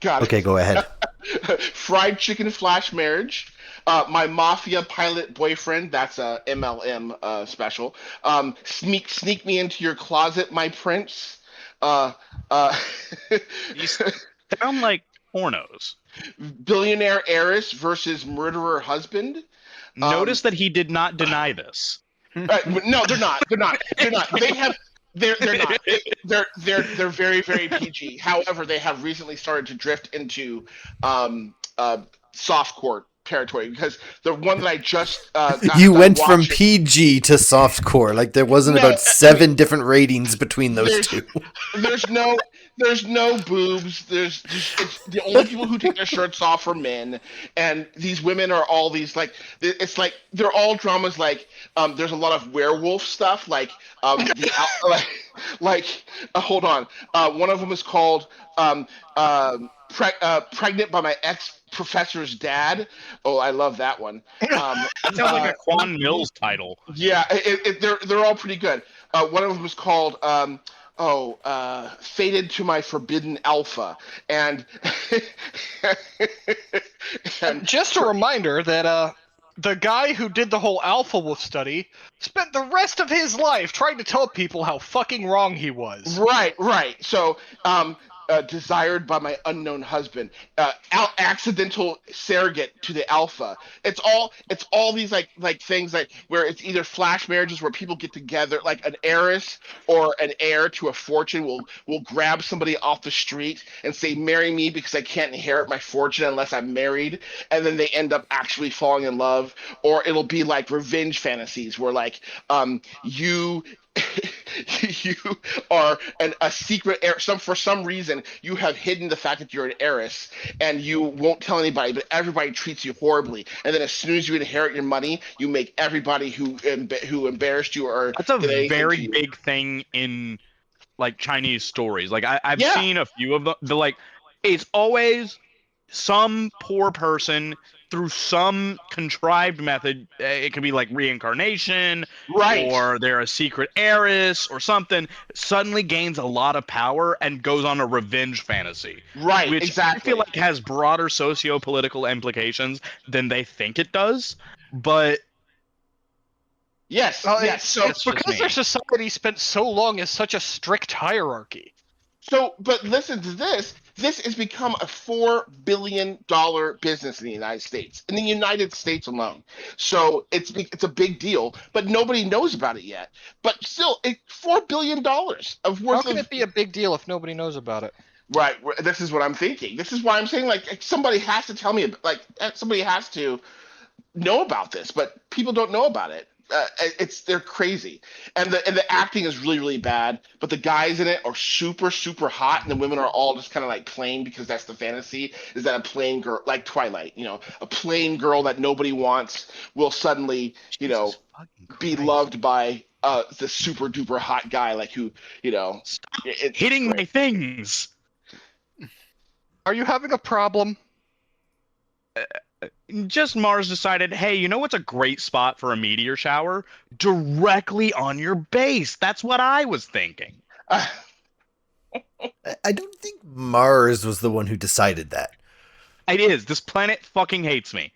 Got Okay, it. go ahead. Fried chicken flash marriage. My mafia pilot boyfriend. That's a MLM special. Sneak me into your closet, my prince. Uh, uh, These sound like pornos. billionaire heiress versus murderer husband. Um, Notice that he did not deny this. no, they're not. They're not. They're not. They have. They're not. They're very very PG. However, they have recently started to drift into softcore territory because the one that I just got You done went from watching. PG to softcore. Like there wasn't No, about I mean, 7 different ratings between those there's two. there's no there's no boobs. There's just it's the only people who take their shirts off are men, and these women are all these like it's like they're all dramas like there's a lot of werewolf stuff hold on one of them is called um pregnant by my ex professor's dad. Oh, I love that one. Um, That sounds like a Quan Mills title. yeah, they're all pretty good. One of them is called Fated to My Forbidden Alpha, and and Just a reminder that the guy who did the whole Alpha Wolf study spent the rest of his life trying to tell people how fucking wrong he was. right. So, desired by my unknown husband, accidental surrogate to the alpha. It's all these like things like where it's either flash marriages where people get together, like an heiress or an heir to a fortune will grab somebody off the street and say, "Marry me because I can't inherit my fortune unless I'm married," and then they end up actually falling in love. Or it'll be like revenge fantasies where like you you are a secret heir. For some reason you have hidden the fact that you're an heiress and you won't tell anybody, but everybody treats you horribly. And then as soon as you inherit your money, you make everybody who embarrassed you or That's a did anything to very you. big thing in like Chinese stories. Like I've Yeah, seen a few of them. The like, it's always some poor person through some contrived method. It could be like reincarnation, right, or they're a secret heiress or something. Suddenly gains a lot of power and goes on a revenge fantasy, right, which I feel exactly. like has broader socio-political implications than they think it does. But Yes, yes. It's So it's that's just because their me. society spent so long as such a strict hierarchy. but listen to this. This has become a $4 billion business in the United States, in the United States alone. So it's a big deal, but nobody knows about it yet. But still, $4 billion of How worth can of it be a big deal if nobody knows about it? right. This is what I'm thinking. This is why I'm saying like somebody has to tell me, like somebody has to know about this, but people don't know about it. They're crazy, and the acting is really really bad. But the guys in it are super super hot, and the women are all just kind of like plain because that's the fantasy. Is that a plain girl like Twilight? A plain girl that nobody wants will suddenly Jesus fucking be Christ. loved by the super duper hot guy like who Stop it's hitting great. my things. Are you having a problem? Just Mars decided, hey, you know what's a great spot for a meteor shower? Directly on your base. That's what I was thinking. Uh, I don't think Mars was the one who decided that. It is. This planet fucking hates me.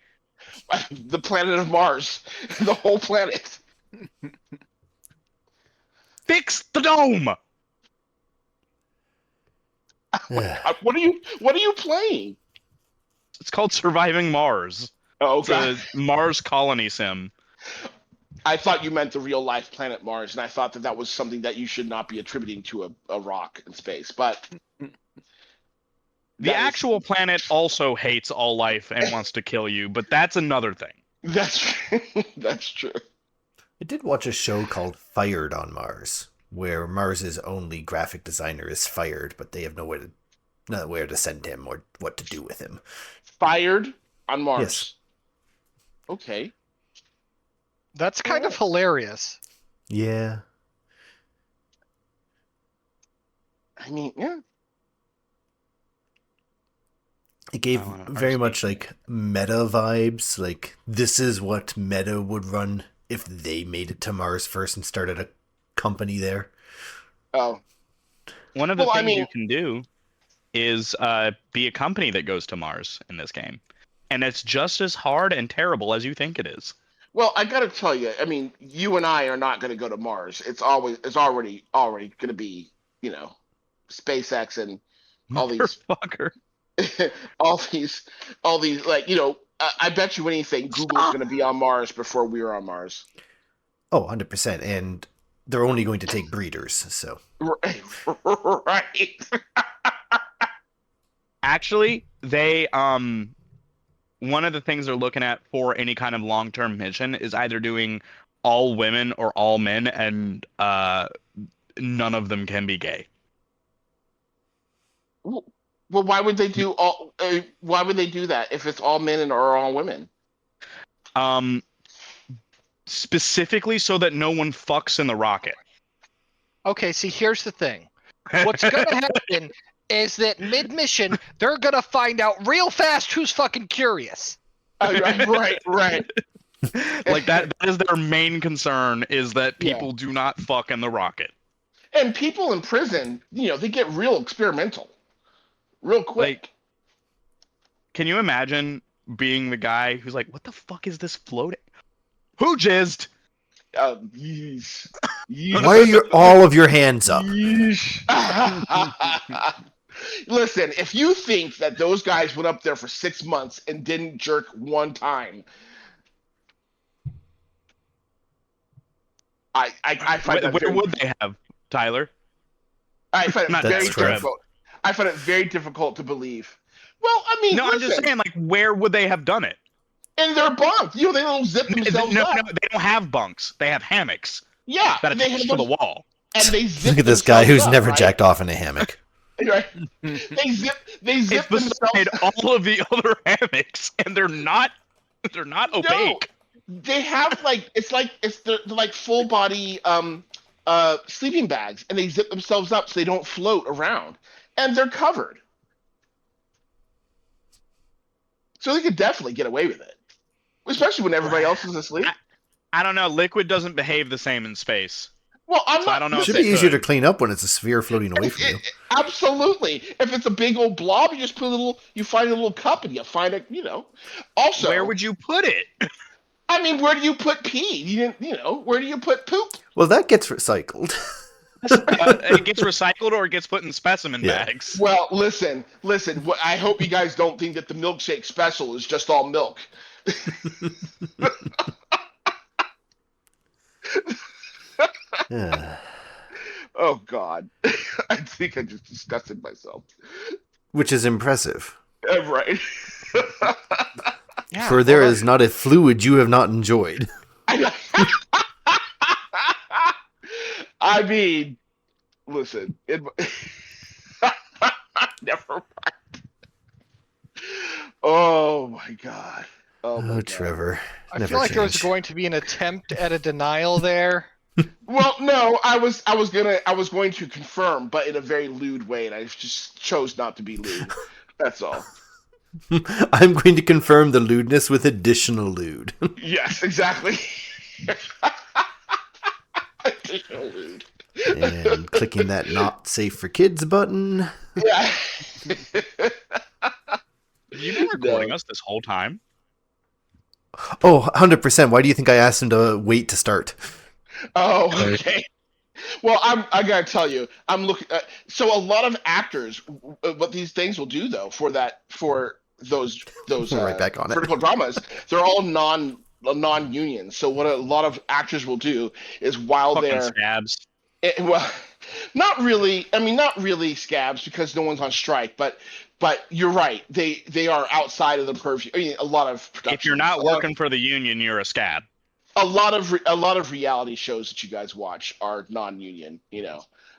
the planet of Mars, the whole planet. Fix the dome. What are you playing? It's called Surviving Mars. Oh, It's okay. a Mars colony sim. I thought you meant the real life planet Mars, and I thought that was something that you should not be attributing to a rock in space. But The that is actual planet also hates all life and wants to kill you, but that's another thing. that's that's true. I did watch a show called Fired on Mars, where Mars's only graphic designer is fired, but they have nowhere to send him or what to do with him. Fired on Yes. Mars. Okay. That's kind of hilarious. Yeah. I mean, yeah. It gave I wanna very RSVP. much like meta vibes. Like, this is what meta would run if they made it to Mars first and started a company there. Oh, One of the well, I things you mean, can do is be a company that goes to Mars in this game, and it's just as hard and terrible as you think it is. Well, I gotta tell you, I mean, you and I are not gonna go to Mars. It's already gonna be, SpaceX and all these, Motherfucker. all these, like, I bet you anything, Google's gonna be on Mars before we are on Mars. Oh, 100%. And they're only going to take breeders, so. Right. Actually, they one of the things they're looking at for any kind of long-term mission is either doing all women or all men, and none of them can be gay. Well, why would they do all? Why would they do that if it's all men and or all women? Specifically so that no one fucks in the rocket. Okay, see, here's the thing. What's gonna happen is that mid-mission, they're gonna find out real fast who's fucking curious. Right. Like that is their main concern, is that people do not fuck in the rocket. And people in prison, they get real experimental, real quick. Like, can you imagine being the guy who's like, "What the fuck is this floating? Who jizzed?" Yeesh. Why are all of your hands up? Listen, if you think that those guys went up there for 6 months and didn't jerk one time, I find that where would they have, Tyler? I find it Not very Trev. difficult. I find it very difficult to believe. Well, I mean, No, I'm just listen, saying, like, where would they have done it? in their bunk, they don't zip themselves up. No, they don't have bunks. They have hammocks Yeah, that they attach have to the those- wall. and they zip Look at this guy themselves who's up, never right? jacked off in a hammock. Right? They zip It's themselves. beside all of the other hammocks, and they're not opaque. They have they're like full body sleeping bags, and they zip themselves up so they don't float around, and they're covered, so they could definitely get away with it, especially when everybody else is asleep. I don't know. Liquid doesn't behave the same in space. Well, So I don't know It if should they be easier to could. clean up when it's a sphere floating away from you. Absolutely. If it's a big old blob, you just you find a little cup and you find it, Also, Where would you put it? I mean, where do you put pee? Where do you put poop? Well, that gets recycled. It gets recycled or it gets put in specimen Yeah. bags. Well, listen. I hope you guys don't think that the milkshake special is just all milk. Yeah. Oh, God. I think I just disgusted myself. Which is impressive. Right. Yeah, For there is not a fluid you have not enjoyed. I mean, listen. Never mind. Oh, my God. Oh, my Oh, God. Trevor. I Never feel like there was change. going to be an attempt at a denial there. Well, no, I was going to confirm, but in a very lewd way, and I just chose not to be lewd. That's all. I'm going to confirm the lewdness with additional lewd. Yes, exactly. Additional lewd. And clicking that not safe for kids button. Yeah. You've been recording us this whole time. Oh, 100%. Why do you think I asked him to wait to start? Oh, okay. Well, I gotta tell you, I'm looking. So a lot of actors, what these things will do though for those Right back on it. vertical dramas, they're all non-union. So what a lot of actors will do is while Fucking they're scabs. well, not really. I mean, not really scabs because no one's on strike. But you're right. They are outside of the purview. I mean, a lot of productions. If you're not working for the union, you're a scab. A lot of reality shows that you guys watch are non-union.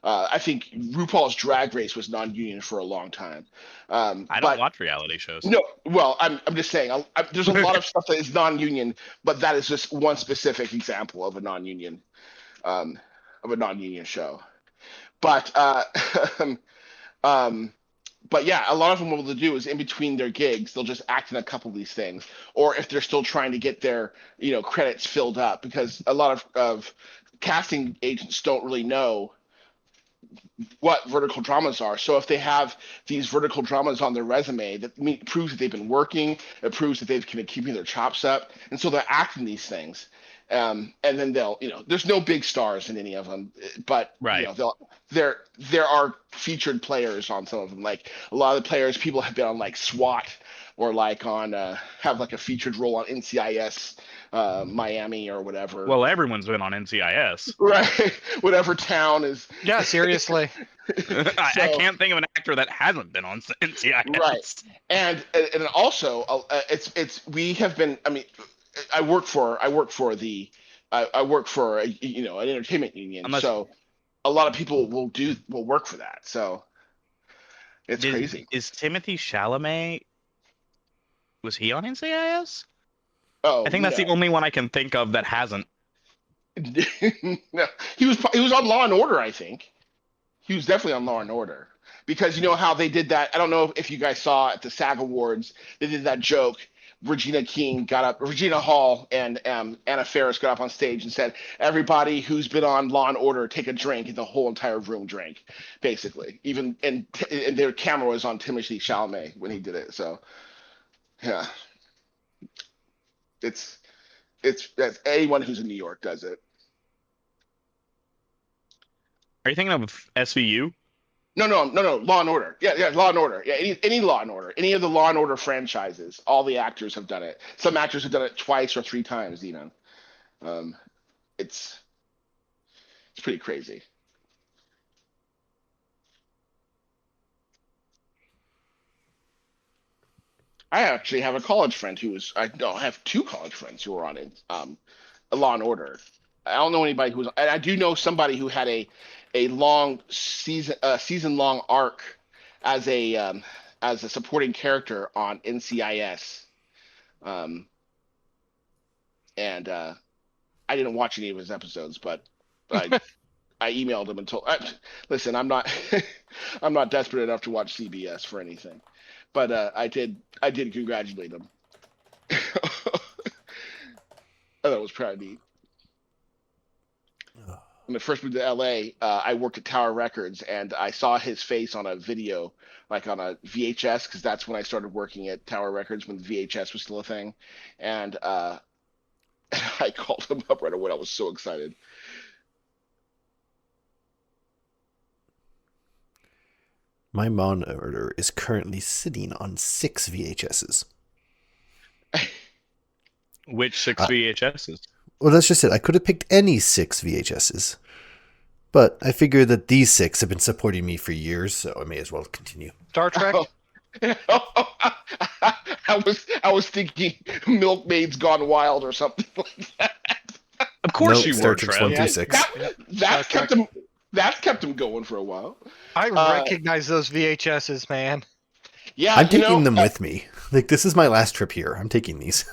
I think RuPaul's Drag Race was non-union for a long time. I don't watch reality shows. No, well, I'm just saying. There's a lot of stuff that is non-union, but that is just one specific example of a non-union show. But but yeah, a lot of them what they'll do is in between their gigs, they'll just act in a couple of these things, or if they're still trying to get their credits filled up, because a lot of casting agents don't really know what vertical dramas are. So if they have these vertical dramas on their resume, that proves that they've been working. It proves that they've been keeping their chops up, and so they're acting these things. And then they'll, there's no big stars in any of them, but Right. there are featured players on some of them. Like a lot of the players, people have been on like SWAT or like on have like a featured role on NCIS Miami or whatever. Well, everyone's been on NCIS. Right, whatever town is. Yeah, seriously. I can't think of an actor that hasn't been on NCIS. Right, and also we have been. I mean, I work for an entertainment union, so a lot of people will work for that. So it's crazy. Is Timothy Chalamet? Was he on NCIS? Oh, I think that's the only one I can think of that hasn't. No, he was on Law and Order. I think he was definitely on Law and Order, because you know how they did that. I don't know if you guys saw at the SAG Awards, they did that joke. Regina Hall and Anna Faris got up on stage and said, "Everybody who's been on Law and Order, take a drink," and the whole entire room drank, basically. Even and their camera was on Timothée Chalamet when he did it. So, yeah, that's anyone who's in New York does it. Are you thinking of SVU? No. Law and Order. Yeah. Law and Order. Yeah. Any Law and Order. Any of the Law and Order franchises. All the actors have done it. Some actors have done it twice or 3 times. It's pretty crazy. I actually have a college friend I have 2 college friends who were on it. A Law and Order. I don't know anybody who's. I do know somebody who had a long season long arc as a supporting character on NCIS, and I didn't watch any of his episodes, but I emailed him and told, listen, I'm not I'm not desperate enough to watch CBS for anything, but I did congratulate him. I thought it was pretty neat. When I first moved to LA, I worked at Tower Records, and I saw his face on a video, like on a VHS, because that's when I started working at Tower Records, when VHS was still a thing. And I called him up right away. I was so excited. My monitor is currently sitting on 6 VHSs. Which 6 VHSs? Well, that's just it. I could have picked any 6 VHSs. But I figured that these 6 have been supporting me for years, so I may as well continue. Star Trek? I was thinking Milkmaid's Gone Wild or something like that. Of course nope, you Star were, Trek's Trev. 1 through 6. That's kept him going for a while. I recognize those VHSs, man. Yeah, I'm taking them with me. Like, this is my last trip here. I'm taking these.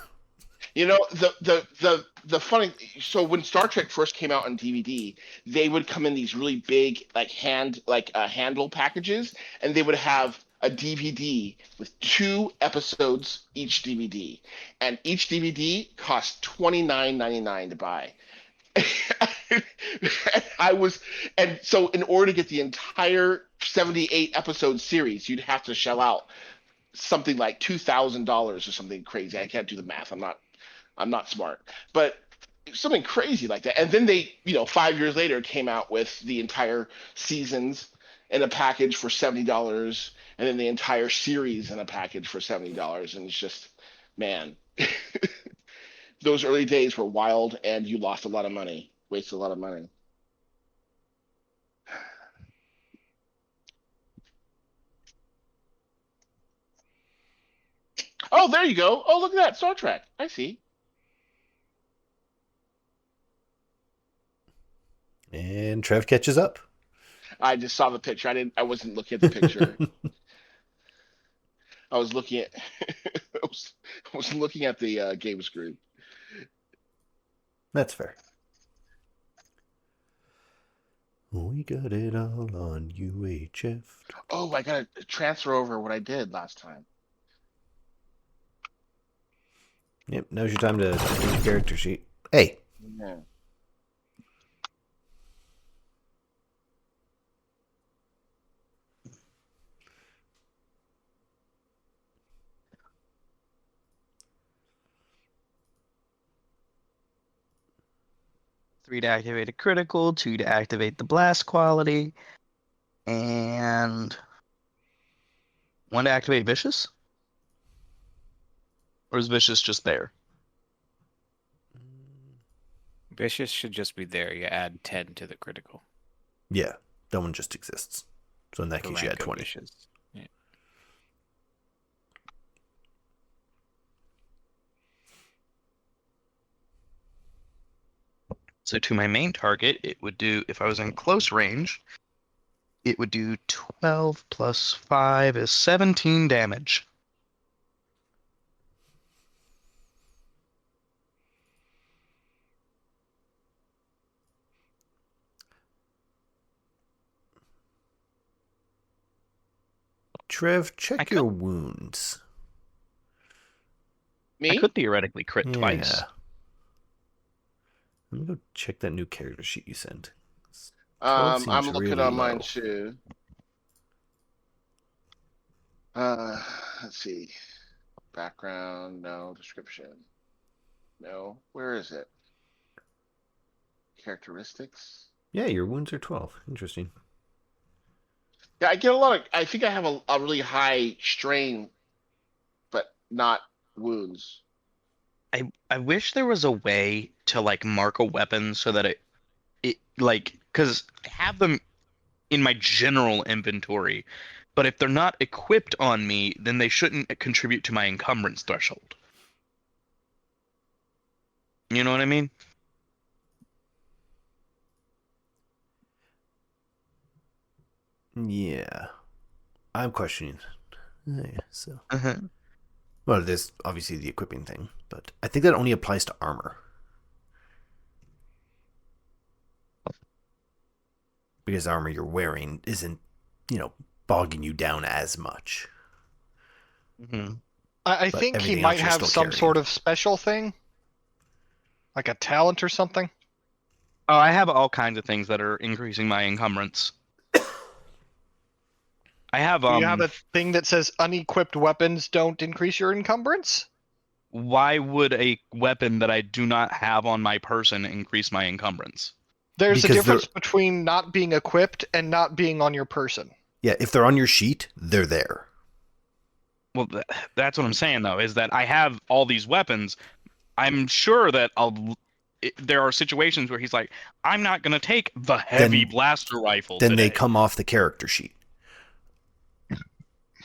The funny, so when Star Trek first came out on DVD, they would come in these really big handle packages, and they would have a DVD with 2 episodes each DVD, and each DVD cost $29.99 to buy. And so in order to get the entire 78 episode series, you'd have to shell out something like $2,000 or something crazy. I can't do the math. I'm not smart, but something crazy like that. And then they, 5 years later, came out with the entire seasons in a package for $70, and then the entire series in a package for $70. And it's just, man, those early days were wild, and you lost a lot of money, wasted a lot of money. Oh, there you go. Oh, look at that, Star Trek. I see. And Trev catches up. I just saw the picture. I wasn't looking at the picture. I was looking at I was looking at the game screen. That's fair. We got it all on UHF. Oh, I gotta transfer over what I did last time. Yep, now's your time to do the character sheet. Hey. Yeah. 3 to activate a critical, 2 to activate the blast quality, and 1 to activate vicious? Or is vicious just there? Vicious should just be there. You add 10 to the critical. Yeah, that one just exists. So in that The case, you rank add of 20. vicious. Yeah. So to my main target, it would do, if I was in close range, it would do 12 plus 5 is 17 damage. Trev, check your wounds. Me? I could theoretically crit twice. Yeah. Let me go check that new character sheet you sent. I'm looking really on mine low. too. Let's see. Background, no. Description, no. Where is it? Characteristics. Yeah, your wounds are 12. Interesting. Yeah, I get a lot of. I think I have a really high strain, but not wounds. I wish there was a way to like mark a weapon so that it like, because I have them in my general inventory, but if they're not equipped on me, then they shouldn't contribute to my encumbrance threshold. You know what I mean? Yeah. I'm questioning. Yeah, so. Uh-huh. Well, there's obviously the equipping thing, but I think that only applies to armor. Because the armor you're wearing isn't, bogging you down as much. Mm-hmm. I But think he everything might else you're have still some carrying. sort of special thing. Like a talent or something. Oh, I have all kinds of things that are increasing my encumbrance. I have Do you have a thing that says unequipped weapons don't increase your encumbrance? Why would a weapon that I do not have on my person increase my encumbrance? There's Because a difference between not being equipped and not being on your person. Yeah, if they're on your sheet, they're there. Well, that's what I'm saying, though, is that I have all these weapons. I'm sure that there are situations where he's like, I'm not going to take the heavy blaster rifle Then today. they come off the character sheet.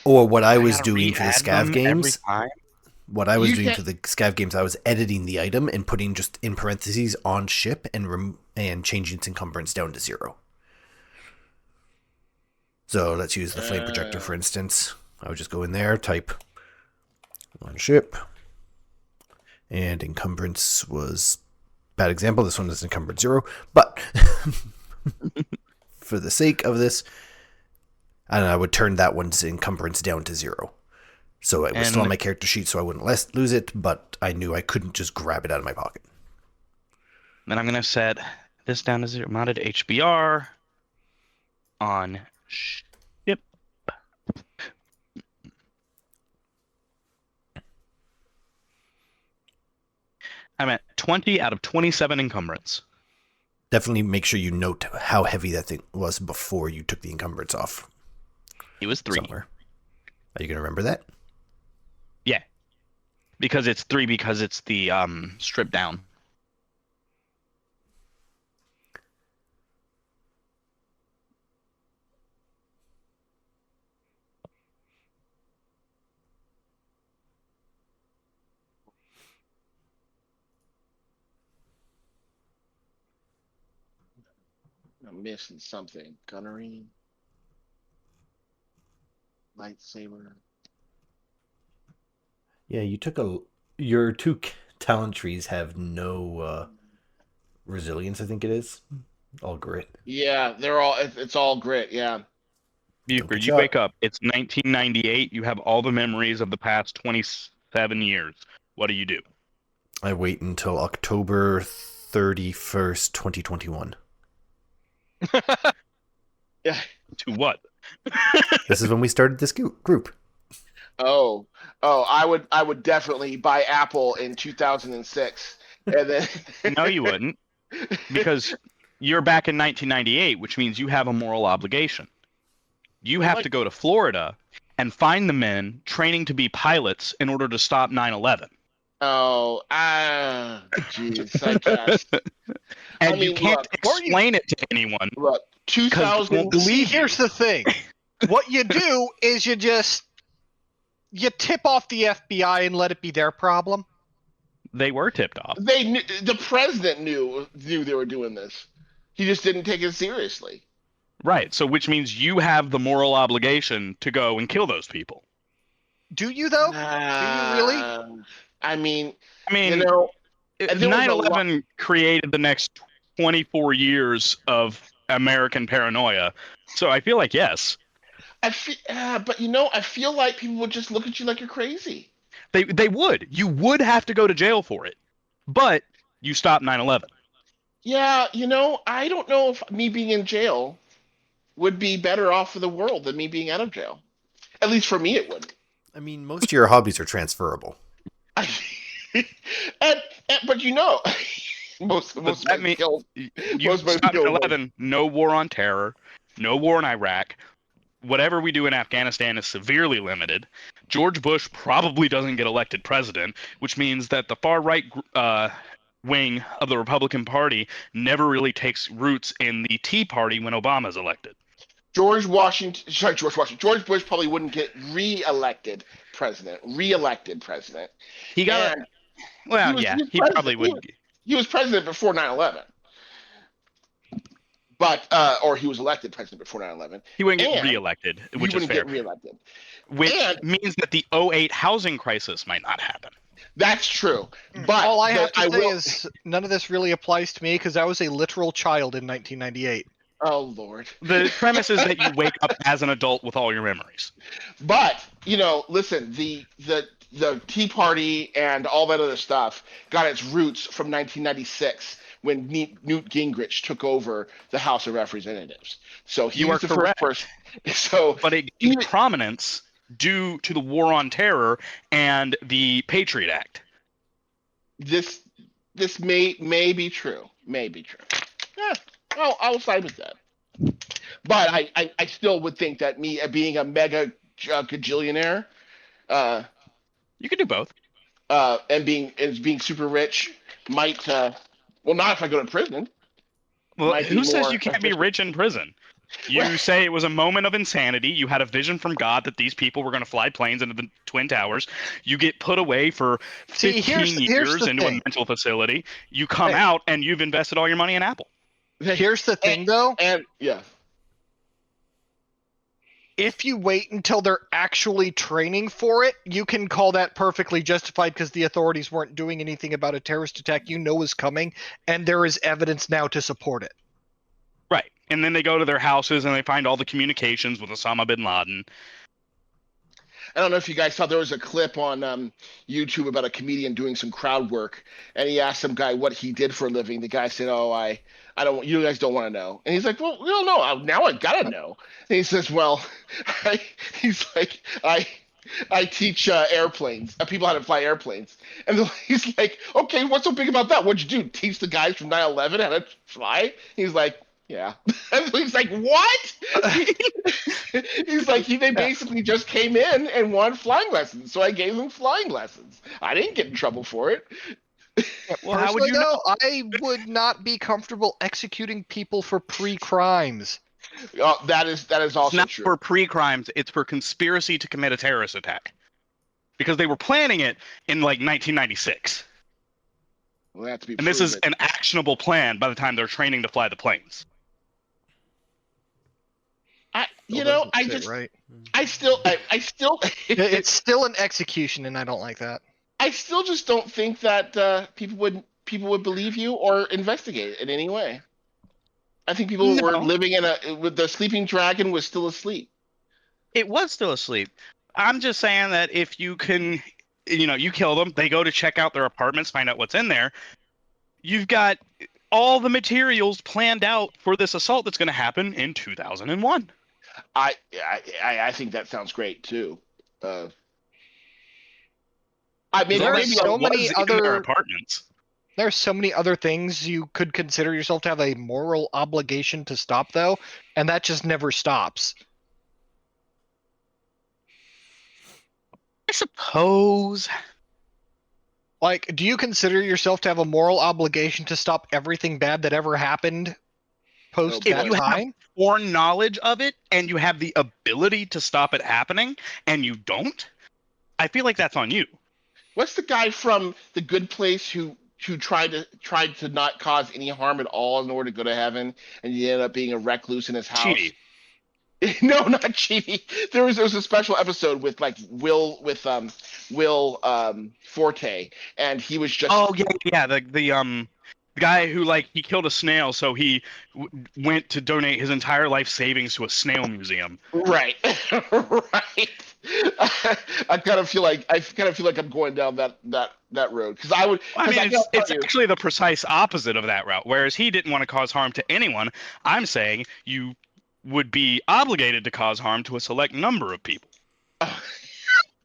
Or what I was gotta doing for the re-add scav them games. every time? What I was You doing can't- for the scav games, I was editing the item and putting just in parentheses on ship and changing its encumbrance down to 0. So let's use the flame projector for instance. I would just go in there, type on ship, and encumbrance was bad example. This one is encumbrance 0, but for the sake of this, I would turn that one's encumbrance down to 0. So it was still on my character sheet, so I wouldn't lose it, but I knew I couldn't just grab it out of my pocket. Then I'm going to set this down to 0. Modded HBR on ship. I'm at 20 out of 27 encumbrance. Definitely make sure you note how heavy that thing was before you took the encumbrance off. It was 3. Somewhere. Are you going to remember that? Yeah. Because it's 3 because it's the strip down. I'm missing something. Gunnery. Lightsaber. Yeah, you took your 2 talent trees have no resilience, I think it is. All grit. Yeah, it's all grit, yeah. Buford, you wake up. It's 1998. You have all the memories of the past 27 years. What do? I wait until October 31st, 2021. Yeah. To what? This is when we started this group. Oh, I would definitely buy Apple in 2006, and then No, you wouldn't. because you're back in 1998, which means you have a moral obligation. You have to go to Florida and find the men training to be pilots in order to stop 9/11. Oh, jeez, I guess. And you can't explain it to anyone. Look, 2000. See, here's the thing. What you do is you tip off the FBI and let it be their problem. They were tipped off. They knew, the president knew they were doing this. He just didn't take it seriously. Right. So, which means you have the moral obligation to go and kill those people. Do you though? Do you really? I mean, you know, 9/11 created the next 24 years of American paranoia. So I feel like yes. But you know, I feel like people would just look at you like you're crazy. They would. You would have to go to jail for it. But you stopped 9/11. Yeah, you know, I don't know if me being in jail would be better off for the world than me being out of jail. At least for me, it would. I mean, most of your hobbies are transferable. But you know, most that means you stopped 9/11. No war on terror. No war in Iraq. Whatever we do in Afghanistan is severely limited. George Bush probably doesn't get elected president, which means that the far right wing of the Republican Party never really takes roots in the Tea Party when Obama's elected. George Bush probably wouldn't get re-elected president. He got he probably would. He was president before 9/11. But or he was elected president before 9/11. He wouldn't get re-elected, which is fair. Which means that the 2008 housing crisis might not happen. That's true. But all I have to say is none of this really applies to me because I was a literal child in 1998. Oh Lord. The premise is that you wake up as an adult with all your memories. But, you know, listen, the Tea Party and all that other stuff got its roots from 1996 when Newt Gingrich took over the House of Representatives. So he was the first person. So, but it gained prominence due to the War on Terror and the Patriot Act. This may be true. May be true. Yeah, I'll side with that. But I still would think that me being a mega gajillionaire, you could do both. And being super rich might. Well, not if I go to prison. Well, who says you can't be rich in prison? You say it was a moment of insanity. You had a vision from God that these people were going to fly planes into the Twin Towers. You get put away for 15 years into a mental facility. You come out and you've invested all your money in Apple. Here's the thing, though. And yeah. If you wait until they're actually training for it, you can call that perfectly justified because the authorities weren't doing anything about a terrorist attack you know is coming, and there is evidence now to support it. Right. And then they go to their houses and they find all the communications with Osama bin Laden. I don't know if you guys saw, there was a clip on YouTube about a comedian doing some crowd work, and he asked some guy what he did for a living. The guy said, "Oh, I don't. You guys don't want to know." And he's like, "Well, we don't know. Now I gotta know." And he says, "Well, I teach airplanes, people how to fly airplanes." And he's like, "Okay, what's so big about that? What'd you do? Teach the guys from 9/11 how to fly?" He's like, "Yeah." And he's like, "What?" He's like, they basically just came in and wanted flying lessons, so I gave them flying lessons. I didn't get in trouble for it. Well, how would you know? I would not be comfortable executing people for pre-crimes. That is also it's not true. For pre-crimes, it's for conspiracy to commit a terrorist attack. Because they were planning it in like 1996. Well, that to be and this is an actionable plan by the time they're training to fly the planes. It's still an execution, and I don't like that. I still just don't think that people would believe you or investigate in any way. I think people were living with the sleeping dragon was still asleep. It was still asleep. I'm just saying that if you can, you kill them, they go to check out their apartments, find out what's in there. You've got all the materials planned out for this assault that's going to happen in 2001. I think that sounds great too. There are so many other apartments. There's so many other things you could consider yourself to have a moral obligation to stop, though, and that just never stops. I suppose. Like, do you consider yourself to have a moral obligation to stop everything bad that ever happened post If that you have time? foreknowledge of it and you have the ability to stop it happening and you don't, I feel like that's on you. What's the guy from The Good Place who tried to not cause any harm at all in order to go to heaven, and he ended up being a recluse in his house? Cheaty. No, not Cheaty. There was a special episode with like Will Forte, and he was just The guy who like he killed a snail, so he went to donate his entire life savings to a snail museum. right. Right. I kind of feel like I'm going down that road because I would. I mean, it's actually the precise opposite of that route. Whereas he didn't want to cause harm to anyone, I'm saying you would be obligated to cause harm to a select number of people.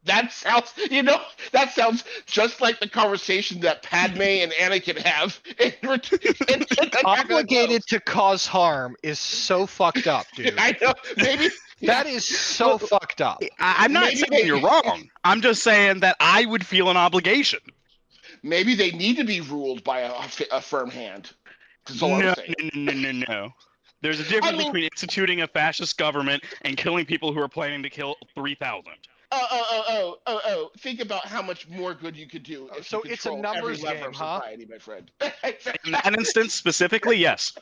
That sounds just like the conversation that Padme and Anakin have. Obligated to cause harm is so fucked up, dude. I know. Maybe that is so fucked up. I'm not saying you're wrong. I'm just saying that I would feel an obligation. Maybe they need to be ruled by a firm hand. That's all I'm saying. No. There's a difference between instituting a fascist government and killing people who are planning to kill 3,000. Think about how much more good you could do if so you it's a control numbers every lever game, of huh? society, my friend. In that instance specifically, yes.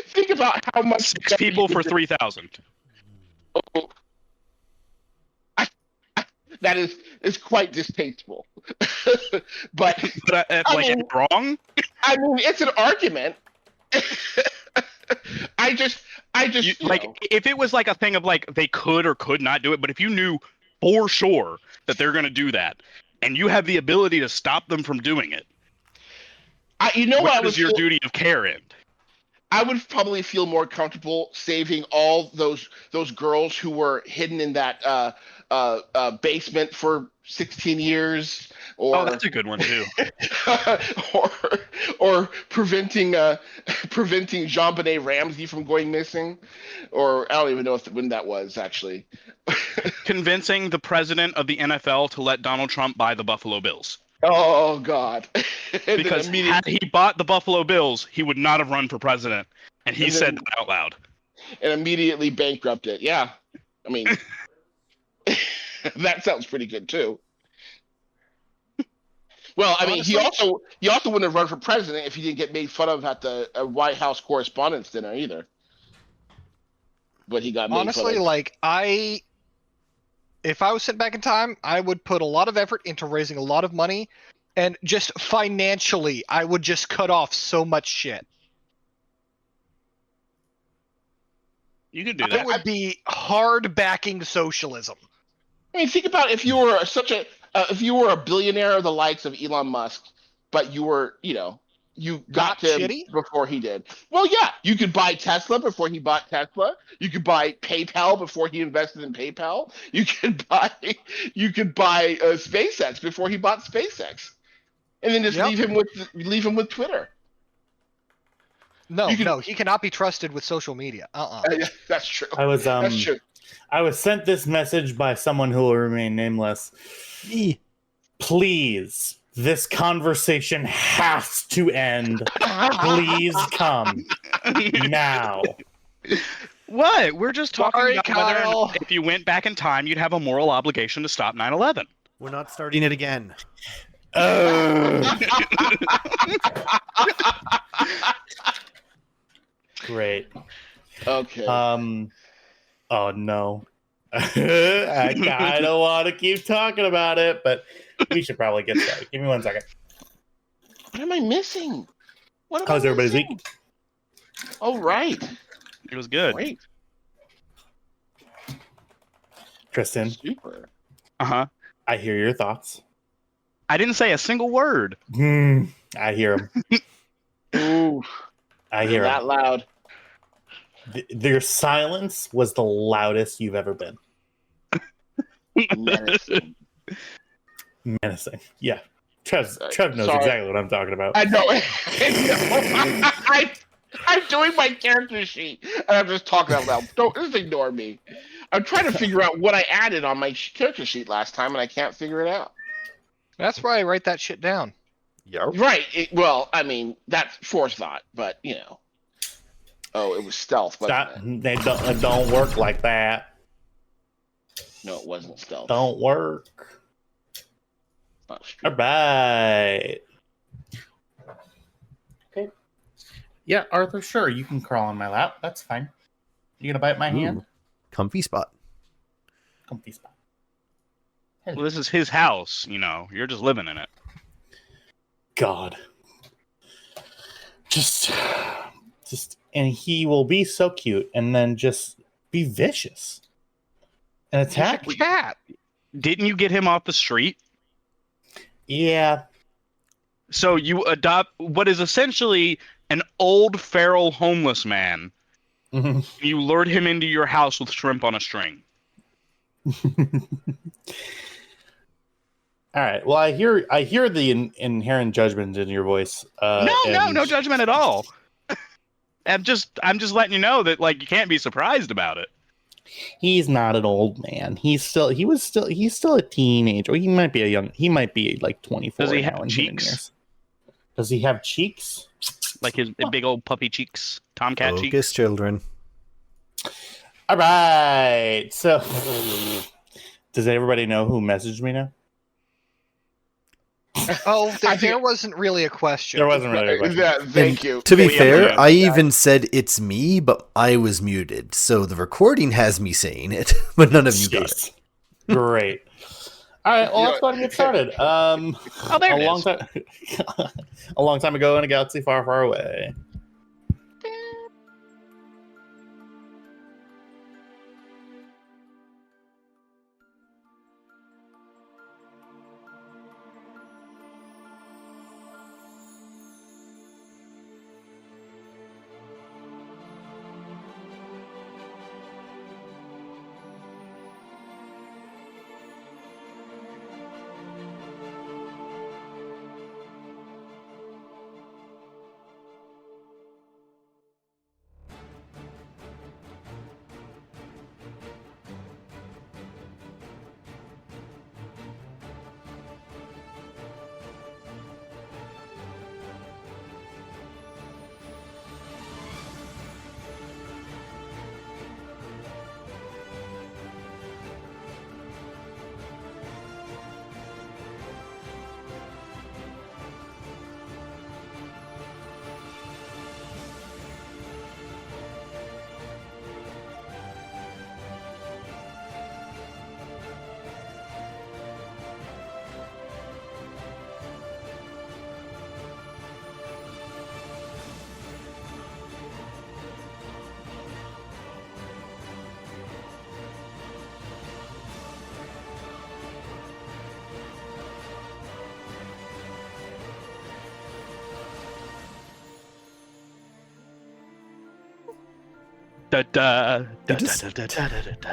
Think about how much 6 people for 3,000. Oh, that is quite distasteful. but I mean, wrong? I mean, it's an argument. I just like if it was like a thing of like they could or could not do it, but if you knew for sure that they're going to do that and you have the ability to stop them from doing it, where does your duty of care end? I would probably feel more comfortable saving all those girls who were hidden in that basement for 16 years. Or, that's a good one too. or preventing Jean-Benet Ramsey from going missing, or I don't even know when that was actually. Convincing the president of the NFL to let Donald Trump buy the Buffalo Bills. Oh God! Because had he bought the Buffalo Bills, he would not have run for president, and he said that out loud. And immediately bankrupt it. Yeah, I mean, that sounds pretty good too. Well, I mean, he also wouldn't have run for president if he didn't get made fun of at the White House Correspondents' Dinner either. But he got made honestly, fun of. like if I was sent back in time, I would put a lot of effort into raising a lot of money, and just financially, I would just cut off so much shit. You could do that. It would be hard backing socialism. I mean, think about if you were if you were a billionaire of the likes of Elon Musk, but you were, you got him before he did. Well, yeah, you could buy Tesla before he bought Tesla. You could buy PayPal before he invested in PayPal. You could buy SpaceX before he bought SpaceX, and then just leave him with Twitter. No, he cannot be trusted with social media. That's true. That's true. I was sent this message by someone who will remain nameless. Please, this conversation has to end. Please come now. What? We're just talking about Kyle. whether if you went back in time, you'd have a moral obligation to stop 9/11. We're not starting it again. Great. Okay. Oh no. I don't want to keep talking about it, but we should probably get started. Give me 1 second. What am I missing? How's everybody's week? Oh, right. It was good. Great. Tristan. Super. Uh-huh. I hear your thoughts. I didn't say a single word. I hear them. Ooh. I hear that them. loud. Their silence was the loudest you've ever been. Menacing. Menacing. Yeah. Trev knows Sorry. exactly what I'm talking about. I know. I'm doing my character sheet, and I'm just talking out loud. Don't just ignore me. I'm trying to figure out what I added on my character sheet last time, and I can't figure it out. That's why I write that shit down. Yep. Right. Well, I mean, that's forethought, but you know. Oh, it was stealth, wasn't They don't work like that. it? No, it wasn't stealth. Don't work. Oh, All right. Okay. Yeah, Arthur, sure. You can crawl on my lap. That's fine. You gonna bite my hand? Ooh, comfy spot. Comfy spot. Well, this is his house, you know. You're just living in it. God. Just, and he will be so cute and then just be vicious and attack He's a cat. Didn't you get him off the street? Yeah. So you adopt what is essentially an old feral homeless man. Mhm. You lured him into your house with shrimp on a string. All right. Well, I hear the inherent judgment in your voice. No judgment at all. I'm just letting you know that like you can't be surprised about it. He's not an old man. He's still a teenager. He might be like 24. Does he now have in human cheeks? years. Does he have cheeks? Like his big old puppy cheeks, tomcat cheeks. Focus, children. All right. So, does everybody know who messaged me now? Oh, there wasn't really a question. There wasn't really a question. Yeah, thank And you. To be Yeah, fair, yeah. I even said it's me, but I was muted. So the recording has me saying it, but none of you got it. Jeez. Great. All right, well, let's go ahead and get started. There it a long is. time, a long time ago in a galaxy far, far away.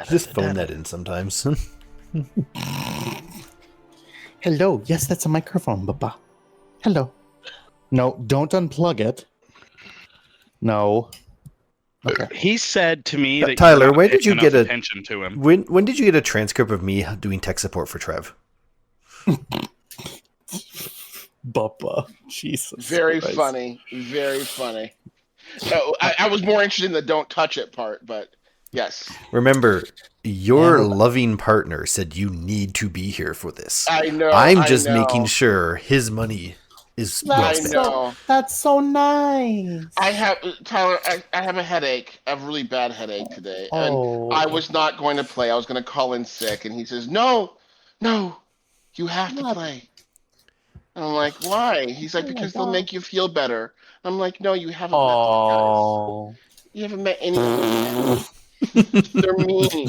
Just phone that in sometimes. Hello. Yes, that's a microphone, Baba. Hello. No, don't unplug it. No. Okay. He said to me that Tyler, you're not where did paying you get enough a- attention to him? When did you get a transcript of me doing tech support for Trev? Baba. Jesus. Very Christ. funny. Very funny. So, I was more interested in the don't touch it part, but yes. Remember, your Yeah. loving partner said you need to be here for this. I know. I'm just I know. making sure his money is well I spent. know. That's so nice. Tyler, I have a headache, a really bad headache today. And Oh. I was not going to play. I was going to call in sick. And he says, no, you have to play. And I'm like, why? He's like, because they'll make you feel better. I'm like, no, you haven't met these guys. Oh. You haven't met anyone yet. They're mean.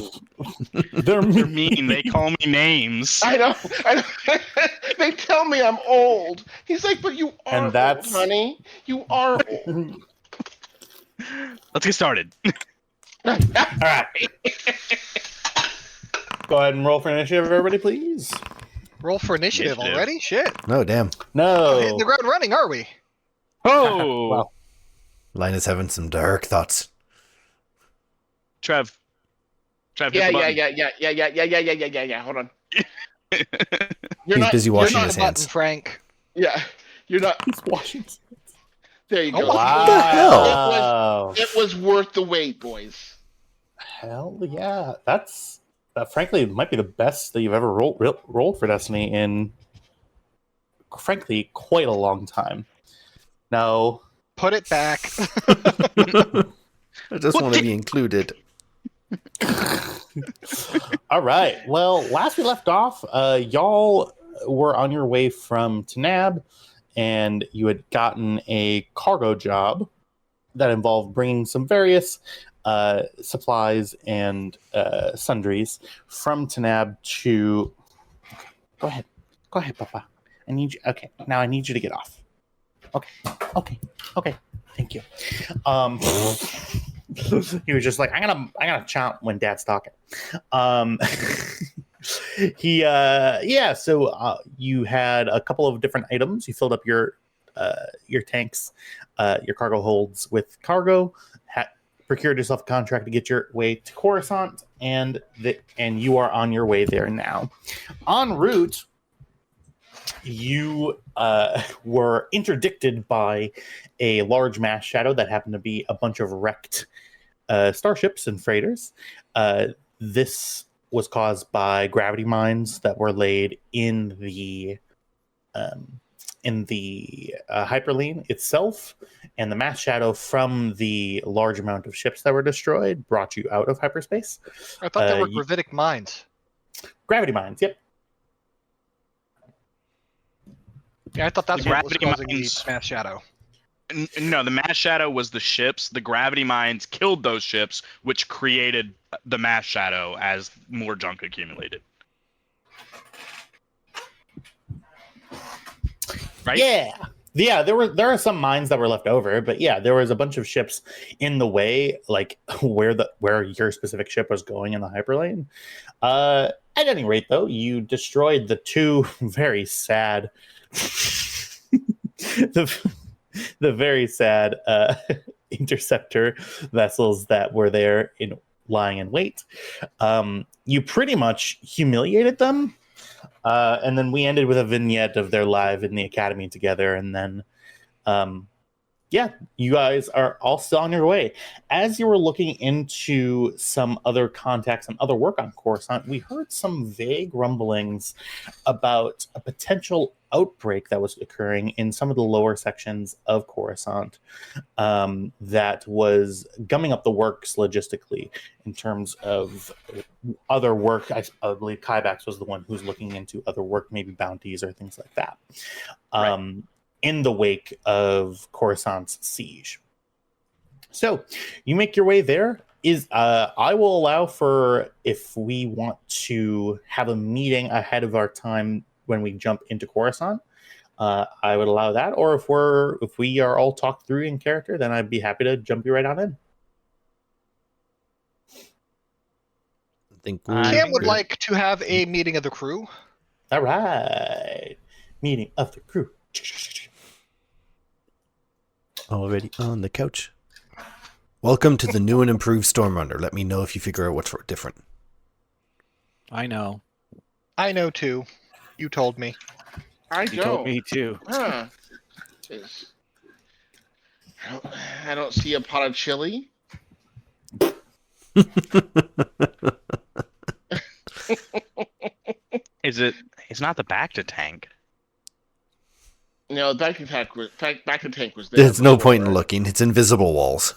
They're They're mean. They call me names. I know. They tell me I'm old. He's like, but you are And that's- old, honey. You are old. Let's get started. All right. Go ahead and roll for initiative, everybody, please. Roll for initiative Initiative. already? Shit. Oh, damn. No. Hitting the ground running, are we? Oh, Wow. Linus having some dark thoughts. Trev. Trev, hit Yeah, the yeah, button. yeah. Hold on. He's busy washing you're his not, hands. Button, Frank. Yeah, you're not. He's washing. There you go. Wow. It was worth the wait, boys. Hell yeah. That frankly might be the best that you've ever rolled for Destiny in, frankly, quite a long time. Now, Put it back. I just want to be included. all right. Well, last we left off, y'all were on your way from Tanab, and you had gotten a cargo job that involved bringing some various supplies and sundries from Tanab to... Go ahead, Papa. I need you. Okay, now I need you to get off. Okay. Thank you. He was just like, I'm gonna chomp when Dad's talking. So you had a couple of different items. You filled up your tanks, your cargo holds with cargo. Procured yourself a contract to get your way to Coruscant, and you are on your way there now. En route, you were interdicted by a large mass shadow that happened to be a bunch of wrecked starships and freighters. This was caused by gravity mines that were laid in the hyperlane itself, and the mass shadow from the large amount of ships that were destroyed brought you out of hyperspace. I thought they were gravitic mines. Gravity mines, yep. Yeah, I thought that's The what was gravity causing mines- the mass shadow. No, the mass shadow was the ships. The gravity mines killed those ships, which created the mass shadow as more junk accumulated. Right? Yeah. There are some mines that were left over, but yeah, there was a bunch of ships in the way, like where your specific ship was going in the hyperlane. At any rate, though, you destroyed the two very sad, the very sad interceptor vessels that were there lying in wait. You pretty much humiliated them. And then we ended with a vignette of their live in the academy together. And then, you guys are all still on your way. As you were looking into some other contacts and other work on Coruscant, we heard some vague rumblings about a potential outbreak that was occurring in some of the lower sections of Coruscant that was gumming up the works logistically in terms of other work. I believe Kybax was the one who's looking into other work, maybe bounties or things like that, in the wake of Coruscant's siege. So you make your way there. I will allow for, if we want to have a meeting ahead of our time when we jump into Coruscant, I would allow that. Or if we are all talked through in character, then I'd be happy to jump you right on in. I think Cam would like to have a meeting of the crew. All right. Meeting of the crew. already on the couch. Welcome to the new and improved Stormrunner. Let me know if you figure out what's different. I know. I know too. You told me. I You told me too. Huh. I don't see a pot of chili. It's not the back to tank. No, back to tank was there. There's no before. point in looking. It's invisible walls.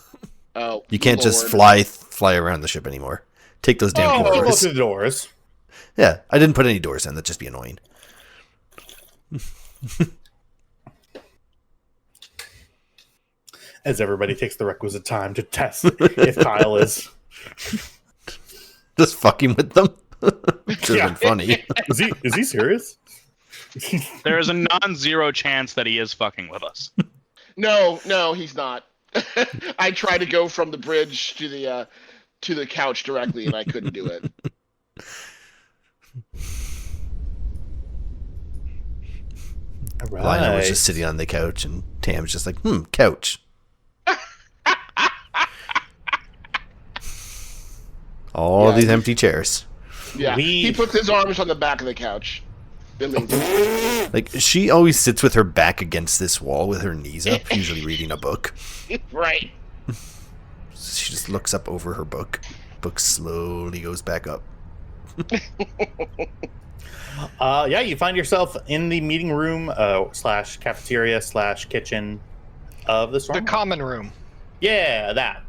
Oh, You can't just Lord. fly around the ship anymore. Take those damn Go doors. to the doors. Yeah, I didn't put any doors in. That'd just be annoying. As everybody takes the requisite time to test if Kyle is. Just fucking with them. Should have been funny. Is he serious? There is a non-zero chance that he is fucking with us. No, he's not. I tried to go from the bridge to the couch directly, and I couldn't do it. Right. Lionel was just sitting on the couch, and Tam's just like, couch. All these empty chairs. Yeah, he puts his arms on the back of the couch. Like, she always sits with her back against this wall with her knees up, usually reading a book. Right. She just looks up over her book. Book slowly goes back up. Yeah, you find yourself in the meeting room slash cafeteria slash kitchen of the storm. The common room. Yeah, that.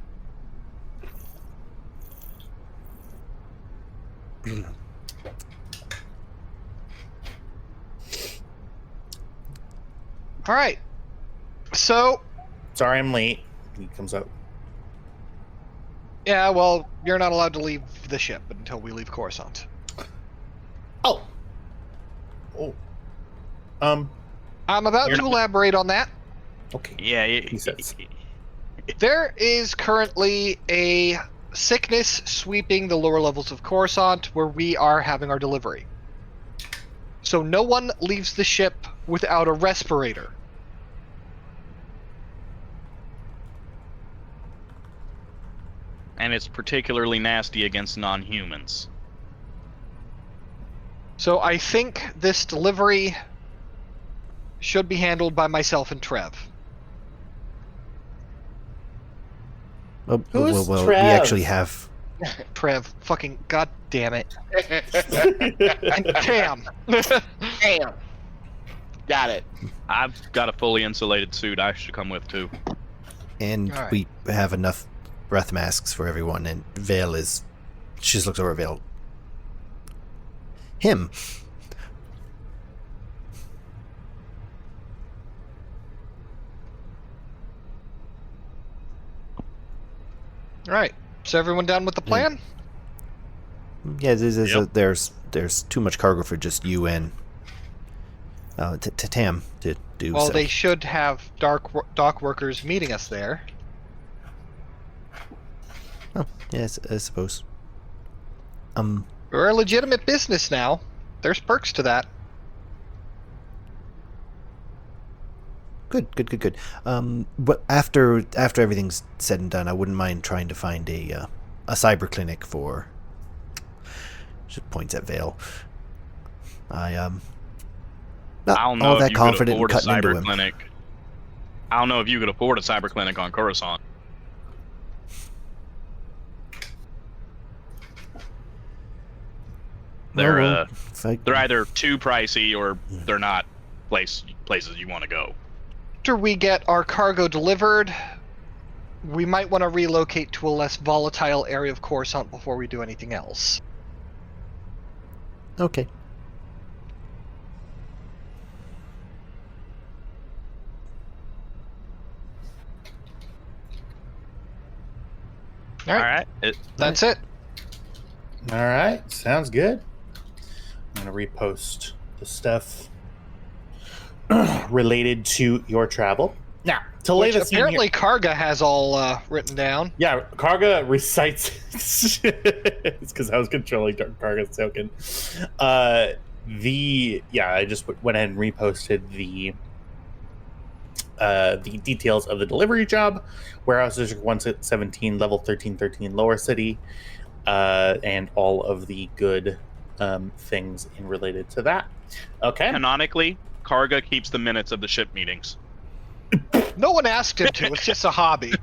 All right. So, Sorry, I'm late. He comes out. yeah, well, you're not allowed to leave the ship until we leave Coruscant. Oh. I'm about You're to not- elaborate on that. Okay. Yeah, He says. There is currently a sickness sweeping the lower levels of Coruscant where we are having our delivery. So no one leaves the ship without a respirator. and it's particularly nasty against non-humans. So I think this delivery should be handled by myself and Trev. Who's We Trev? actually have... Trev, fucking god damn it. And Cam. Damn. Got it. I've got a fully insulated suit I should come with too. And All right. we have enough breath masks for everyone, and Vale is... She just looks over at Vale. Him. Alright. So everyone down with the plan? Yeah, Yep. there's too much cargo for just you and to Tam to do. Well, so. they should have dock workers meeting us there. Oh, yes, I suppose. We're a legitimate business now. There's perks to that. Good. But after everything's said and done, I wouldn't mind trying to find a cyber clinic for. She points at Vale. Not I don't know all if that you could confident in afford a cutting into cyber him. clinic. I don't know if you could afford a cyber clinic on Coruscant. They're Well, if I- they're either too pricey or they're not places you want to go. After we get our cargo delivered, we might want to relocate to a less volatile area of Coruscant before we do anything else. Okay. All right. All right. That's it. All right, sounds good. I'm gonna repost the stuff related to your travel. Now, to lay Which the scene here- apparently Karga has all written down. yeah, Karga recites. It's because I was controlling Karga's token. I just went ahead and reposted the details of the delivery job, warehouse district 117, level 1313, lower city, and all of the good things in related to that. Okay. Canonically, Karga keeps the minutes of the ship meetings. No one asked him to. It's just a hobby.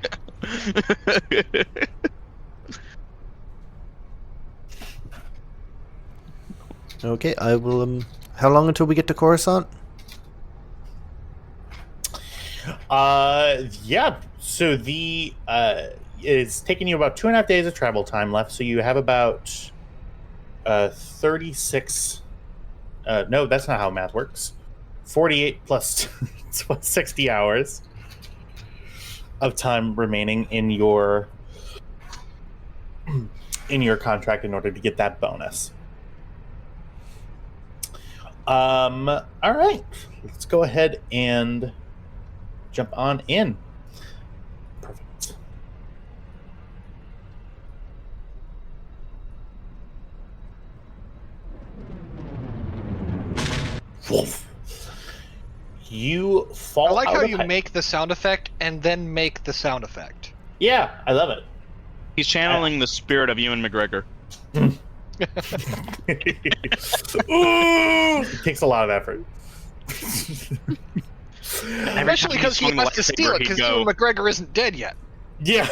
Okay, I will. How long until we get to Coruscant? Yeah. So the it's taking you about 2.5 days of travel time left. So you have about 36. No, that's not how math works. 48 plus 60 hours of time remaining in your contract in order to get that bonus. All right, let's go ahead and jump on in. Perfect. Wolf. You fall I like out how of you make the sound effect and then make the sound effect. Yeah, I love it. He's channeling the spirit of Ewan McGregor. It takes a lot of effort. Especially because he has to steal it because Ewan McGregor isn't dead yet. Yeah.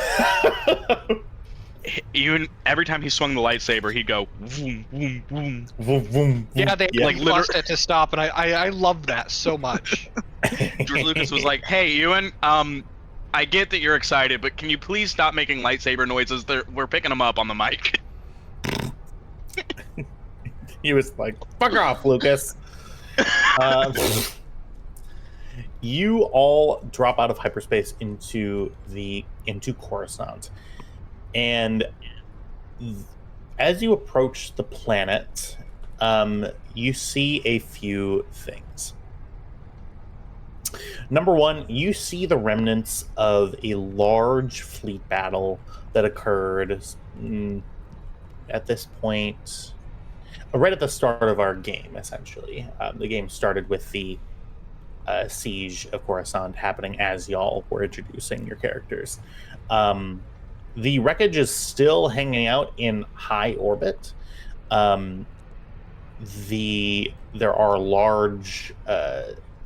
Every time he swung the lightsaber, he'd go vroom, vroom, vroom. Vroom, vroom, Yeah, they yeah. Like, forced it to stop, and I love that so much. George Lucas was like, "Hey, Ewan, I get that you're excited, but can you please stop making lightsaber noises? We're picking them up on the mic." He was like, "Fuck off, Lucas." You all drop out of hyperspace into Coruscant, and as you approach the planet, you see a few things. Number one, you see the remnants of a large fleet battle that occurred at this point, right at the start of our game, essentially. The game started with the siege of Coruscant happening as y'all were introducing your characters. The wreckage is still hanging out in high orbit. There are large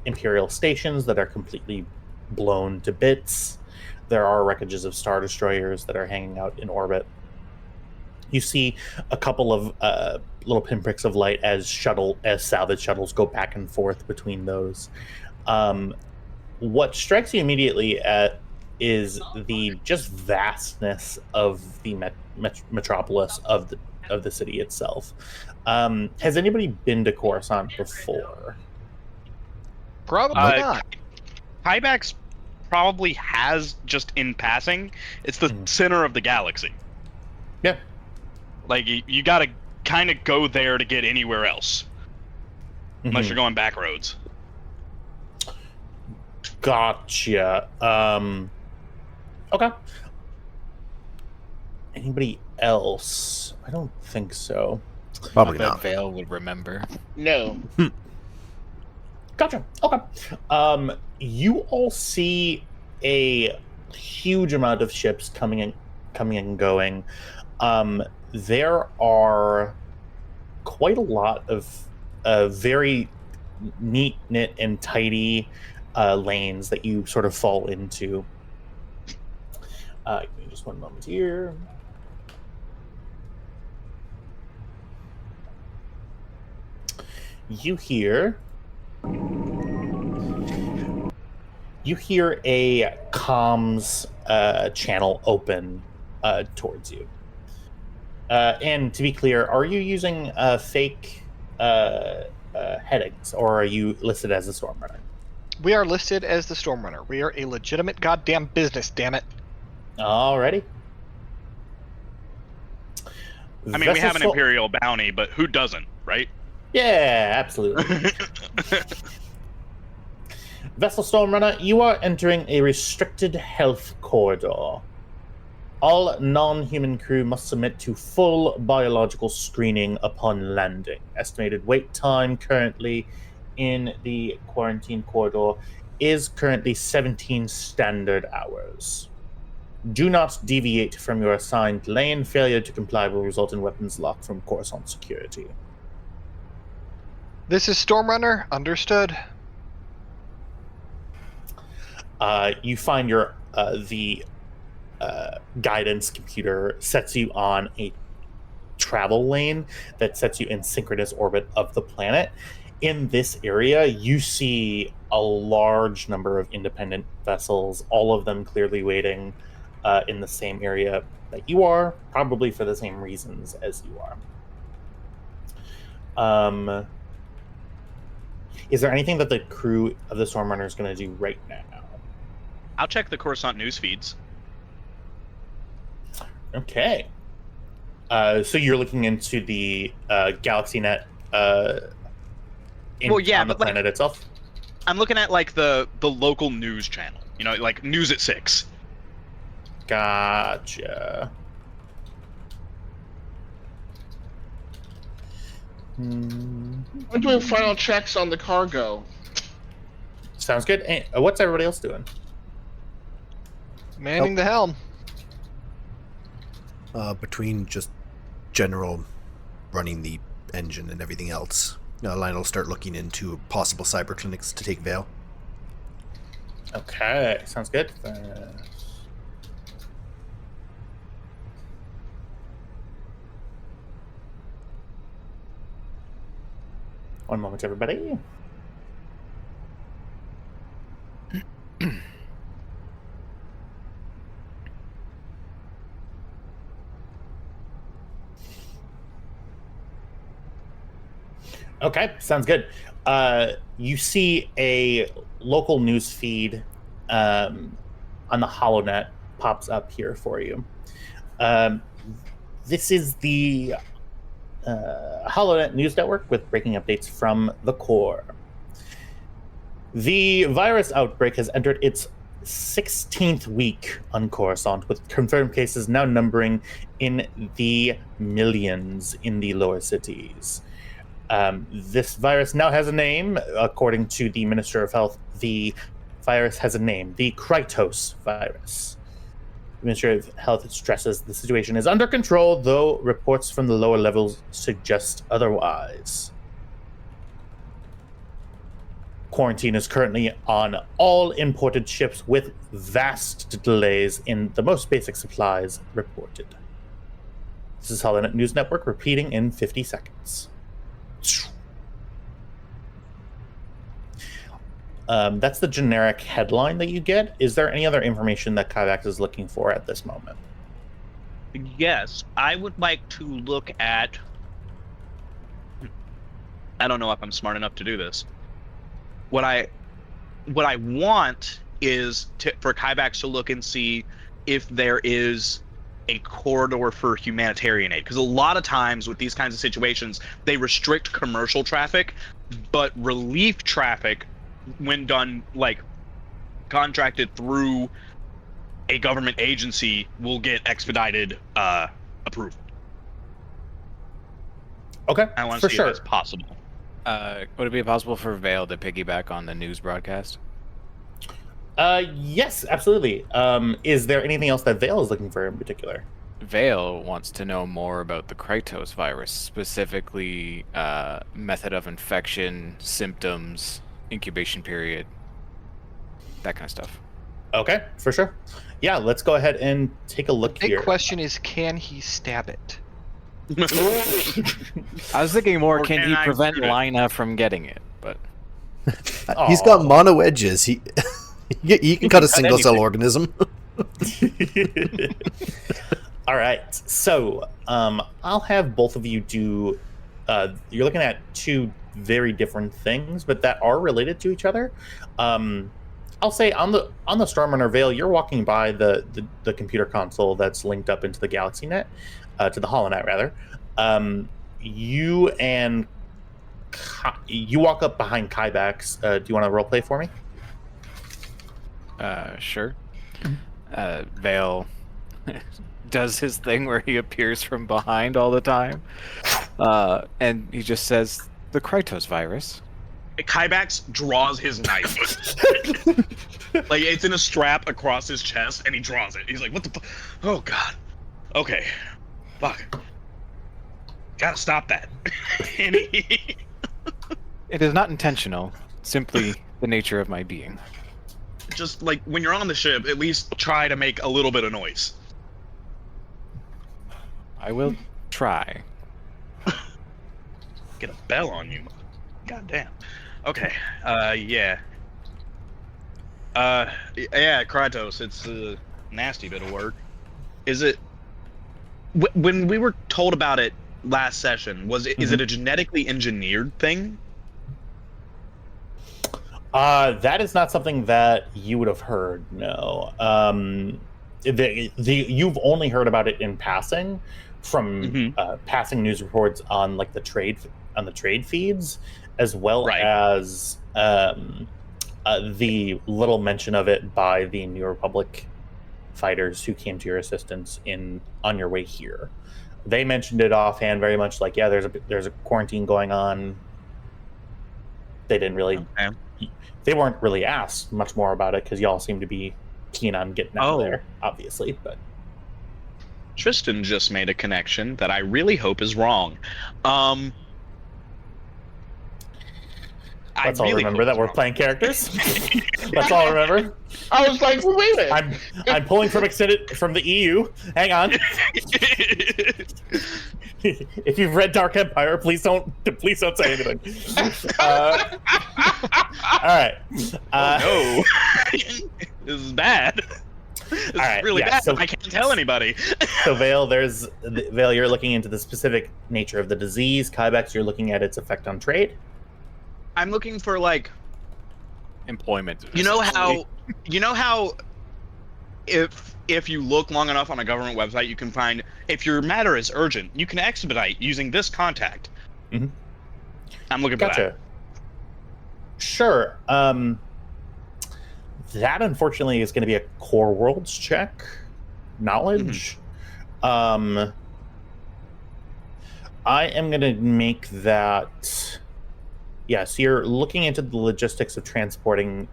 Imperial stations that are completely blown to bits. There are wreckages of Star Destroyers that are hanging out in orbit. You see a couple of little pinpricks of light as salvage shuttles go back and forth between those. What strikes you immediately is the just vastness of the metropolis of the city itself. Has anybody been to Coruscant before? Probably not. Kybax probably has, just in passing. It's the center of the galaxy. Yeah. Like, you gotta kind of go there to get anywhere else. Unless you're going back roads. Gotcha. Okay. Anybody else? I don't think so. Probably That not. Vale would remember. No. Gotcha. Okay. You all see a huge amount of ships coming and going. There are quite a lot of very neat, knit, and tidy lanes that you sort of fall into. Give me just one moment here. You hear a comms channel open towards you. And to be clear, are you using fake headings, or are you listed as a Stormrunner? We are listed as the Stormrunner. We are a legitimate goddamn business, damn it. Alrighty. I mean, we have an Imperial bounty, but who doesn't, right? Yeah, absolutely. Vessel Stormrunner, you are entering a restricted health corridor. All non-human crew must submit to full biological screening upon landing. Estimated wait time currently in the quarantine corridor is currently 17 standard hours. Do not deviate from your assigned lane. Failure to comply will result in weapons lock from Coruscant security. This is Stormrunner. Understood. You find your the guidance computer sets you on a travel lane that sets you in synchronous orbit of the planet. In this area, you see a large number of independent vessels, all of them clearly waiting in the same area that you are, probably for the same reasons as you are. Is there anything that the crew of the Stormrunner is going to do right now? I'll check the Coruscant news feeds. Okay. So you're looking into the GalaxyNet on the planet itself? I'm looking at like the local news channel. You know, like News at 6. Gotcha. I'm doing final checks on the cargo. Sounds good. Hey, what's everybody else doing? Manning the helm. Between just general running the engine and everything else, Lionel will start looking into possible cyber clinics to take Vale. Okay, sounds good. One moment, everybody. Okay, sounds good. You see a local news feed on the HoloNet pops up here for you. This is the HoloNet News Network with breaking updates from the core. The virus outbreak has entered its 16th week on Coruscant, with confirmed cases now numbering in the millions in the lower cities. This virus now has a name. According to the Minister of Health, the virus has a name, the Krytos virus. The Ministry of Health stresses the situation is under control, though reports from the lower levels suggest otherwise. Quarantine is currently on all imported ships, with vast delays in the most basic supplies reported. This is HoloNet News Network repeating in 50 seconds. That's the generic headline that you get. Is there any other information that Kyvax is looking for at this moment? Yes, I would like to look at... I don't know if I'm smart enough to do this. What I want is for Kyvax to look and see if there is a corridor for humanitarian aid, because a lot of times with these kinds of situations, they restrict commercial traffic, but relief traffic, when done like contracted through a government agency, will get expedited approval. Okay, I want to see sure. if that's possible. Would it be possible for Vale to piggyback on the news broadcast? Yes, absolutely. Is there anything else that Vale is looking for in particular? Vale wants to know more about the Krytos virus, specifically method of infection, symptoms, incubation period, that kind of stuff. Okay, for sure. Yeah, let's go ahead and take a look Big here. question is, can he stab it? I was thinking more, Or can can he I prevent shoot it? Lina from getting it? But He's got mono edges. He can cut a single cell anything. organism. All right, so I'll have both of you do. You're looking at two very different things, but that are related to each other. I'll say on the Stormrunner Vale, you're walking by the computer console that's linked up into the GalaxyNet, to the HoloNet rather. You walk up behind Kyvax. Do you want to roleplay for me? sure. Vale does his thing where he appears from behind all the time, and he just says, "The Krytos virus." Kyvax draws his knife. Like, it's in a strap across his chest, and he draws it. He's like, what the fuck? Oh, God. Okay. Fuck. Gotta stop that. And It is not intentional, simply the nature of my being. just, like, when you're on the ship, at least try to make a little bit of noise. I will try. Get a bell on you. God damn. Okay. Yeah. Yeah, Krytos, it's a nasty bit of work. Is it... when we were told about it last session, was it, is it a genetically engineered thing? That is not something that you would have heard, no. You've only heard about it in passing from passing news reports on like the trade feeds, as well as the little mention of it by the New Republic fighters who came to your assistance on your way here. They mentioned it offhand, very much like, yeah, there's a quarantine going on. they didn't really. Okay. They weren't really asked much more about it because y'all seem to be keen on getting out of there, obviously. But Tristan just made a connection that I really hope is wrong. Let's all remember that we're playing characters. Let's all remember. I was like, well, wait a minute. I'm pulling from the EU. Hang on. If you've read Dark Empire, please don't say anything. All right. No, this is bad. This is really bad. So, I can't tell anybody. So Vale, you're looking into the specific nature of the disease. Kybex, you're looking at its effect on trade. I'm looking for like employment. You know how if you look long enough on a government website, you can find if your matter is urgent, you can expedite using this contact. Mm-hmm. I'm looking for that. Sure. That unfortunately is going to be a core worlds check, knowledge. I am going to make that. Yeah, so you're looking into the logistics of transporting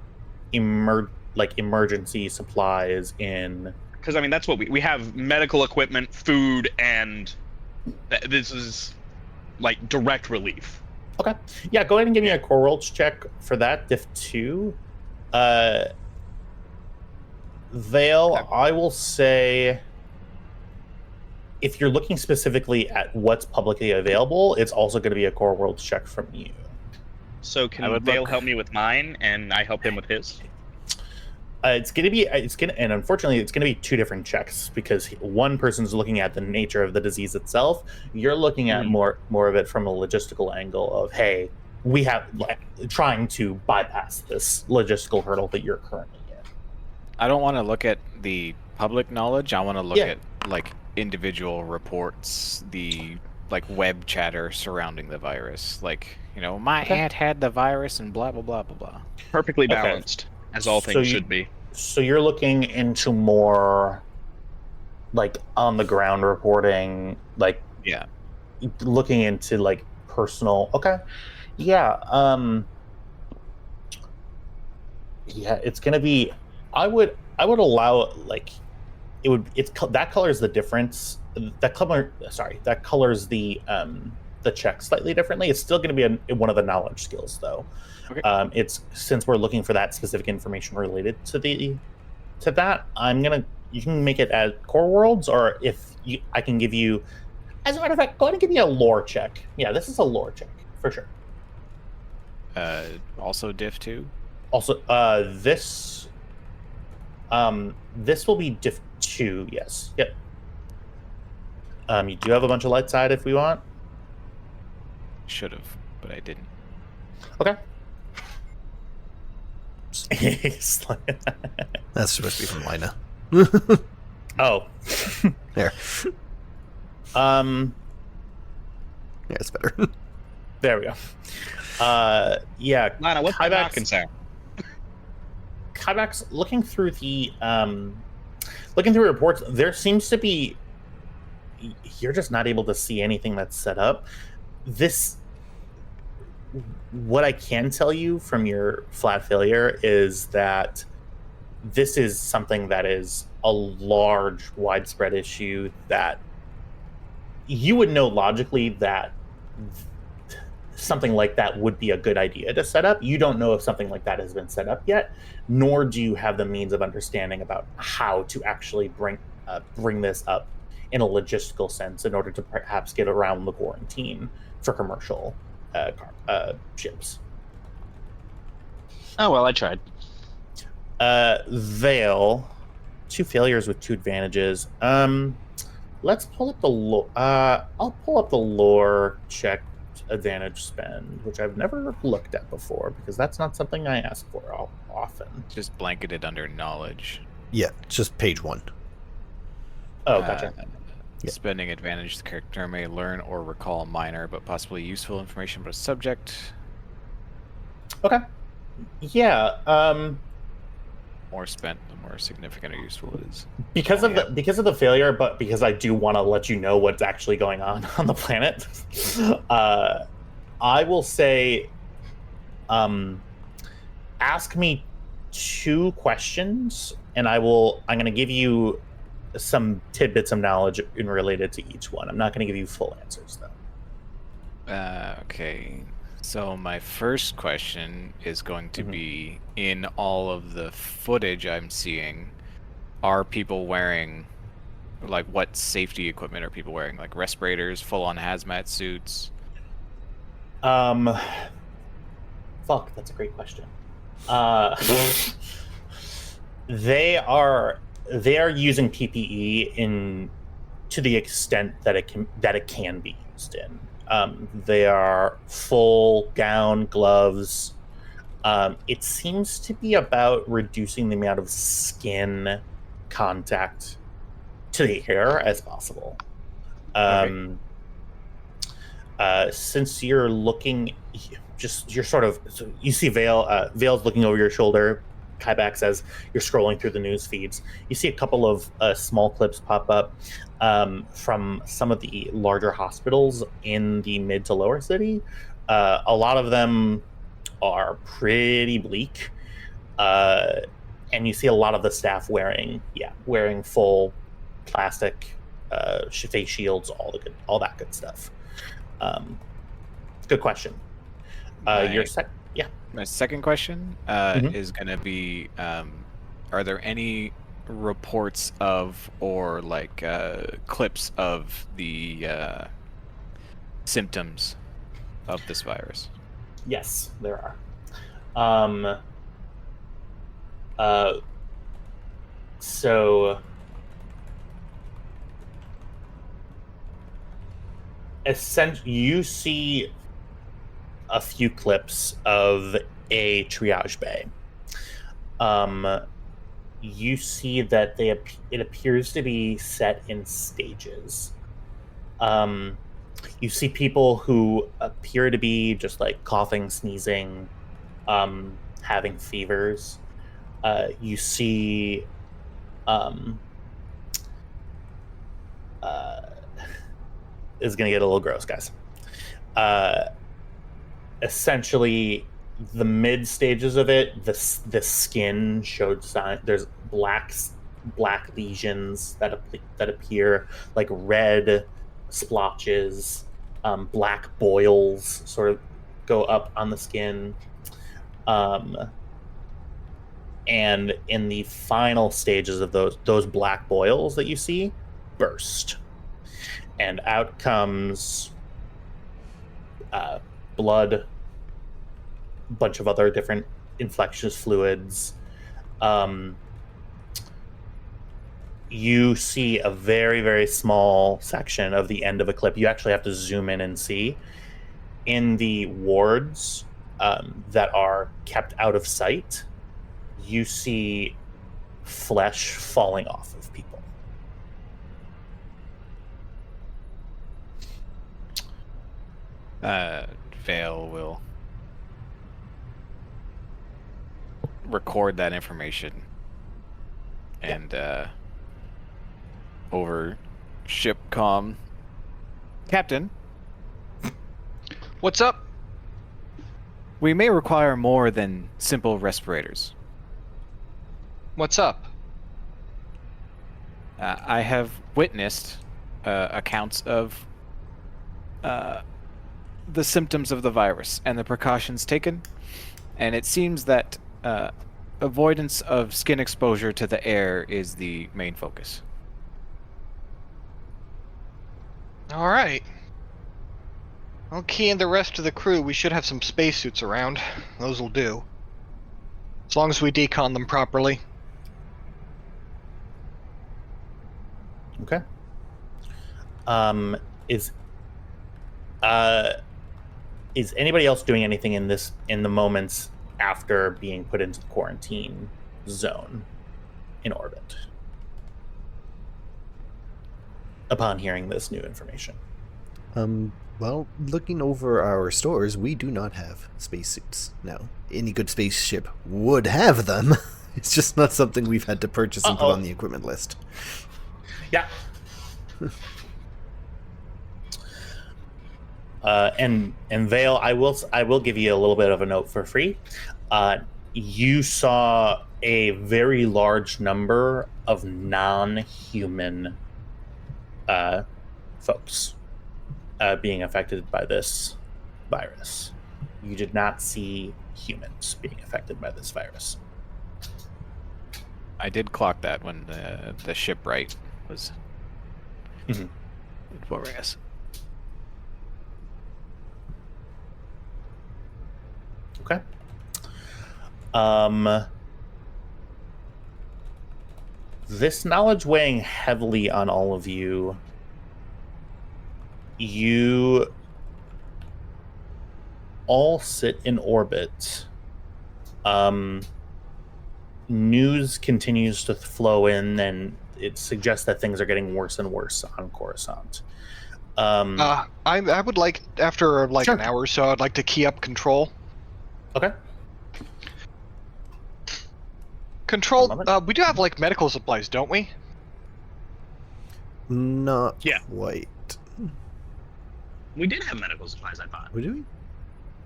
emergency supplies in... Because, I mean, that's what we have medical equipment, food, and this is, like, direct relief. Okay. Yeah, go ahead and give me a core worlds check for that, diff 2. Vale, I will say... If you're looking specifically at what's publicly available, it's also going to be a core worlds check from you. So can Vale help me with mine, and I help him with his? And unfortunately, it's gonna be two different checks because one person's looking at the nature of the disease itself. You're looking at more of it from a logistical angle of, hey, we have trying to bypass this logistical hurdle that you're currently in. I don't want to look at the public knowledge. I want to look at like individual reports, the like web chatter surrounding the virus, like. You know, my aunt had the virus and blah, blah, blah, blah, blah. Perfectly balanced, as all things should be. So you're looking into more, like, on-the-ground reporting, like... Yeah. Looking into, like, personal... Okay. Yeah, yeah, it's gonna be... I would allow, like... That colors the difference... That colors the check slightly differently. It's still going to be one of the knowledge skills, though. Okay. It's since we're looking for that specific information related to that. You can make it as core worlds, or I can give you. As a matter of fact, go ahead and give me a lore check. Yeah, this is a lore check for sure. Also diff 2. Also, this will be diff 2. Yes. Yep. You do have a bunch of light side if we want. Should have, but I didn't. Okay. That's supposed to be from Lina. Oh. There. Yeah, it's better. There we go. Yeah. Lina, what's the talking sound? Kybex, looking through reports, there seems to be... You're just not able to see anything that's set up. What I can tell you from your flat failure is that this is something that is a large, widespread issue that you would know logically that something like that would be a good idea to set up. You don't know if something like that has been set up yet, nor do you have the means of understanding about how to actually bring this up in a logistical sense in order to perhaps get around the quarantine for commercial ships. Oh, well, I tried. Vale, 2 failures with 2 advantages. Let's pull up the lore. I'll pull up the lore check advantage spend, which I've never looked at before because that's not something I ask for often. Just blanketed under knowledge. Yeah, it's just page 1. Oh, gotcha. Spending advantage, the character may learn or recall minor but possibly useful information about a subject. Okay. Yeah. More spent, the more significant or useful it is. Because of the failure, but because I do want to let you know what's actually going on the planet, I will say Ask me 2 questions, and I'm going to give you some tidbits of knowledge in related to each one. I'm not going to give you full answers, though. Okay. So my first question is going to be, in all of the footage I'm seeing, are people wearing, like, what safety equipment are people wearing? Like respirators, full-on hazmat suits? Fuck, that's a great question. They are using PPE to the extent that it can be used in. They are full gown, gloves. It seems to be about reducing the amount of skin contact to the hair as possible. Since you're looking, you see Vale's looking over your shoulder. Kyback says you're scrolling through the news feeds. You see a couple of small clips pop up from some of the larger hospitals in the mid to lower city. A lot of them are pretty bleak, and you see a lot of the staff wearing full plastic face shields, all that good stuff. Good question. My second question is going to be, are there any reports of, or like clips of the symptoms of this virus? Yes, there are. So essentially, you see a few clips of a triage bay. You see that it appears to be set in stages. You see people who appear to be just like coughing, sneezing, having fevers. You see is going to get a little gross, guys. Essentially, the mid stages of it, the skin showed sign. There's black lesions that appear, like red splotches, black boils sort of go up on the skin, and in the final stages of those black boils that you see burst, and out comes blood, a bunch of other different infectious fluids. You see a very, very small section of the end of a clip. You actually have to zoom in and see. In the wards that are kept out of sight, you see flesh falling off of people. Vale will record that information and over ship comm. Captain, What's up? we may require more than simple respirators. What's up? I have witnessed accounts of the symptoms of the virus and the precautions taken, and it seems that avoidance of skin exposure to the air is the main focus. All right. Okay, and the rest of the crew, we should have some spacesuits around. Those will do. As long as we decon them properly. Okay. Is anybody else doing anything in the moments after being put into the quarantine zone in orbit upon hearing this new information? Well, looking over our stores, we do not have spacesuits. Now, any good spaceship would have them. It's just not something we've had to purchase and put on the equipment list. Yeah. And Vale, I will give you a little bit of a note for free. You saw a very large number of non-human folks being affected by this virus. You did not see humans being affected by this virus. I did clock that when the shipwright was informing us. Okay. This knowledge weighing heavily on all of you. You all sit in orbit. News continues to flow in, and it suggests that things are getting worse and worse on Coruscant. I would like, after like Sure. an hour or so, I'd like to key up control. Okay. Control. One moment. We do have like medical supplies, don't we? Not Yeah. quite. We did have medical supplies, I thought. What do we?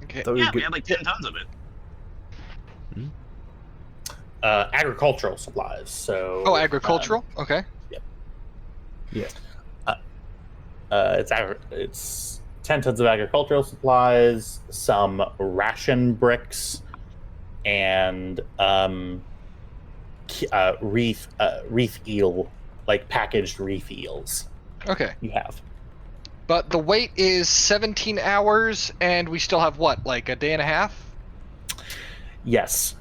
Okay. Thought we Yeah, we could- had like 10 tons of it. Agricultural supplies. So. Oh, agricultural. Okay. It's 10 tons of agricultural supplies, some ration bricks, and reef eel, like packaged reef eels. Okay. You have. But the wait is 17 hours, and we still have what, like a day and a half? Yes.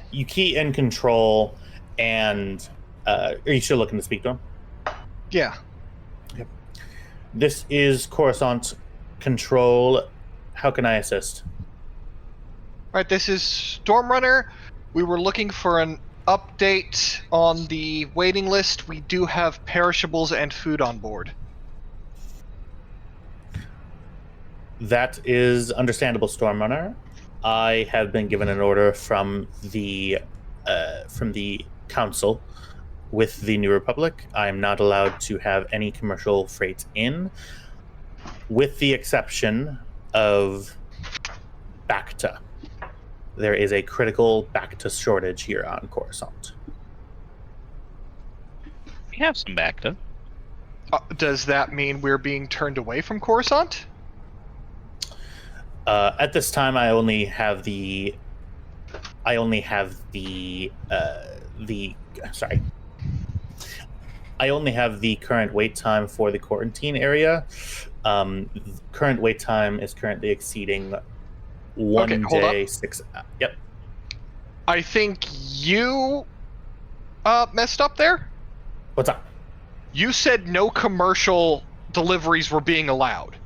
You key in control, and are you still looking to speak to him? Yeah. This is Coruscant Control. How can I assist? All right. This is Stormrunner. We were looking for an update on the waiting list. We do have perishables and food on board. That is understandable, Stormrunner. I have been given an order from the council with the New Republic. I am not allowed to have any commercial freight in, with the exception of Bacta. There is a critical Bacta shortage here on Coruscant. We have some Bacta. Does that mean we're being turned away from Coruscant? At this time, I only have the current wait time for the quarantine area. Current wait time is currently exceeding one Okay, hold day, up. 6. Yep. I think you messed up there. What's up? You said no commercial deliveries were being allowed.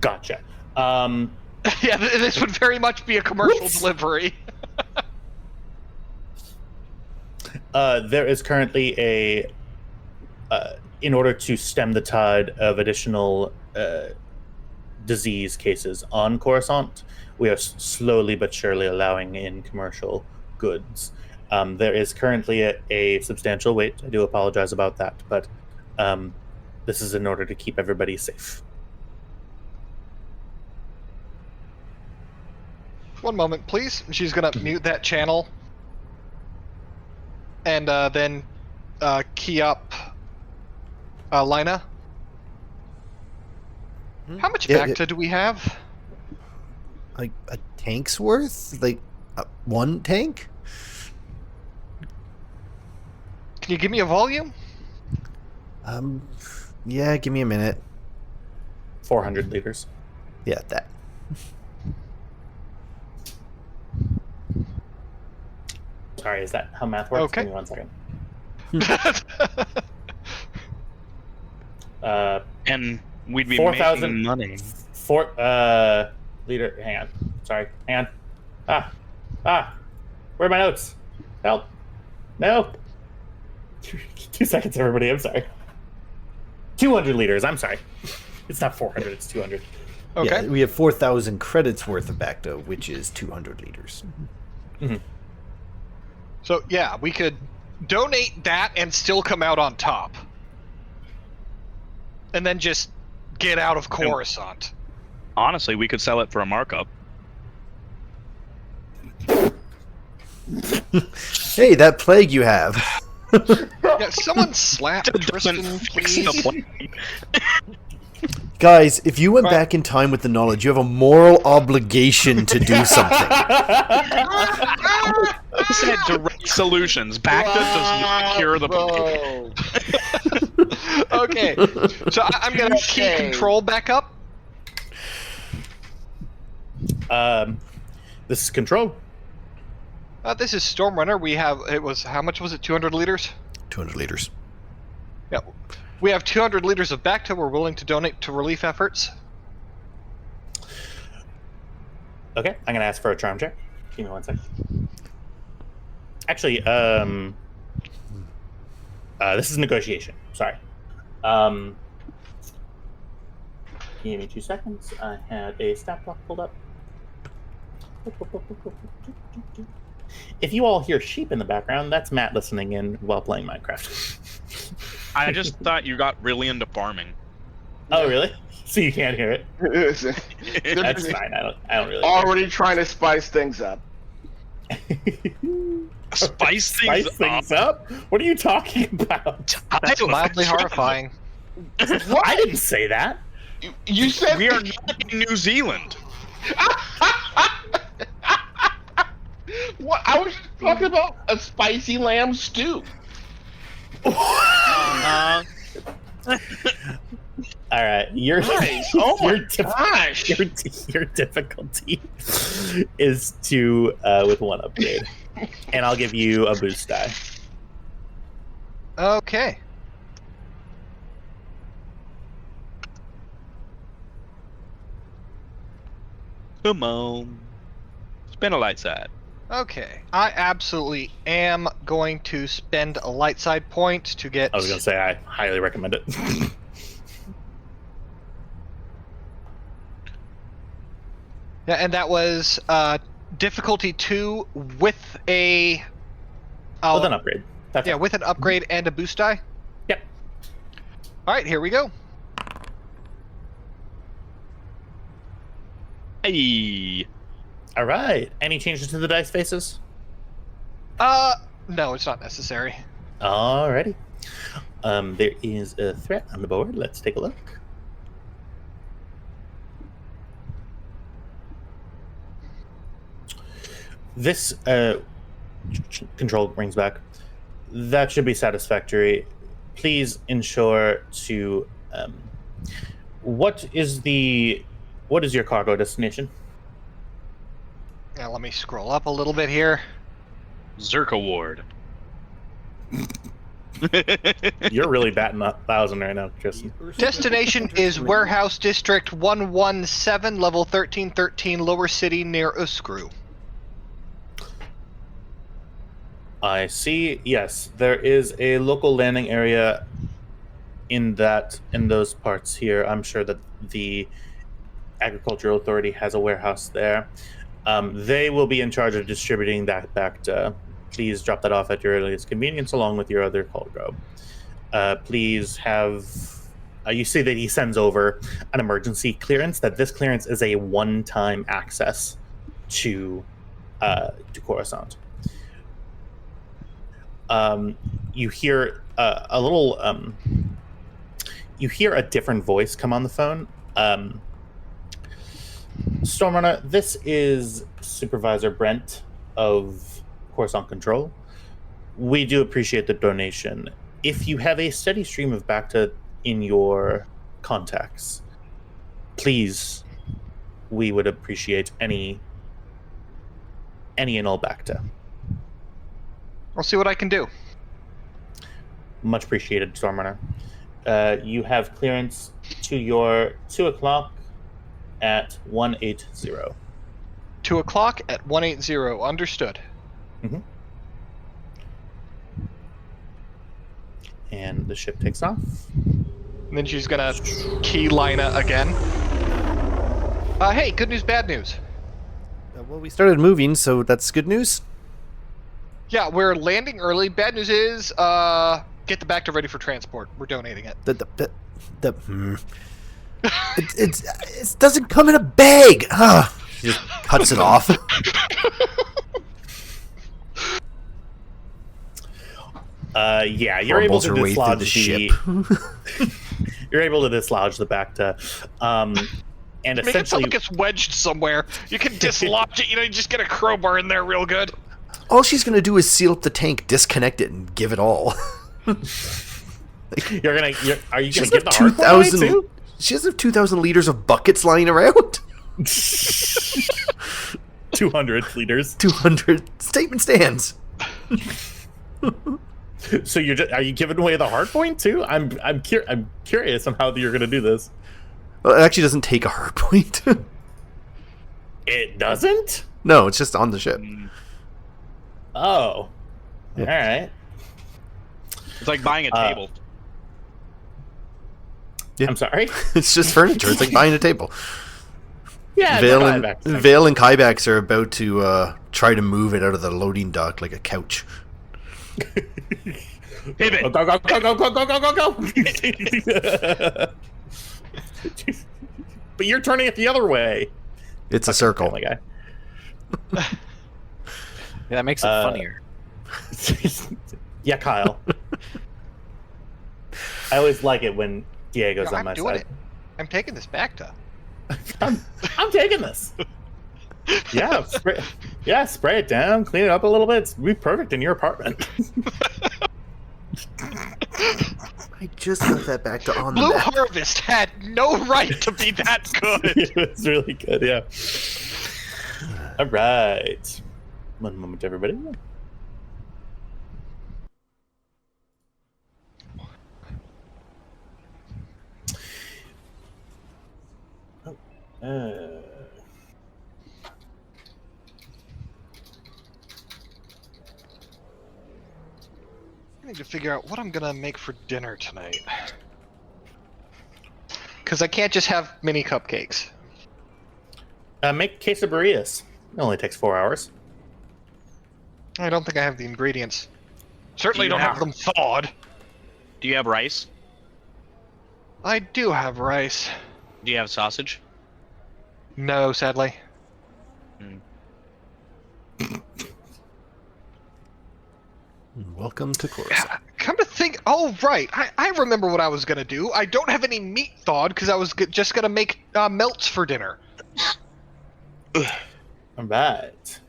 Gotcha. Yeah, this would very much be a commercial Whoops. delivery. There is currently in order to stem the tide of additional disease cases on Coruscant, we are slowly but surely allowing in commercial goods. There is currently a substantial wait. I do apologize about that, but this is in order to keep everybody safe. One moment, please. She's gonna mute that channel, and then key up Lina. How much Yeah, Bacta do we have? Like a tank's worth? Like one tank? Can you give me a volume? Yeah, give me a minute. 400 liters. Yeah, that. Sorry, is that how math works? Okay. Give me 1 second. And we'd be 4,000 making money. Liter. Hang on. Sorry. Hang on. Where are my notes? Help. No. 2 seconds, everybody. I'm sorry. 200 liters. I'm sorry. It's not 400. It's 200. Okay. Yeah, we have 4,000 credits worth of Bacta, which is 200 liters. So yeah, we could donate that and still come out on top. And then just get out of Coruscant. Honestly, we could sell it for a markup. Hey, that plague you have. Yeah, someone slap Tristan, please. Guys, if you went back in time with the knowledge, you have a moral obligation to do something. I said direct solutions. Bacta does not cure the plague. Okay, so I'm going to key control back up. This is control. This is Stormrunner. We have, how much was it, 200 liters? 200 liters. Yeah. We have 200 liters of Bacta we're willing to donate to relief efforts. Okay, I'm going to ask for a charm check. Give me 1 second. Actually, this is negotiation. Sorry. Give me 2 seconds. I had a stat block pulled up. If you all hear sheep in the background, that's Matt listening in while playing Minecraft. I just thought you got really into farming. Oh, really? So you can't hear it? They're That's fine. I don't really. already trying to spice things up. Spice things up? What are you talking about? That's mildly horrifying. I didn't say that. You said We are not in New Zealand. What? I was just talking about a spicy lamb stew. All right, your difficulty is 2 with 1 upgrade, and I'll give you a boost die. Okay. Come on. Spin a light side. Okay. I absolutely am going to spend a light side point to get... I was going to say I highly recommend it. Yeah, and that was difficulty 2 with a... With an upgrade. That's yeah, it. with an upgrade and a boost die? Yep. Alright, here we go. Hey. All right. Any changes to the dice faces? No, it's not necessary. Alrighty. There is a threat on the board. Let's take a look. This control brings back. That should be satisfactory. Please ensure to. What is your cargo destination? Now let me scroll up a little bit here. Zerka Ward. You're really batting 1,000 right now, Tristan. Destination is Warehouse District 117, level 1313, Lower City near Uskru. I see. Yes, there is a local landing area in those parts here. I'm sure that the Agricultural Authority has a warehouse there. They will be in charge of distributing that back to. Please drop that off at your earliest convenience along with your other cargo. Please have. You see that he sends over an emergency clearance. That this clearance is a one-time access to Coruscant. You hear a little. You hear a different voice come on the phone. Stormrunner, this is Supervisor Brent of Coruscant Control. We do appreciate the donation. If you have a steady stream of Bacta in your contacts, please, we would appreciate any and all Bacta. I'll see what I can do. Much appreciated, Stormrunner. You have clearance to your 2 o'clock at 180. 2 o'clock at 180. Understood. Mm-hmm. And the ship takes off. And then she's gonna key Lina again. Hey, good news, bad news. Well, we started moving, so that's good news. Yeah, we're landing early. Bad news is, get the Bacta ready for transport. We're donating it. It doesn't come in a bag. He just cuts it off. Yeah, you're able to dislodge the ship. You're able to dislodge the Bacta, and Make it essentially, like it's wedged somewhere. You can dislodge it. You just get a crowbar in there real good. All she's gonna do is seal up the tank, disconnect it, and give it all. are you gonna give the 2,000? too? She doesn't have 2,000 liters of buckets lying around. 200 liters. 200. Statement stands. So are you giving away the hard point too? I'm curious on how you're gonna do this. Well, it actually doesn't take a hard point. It doesn't? No, it's just on the ship. Oh. Yeah. All right. It's like buying a table. Yeah. I'm sorry? It's just furniture. It's like buying a table. Yeah, Vale and Kybax are about to try to move it out of the loading dock like a couch. Pivot. Go, go, go, go, go, go, go, go, go. But you're turning it the other way. It's a circle. Family Guy. Yeah, that makes it funnier. Yeah, Kyle. I always like it when Diego's on my I'm doing side. it. I'm taking this Bacta. I'm taking this. Yeah, spray it down, clean it up a little bit. It's be perfect in your apartment. I just got that back to on the Blue map. Harvest had no right to be that good. It was really good, yeah. All right. One moment, everybody. I need to figure out what I'm gonna make for dinner tonight. Because I can't just have mini cupcakes. Make quesadillas. It only takes 4 hours. I don't think I have the ingredients. Certainly Do you don't have them thawed. Do you have rice? I do have rice. Do you have sausage? No, sadly. Welcome to Coruscant. Come to think, oh right, I remember what I was gonna do. I don't have any meat thawed because I was just gonna make melts for dinner. All right.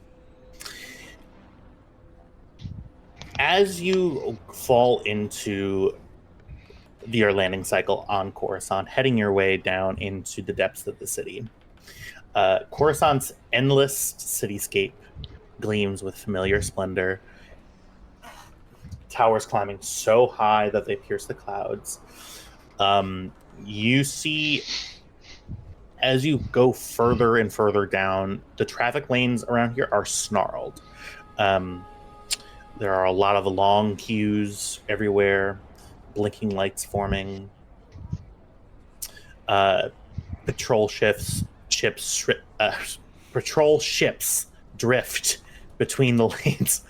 As you fall into your landing cycle on Coruscant, heading your way down into the depths of the city, Coruscant's endless cityscape gleams with familiar splendor. Towers climbing so high that they pierce the clouds. You see, as you go further and further down, the traffic lanes around here are snarled. There are a lot of long queues everywhere, blinking lights forming. Patrol ships drift between the lanes.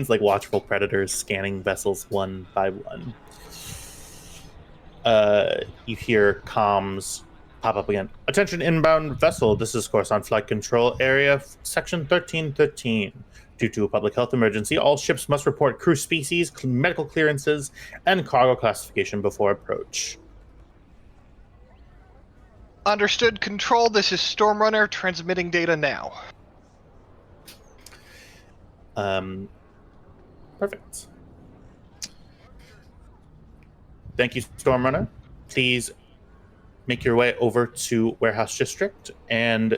Like watchful predators scanning vessels one by one. You hear comms pop up again. Attention, inbound vessel. This is Coruscant Flight Control Area, Section 1313. Due to a public health emergency, all ships must report crew species, medical clearances, and cargo classification before approach. Understood. Control, this is Stormrunner transmitting data now. Perfect. Thank you, Stormrunner. Please make your way over to Warehouse District, and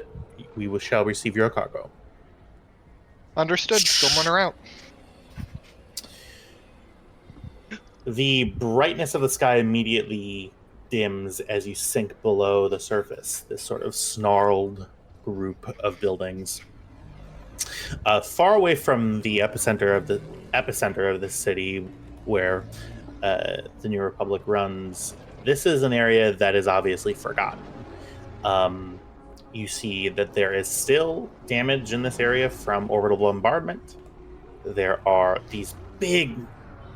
we shall receive your cargo. Understood. Stormrunner out. The brightness of the sky immediately dims as you sink below the surface, this sort of snarled group of buildings. Far away from the epicenter of the city where the New Republic runs, this is an area that is obviously forgotten. You see that there is still damage in this area from orbital bombardment. there are these big,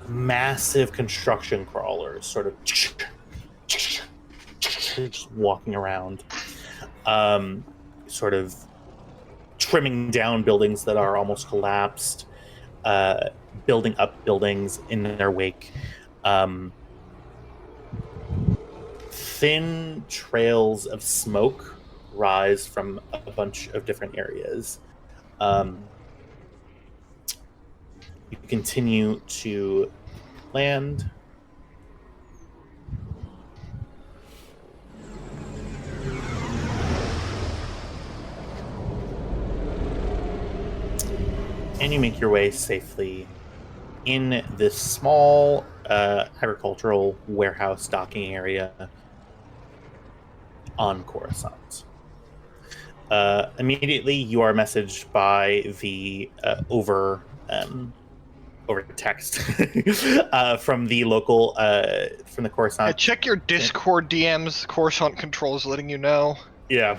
massive construction crawlers sort of just walking around, sort of trimming down buildings that are almost collapsed, building up buildings in their wake. Thin trails of smoke rise from a bunch of different areas. You continue to land. And you make your way safely in this small agricultural warehouse docking area on Coruscant. Immediately, you are messaged by the over text from the local from the Coruscant. Check your Discord DMs. Coruscant Control is letting you know. Yeah.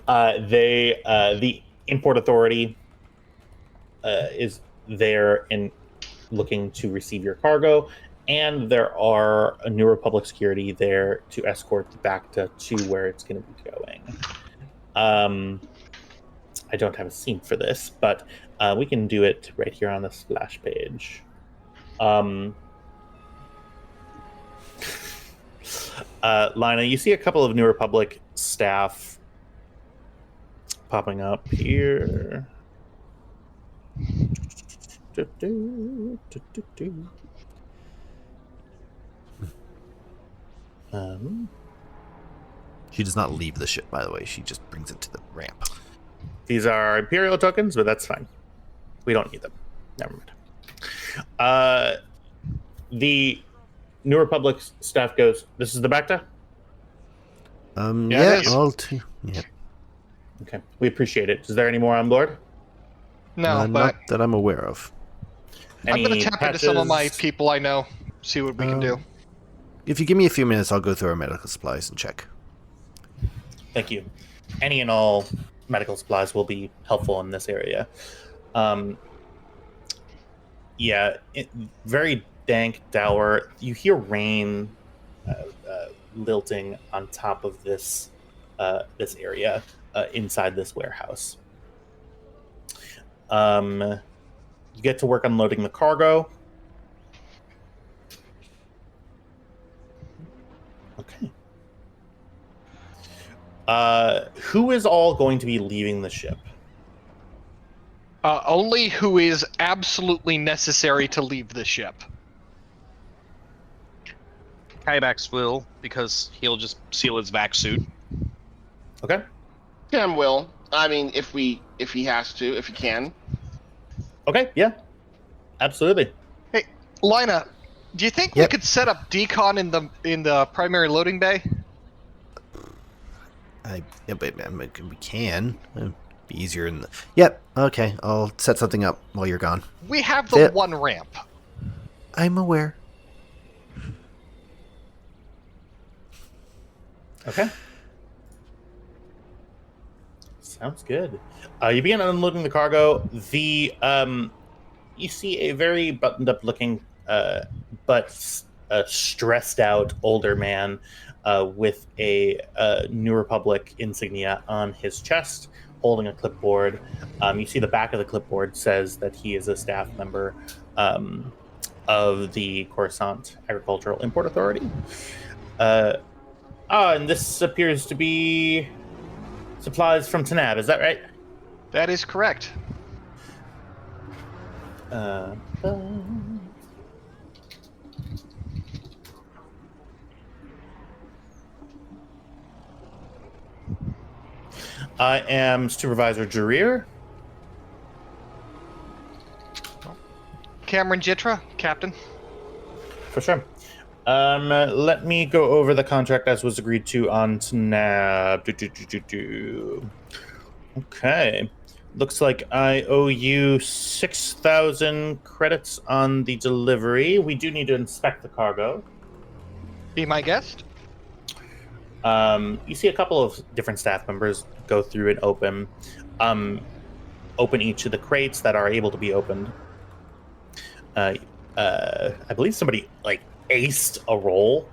The Import Authority is there and looking to receive your cargo, and there are a New Republic security there to escort the Bacta to where it's going to be going. I don't have a scene for this, but we can do it right here on the splash page. Lina, you see a couple of New Republic staff popping up here. She does not leave the ship, by the way. She just brings it to the ramp. These are Imperial tokens, but that's fine. We don't need them. Never mind. The New Republic staff goes, "This is the Bacta?" Yeah, yeah. Okay, we appreciate it. Is there any more on board? No, but not that I'm aware of. I'm going to tap into some of my patches? people I know, see what we can do. If you give me a few minutes, I'll go through our medical supplies and check. Thank you. Any and all medical supplies will be helpful in this area. Very dank, dour. You hear rain lilting on top of this area inside this warehouse. You get to work unloading the cargo. Okay. Who is all going to be leaving the ship? Only who is absolutely necessary to leave the ship. Kybax will, because he'll just seal his vac suit. Okay. Cam will. I mean, if he has to, if he can. Okay, yeah. Absolutely. Hey, Lina, do you think we could set up decon in the primary loading bay? We can. It'd be easier in the... Yep, okay. I'll set something up while you're gone. We have the one ramp. I'm aware. Okay. Sounds good. You begin unloading the cargo. You see a very buttoned-up looking, but stressed out older man with a New Republic insignia on his chest, holding a clipboard. You see the back of the clipboard says that he is a staff member of the Coruscant Agricultural Import Authority. And this appears to be supplies from Tanab, is that right? That is correct. I am Supervisor Jareer. Cameron Jitra, Captain. For sure. Let me go over the contract as was agreed to on Tanab. Okay. Looks like I owe you 6,000 credits on the delivery. We do need to inspect the cargo. Be my guest. You see a couple of different staff members go through and open. open each of the crates that are able to be opened. I believe somebody aced a roll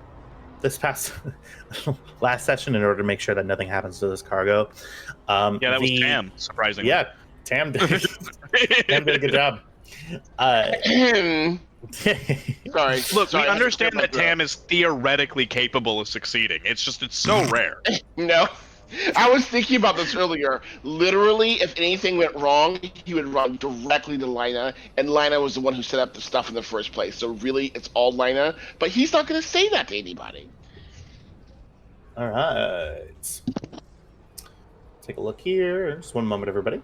this past last session in order to make sure that nothing happens to this cargo. Yeah, that was Tam, surprisingly. Yeah, Tam did a good job. Sorry. Look, Sorry, we I understand had to that Tam is theoretically capable of succeeding. It's so rare. No. I was thinking about this earlier. Literally, if anything went wrong, he would run directly to Lina, and Lina was the one who set up the stuff in the first place. So really, it's all Lina. But he's not going to say that to anybody. All right. Take a look here. Just one moment, everybody.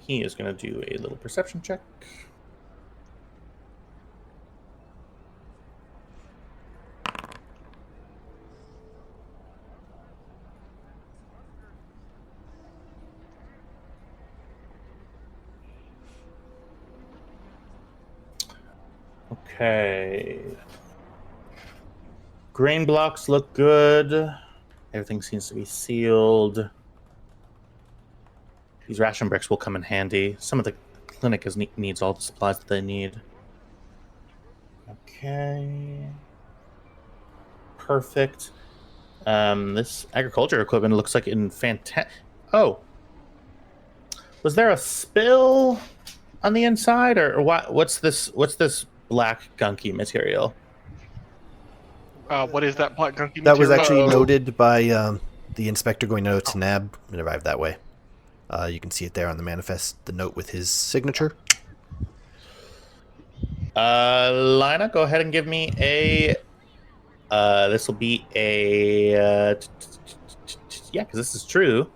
He is going to do a little perception check. Okay. Grain blocks look good. Everything seems to be sealed. These ration bricks will come in handy. Some of the clinic needs all the supplies that they need. Okay. Perfect. This agriculture equipment looks like in fantastic. Oh. Was there a spill on the inside, or what? What's this black gunky material? What is that black gunky material? That was actually noted by the inspector going out to NAB. It arrived that way. You can see it there on the manifest, the note with his signature. Lina, go ahead and give me a... this will be a... yeah, because this is true.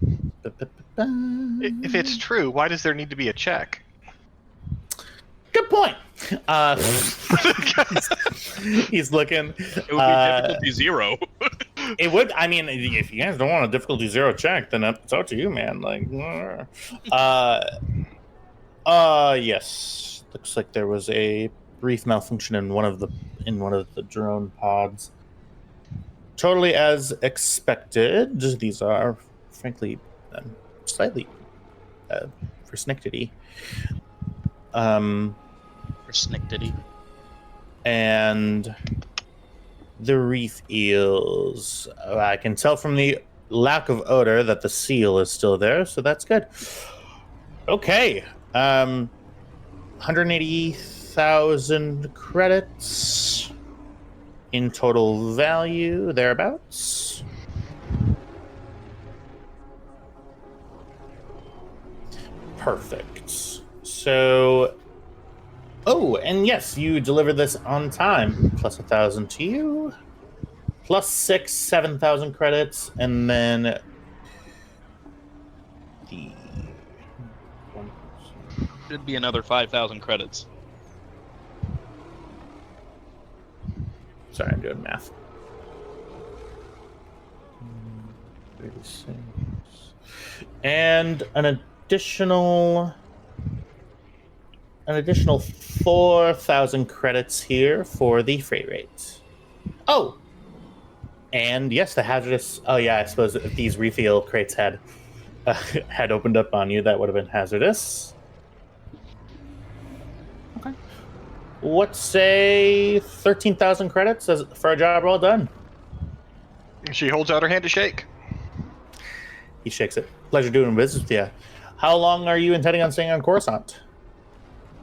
If it's true, why does there need to be a check? Good point. He's looking. It would be difficulty 0. It would. I mean, if you guys don't want a difficulty 0 check, then it's up to you, man. Yes. Looks like there was a brief malfunction in one of the drone pods. Totally as expected. These are, frankly, slightly persnickety. Persnickety. And the reef eels. I can tell from the lack of odor that the seal is still there, so that's good. Okay. 180,000 credits in total value, thereabouts. Perfect. So, oh, and yes, you delivered this on time. Plus 1,000 to you. Plus 7,000 credits, and then the Should be another 5,000 credits. Sorry, I'm doing math. 36. And an additional 4,000 credits here for the freight rate. Oh, and yes, the hazardous. Oh yeah, I suppose if these refill crates had opened up on you, that would have been hazardous. Okay. What say 13,000 credits for a job well done? She holds out her hand to shake. He shakes it. Pleasure doing business with you. How long are you intending on staying on Coruscant?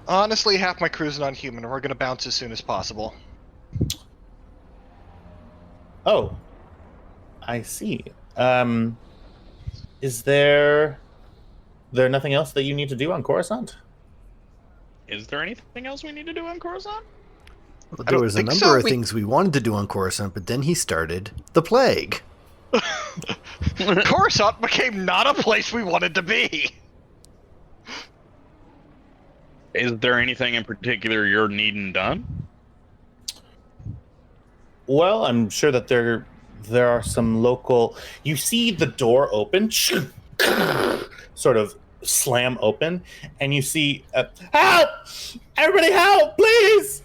Honestly, half my crew's non-human, and we're going to bounce as soon as possible. Oh, I see. Is there nothing else that you need to do on Coruscant? Is there anything else we need to do on Coruscant? Well, there was a number of things we wanted to do on Coruscant, but then he started the plague. Coruscant became not a place we wanted to be. Is there anything in particular you're needing done? Well, I'm sure that there are some local... You see the door open, sort of slam open, and you see, help! Everybody help, please!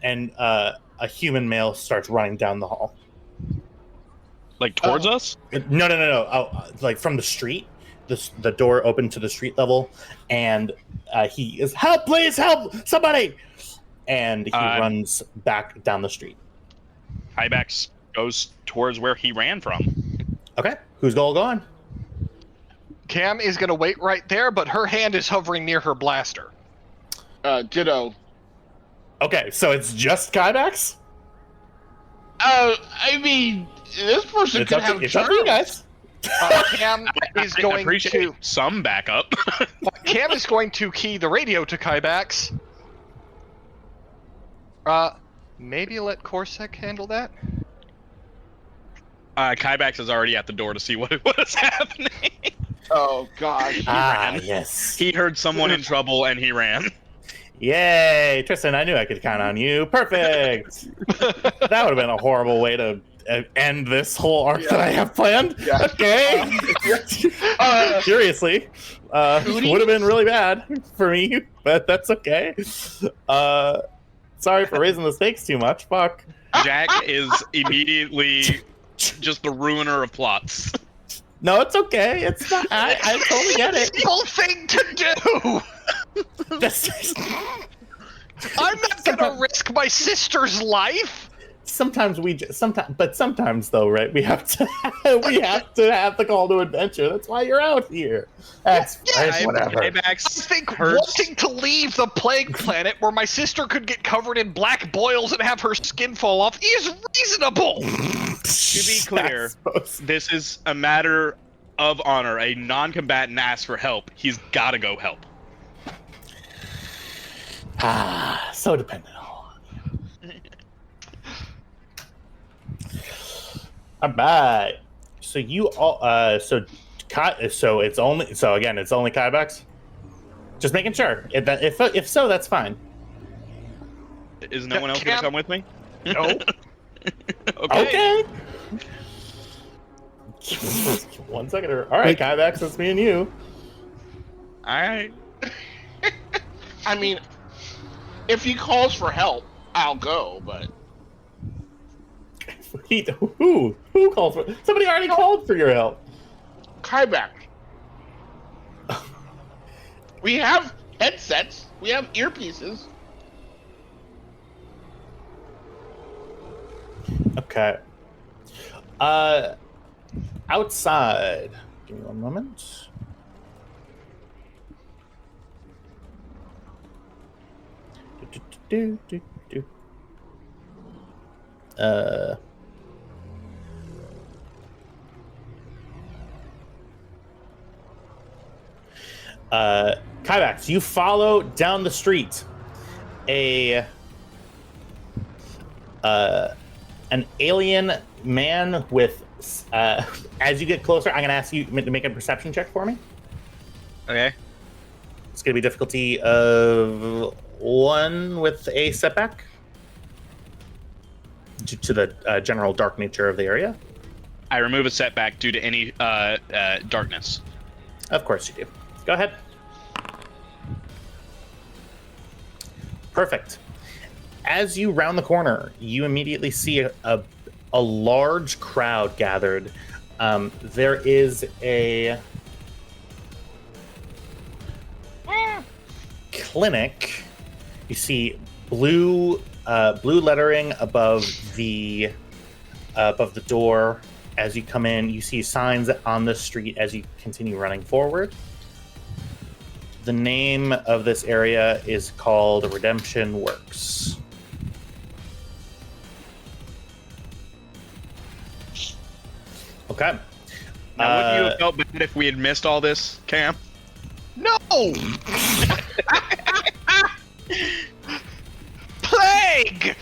And a human male starts running down the hall. Like towards us? No. Like from the street. The door opened to the street level, and he is, help, please, help, somebody! And he runs back down the street. Hybax goes towards where he ran from. Okay, who's all going? Cam is going to wait right there, but her hand is hovering near her blaster. Ditto. Okay, so it's just Kybax? I mean, this person could have it's up to you guys. Cam is I going appreciate to some backup. Cam is going to key the radio to Kybax. Maybe let Corsac handle that. Kybax is already at the door to see what is happening. Oh gosh. Yes. He heard someone in trouble and he ran. Yay, Tristan! I knew I could count on you. Perfect. That would have been a horrible way to end this whole arc that I have planned. Yeah. Okay. Seriously, would have been really bad for me, but that's okay. Sorry for raising the stakes too much. Fuck. Jack is immediately just the ruiner of plots. No, it's okay. It's not. I totally get it. Simple thing to do. I'm not gonna risk my sister's life. Sometimes though, right? We have to have the call to adventure. That's why you're out here. That's whatever. I think wanting to leave the plague planet where my sister could get covered in black boils and have her skin fall off is reasonable. To be clear, this is a matter of honor. A non-combatant asks for help. He's got to go help. So dependent on. All right. So you all. So it's only. So again, it's only Kybax. Just making sure. If so, that's fine. Is no one else gonna come with me? No. Okay. 1 second. All right, Kybax, that's me and you. All right. I mean, if he calls for help, I'll go, but... Who called for... Somebody already called for your help. Kyback. We have headsets. We have earpieces. Okay. Outside. Give me 1 moment. Kybax, you follow down the street an alien man with as you get closer, I'm gonna ask you to make a perception check for me. Okay. It's gonna be difficulty of 1 with a setback due to the general dark nature of the area. I remove a setback due to any darkness. Of course you do. Go ahead. Perfect. As you round the corner, you immediately see a large crowd gathered. There is a clinic. You see blue lettering above the door. As you come in, you see signs on the street as you continue running forward. The name of this area is called Redemption Works. Okay. Now, wouldn't you have felt bad if we had missed all this, Cam? No! Plague!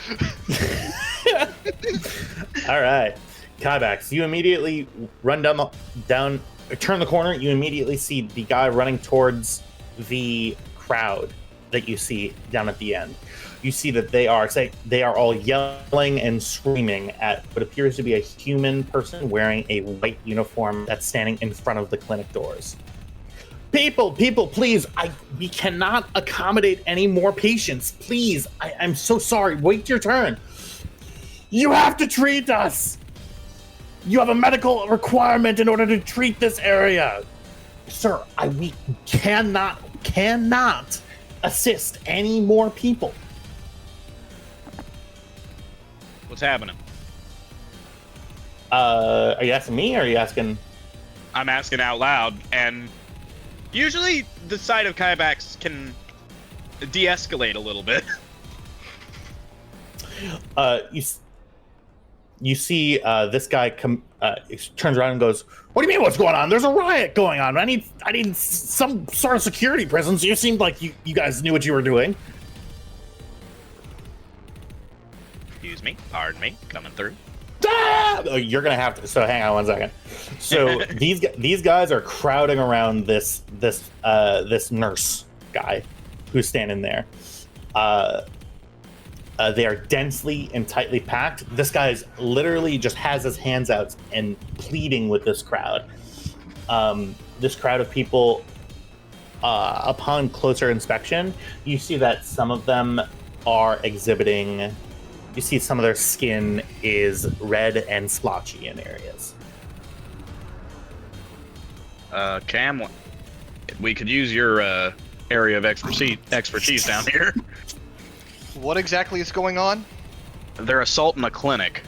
All right. Kybax, you immediately run turn the corner. You immediately see the guy running towards the crowd that you see down at the end. You see that they are all yelling and screaming at what appears to be a human person wearing a white uniform that's standing in front of the clinic doors. People, please, we cannot accommodate any more patients. Please, I'm so sorry. Wait your turn. You have to treat us. You have a medical requirement in order to treat this area. Sir, we cannot assist any more people. What's happening? Are you asking me, or are you asking... I'm asking out loud, and usually the sight of kaibaks can de-escalate a little bit. You see this guy turns around and goes, "What do you mean? What's going on? There's a riot going on. I need some sort of security presence. You seemed like you guys knew what you were doing." Excuse me, pardon me, coming through. Ah! Oh, you're gonna have to. So hang on one second. So these guys are crowding around this nurse guy who's standing there. They are densely and tightly packed. This guy's literally just has his hands out and pleading with this crowd. This crowd of people, upon closer inspection, you see that some of them are exhibiting... You see some of their skin is red and splotchy in areas. Cam, we could use your area of expertise down here. What exactly is going on? They're assaulting a clinic.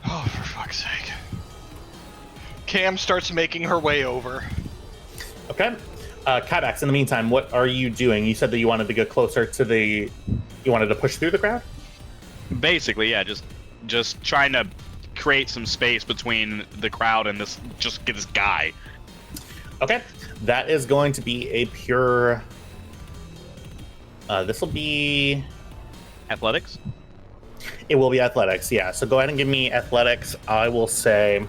Oh, for fuck's sake. Cam starts making her way over. Okay. Kybax, in the meantime, what are you doing? You said that you wanted to get closer to the... You wanted to push through the crowd? Basically, yeah, just trying to create some space between the crowd and this guy. Okay. That is going to be a pure... this will be... Athletics? It will be athletics, yeah. So go ahead and give me athletics. I will say...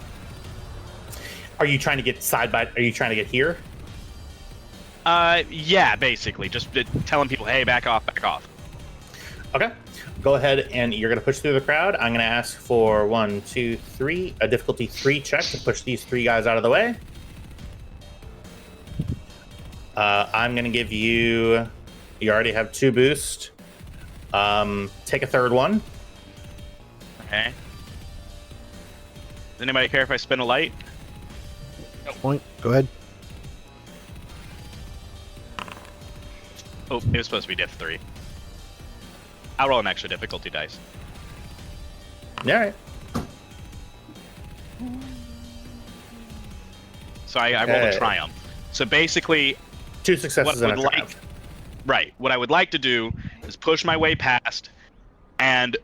Are you trying to get Are you trying to get here? Yeah, basically. Just telling people, hey, back off. Okay. Go ahead and you're going to push through the crowd. I'm going to ask for 1, 2, 3, a difficulty 3 check to push these 3 guys out of the way. I'm going to give you... You already have 2 boost. Take a third one. Okay. Does anybody care if I spin a light? Point. Go ahead. Oh, it was supposed to be diff 3. I'll roll an extra difficulty dice. All right. So I rolled a triumph. So basically, 2 successes and a triumph. Right. What I would like to do is push my way past, and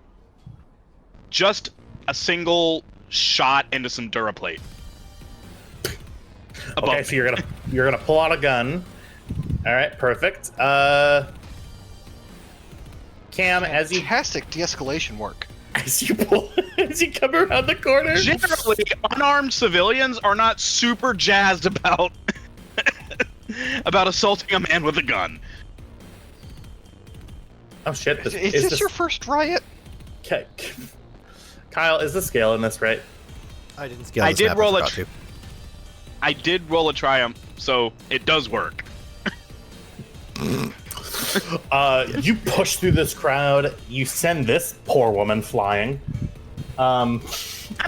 just a single shot into some Duraplate. Okay, so you're gonna pull out a gun. All right, perfect. Cam, as you Fantastic de-escalation work. as you come around the corner. Generally, unarmed civilians are not super jazzed about assaulting a man with a gun. Oh shit! Is this your first riot? Okay. Kyle, is the scale in this right? I didn't scale. I this did map, roll forgot to. I did roll a triumph, so it does work. You push through this crowd. You send this poor woman flying. I'm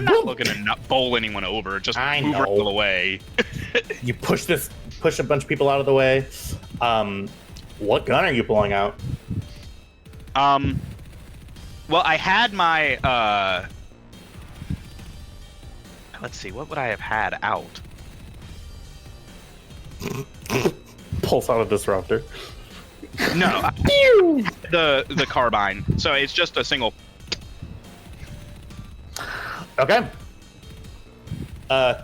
not looking to bowl anyone over. Just move her out of the way. You push a bunch of people out of the way. What gun are you pulling out? Well, I had my let's see, what would I have had out? Pulse out a disruptor. No, the carbine. So it's just a single. Okay.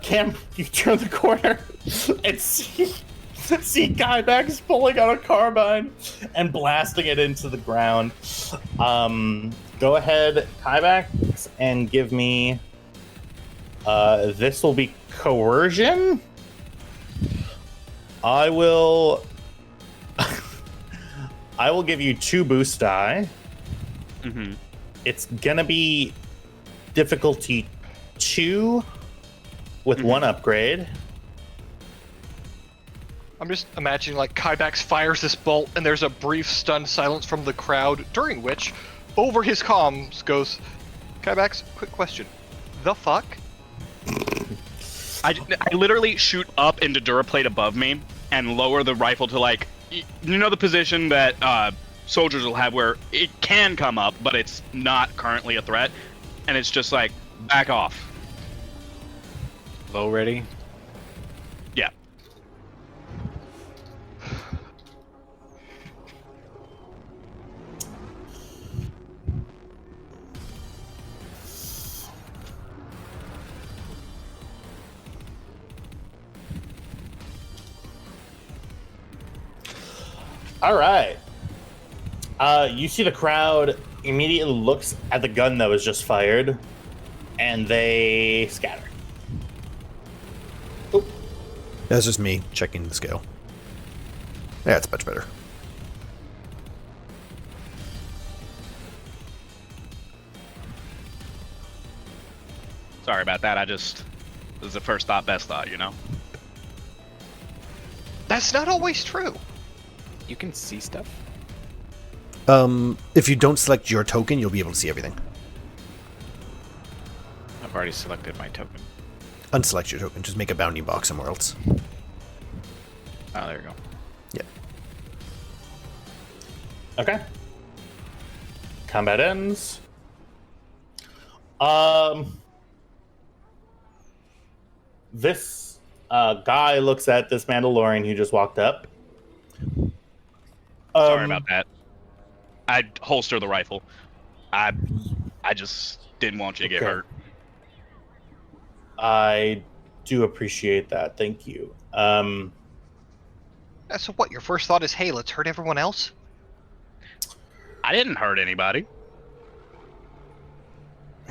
Cam, you turn the corner and see Kybax pulling out a carbine and blasting it into the ground. Go ahead, Kybax, and give me. This will be coercion. I will give you 2 boost die. Mm-hmm. It's gonna be difficulty 2 with 1 upgrade. I'm just imagining like Kybax fires this bolt and there's a brief stunned silence from the crowd, during which, over his comms goes, Kybax, quick question. The fuck? I literally shoot up into Duraplate above me and lower the rifle to, like, you know the position that soldiers will have where it can come up, but it's not currently a threat, and it's just like, back off. Low ready. Yeah. All right. You see the crowd immediately looks at the gun that was just fired, and they scatter. Oop. That's just me checking the scale. Yeah, it's much better. Sorry about that. This is the first thought, best thought, you know? That's not always true. You can see stuff. If you don't select your token, you'll be able to see everything. I've already selected my token. Unselect your token. Just make a bounding box somewhere else. Oh, there you go. Yeah. Okay. Combat ends. This guy looks at this Mandalorian who just walked up. Sorry about that. I'd holster the rifle. I just didn't want you to get hurt. I do appreciate that. Thank you. So what, your first thought is, hey, let's hurt everyone else? I didn't hurt anybody.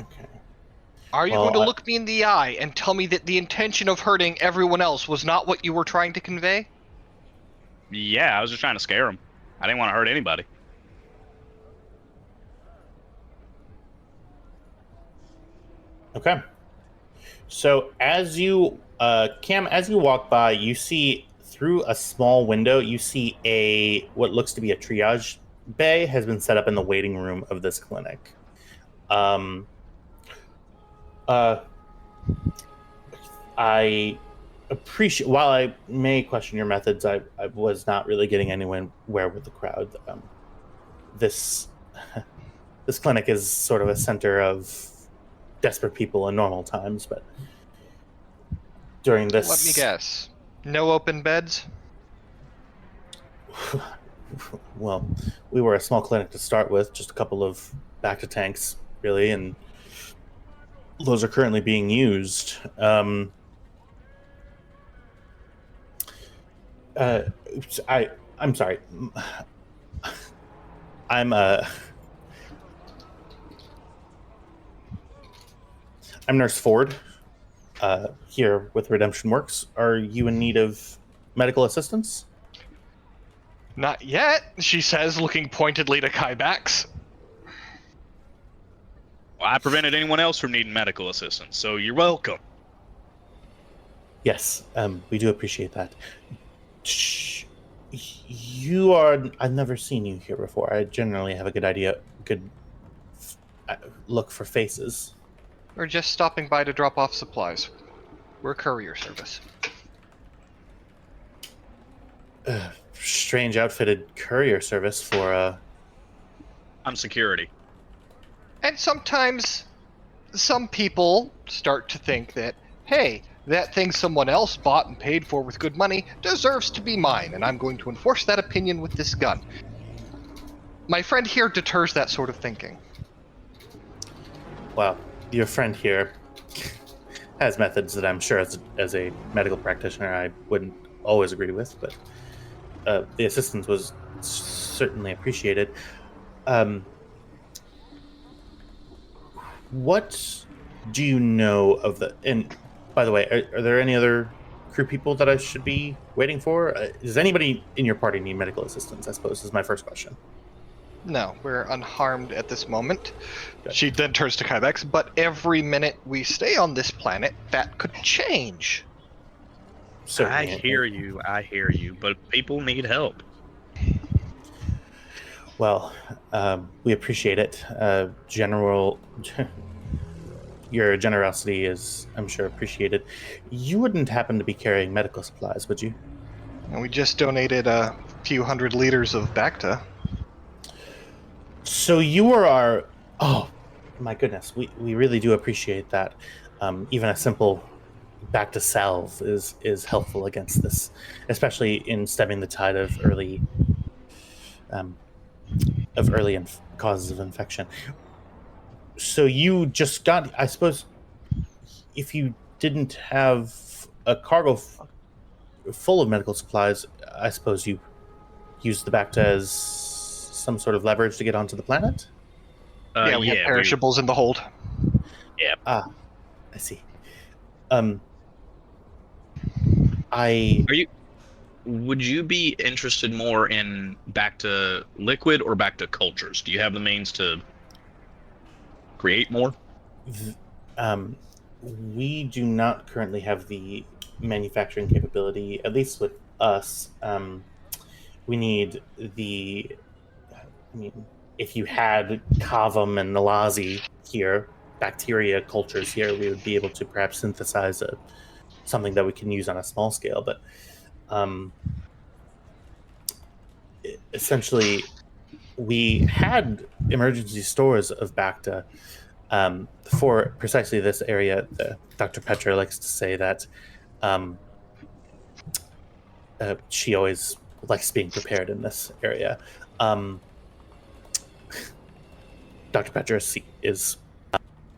Okay. Are you going to look me in the eye and tell me that the intention of hurting everyone else was not what you were trying to convey? Yeah, I was just trying to scare him. I didn't want to hurt anybody. Okay. So as you, Cam, as you walk by, you see through a small window, you see what looks to be a triage bay has been set up in the waiting room of this clinic. I appreciate, while I may question your methods, I was not really getting anywhere with the crowd. This clinic is sort of a center of desperate people in normal times, but during this... Let me guess. No open beds? Well, we were a small clinic to start with, just a couple of Bacta tanks, really, and those are currently being used. I'm sorry. I'm Nurse Ford, here with Redemption Works. Are you in need of medical assistance? Not yet, she says, looking pointedly to Kybax. Well, I prevented anyone else from needing medical assistance, so you're welcome. Yes, we do appreciate that. Shh. I've never seen you here before. I generally have a good look for faces. We're just stopping by to drop off supplies. We're courier service. Strange outfitted courier service for I'm security. And sometimes some people start to think that, hey, that thing someone else bought and paid for with good money deserves to be mine, and I'm going to enforce that opinion with this gun. My friend here deters that sort of thinking. Well, your friend here has methods that I'm sure as a medical practitioner I wouldn't always agree with, but the assistance was certainly appreciated. What do you know of the... And by the way, are there any other crew people that I should be waiting for? Does anybody in your party need medical assistance, I suppose, is my first question. No, we're unharmed at this moment. Good. She then turns to Kybex, but every minute we stay on this planet, that could change. Certainly. I hear you, but people need help. Well, we appreciate it. General Your generosity is, I'm sure, appreciated. You wouldn't happen to be carrying medical supplies, would you? And we just donated a few 100 liters of Bacta. So you are our... Oh, my goodness. We really do appreciate that. Even a simple Bacta salve is helpful against this, especially in stemming the tide of early causes of infection. So you just got... I suppose if you didn't have a cargo full of medical supplies, I suppose you used the Bacta as some sort of leverage to get onto the planet? Yeah, we had perishables in the hold. Yeah. Ah, I see. I... Would you be interested more in back to liquid or back to cultures? Do you have the means to create more? We do not currently have the manufacturing capability, at least with us. We need the... I mean, if you had Kavum and Nalazi here, bacteria cultures here, we would be able to perhaps synthesize something that we can use on a small scale. But essentially, we had emergency stores of Bacta for precisely this area. Dr. Petra likes to say that she always likes being prepared in this area. Dr. Petra is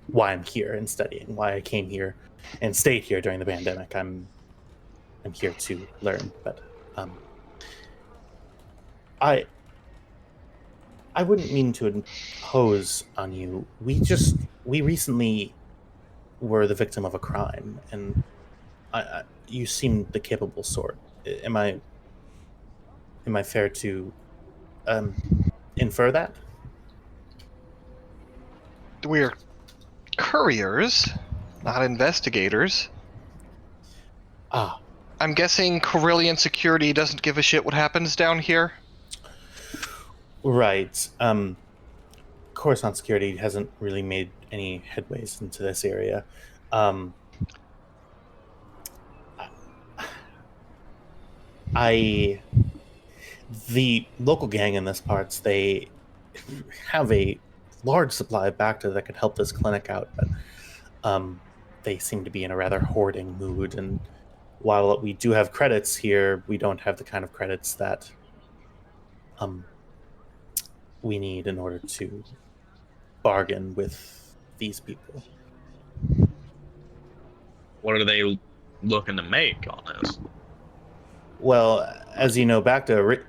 why I'm here and studying, why I came here and stayed here during the pandemic. I'm here to learn, but I wouldn't mean to impose on you. We recently were the victim of a crime, and you seem the capable sort. Am I fair to infer that? We're couriers, not investigators. Ah, I'm guessing Corellian security doesn't give a shit what happens down here? right. Coruscant security hasn't really made any headways into this area. The local gang in this parts, they have a large supply of Bacta that could help this clinic out, but they seem to be in a rather hoarding mood. And while we do have credits here, we don't have the kind of credits that we need in order to bargain with these people. What are they looking to make on this? Well, as you know, Bacta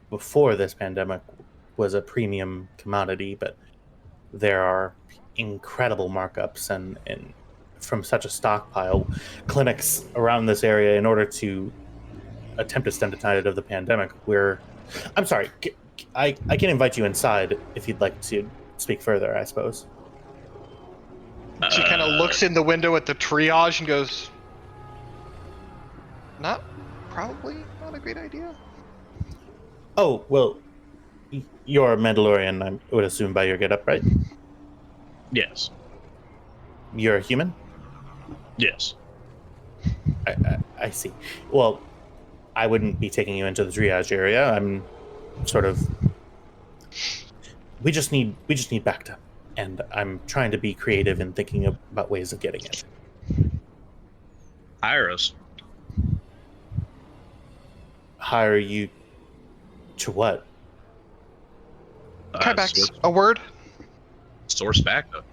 before this pandemic was a premium commodity, but there are incredible markups and from such a stockpile, clinics around this area, in order to attempt to stem the tide of the pandemic, I'm sorry, I can invite you inside if you'd like to speak further, I suppose. She kind of looks in the window at the triage and goes, probably not a great idea. Oh, well, you're a Mandalorian, I would assume, by your getup, right? Yes. You're a human? Yes. I see. Well, I wouldn't be taking you into the triage area. I'm sort of... We just need Bacta, and I'm trying to be creative in thinking about ways of getting it. Iris. Hire you to what? Kybax, a word? Source backup.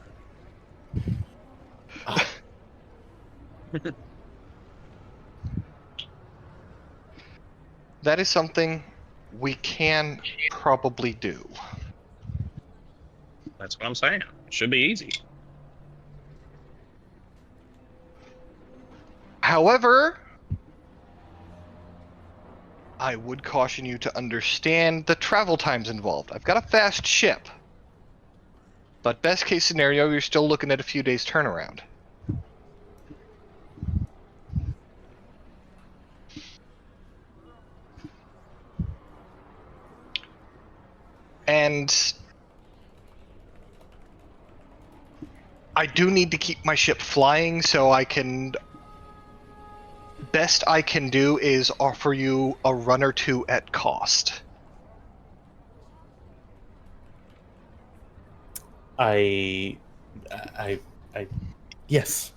That is something we can probably do. That's what I'm saying. Should be easy. However, I would caution you to understand the travel times involved. I've got a fast ship. But best case scenario, you're still looking at a few days turnaround. And I do need to keep my ship flying, so I can... Best I can do is offer you a run or two at cost. Yes.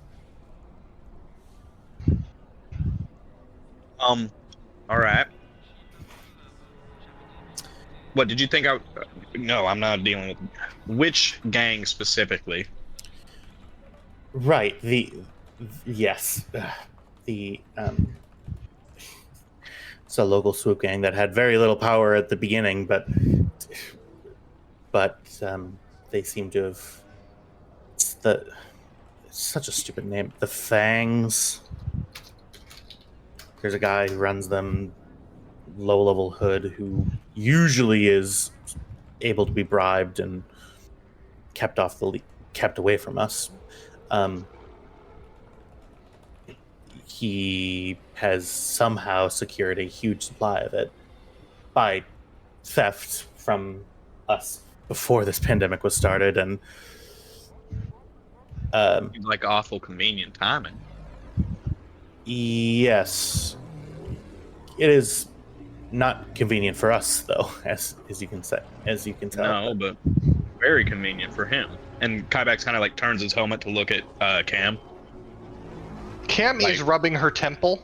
All right. What did you think I? No, I'm not dealing with which gang specifically. Right. Yes. It's a local swoop gang that had very little power at the beginning, but they seem to have. It's such a stupid name. The Fangs. There's a guy who runs them, low-level hood, who usually is able to be bribed and kept away from us. He has somehow secured a huge supply of it by theft from us before this pandemic was started, and Like awful convenient timing. yes, it is not convenient for us though, as you can tell. No, but very convenient for him. And Kybax kind of like turns his helmet to look at Cam. Cam is rubbing her temple.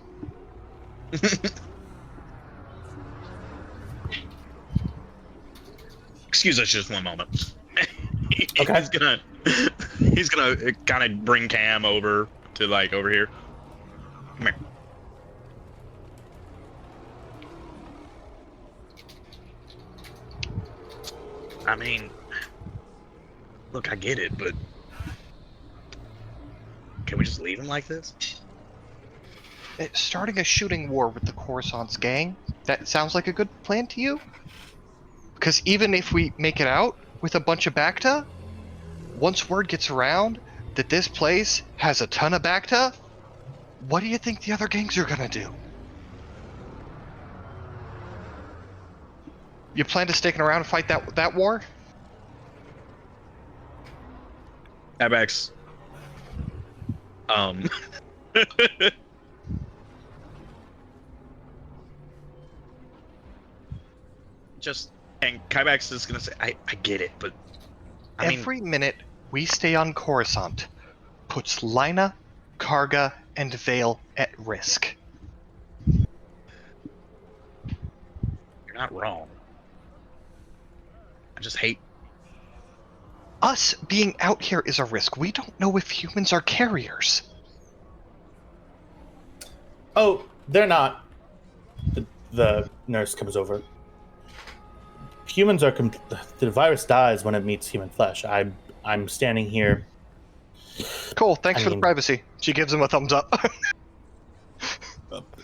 Excuse us just one moment. Okay. He's gonna kind of bring Cam over to like over here. Come here. I mean, look, I get it, but can we just leave him like this? Starting a shooting war with the Coruscant's gang, that sounds like a good plan to you? Because even if we make it out with a bunch of Bacta, once word gets around that this place has a ton of Bacta, what do you think the other gangs are gonna do? You plan to stick around and fight that war? Abex. Just, and Kybax is gonna say, I get it, but I mean, Every minute we stay on Coruscant puts Lina, Karga, and Vale at risk. you're not wrong. I just hate. Us being out here is a risk. We don't know if humans are carriers. Oh, they're not. The nurse comes over. Humans are. The virus dies when it meets human flesh. I'm standing here. Cool, thanks for the privacy. She gives him a thumbs up.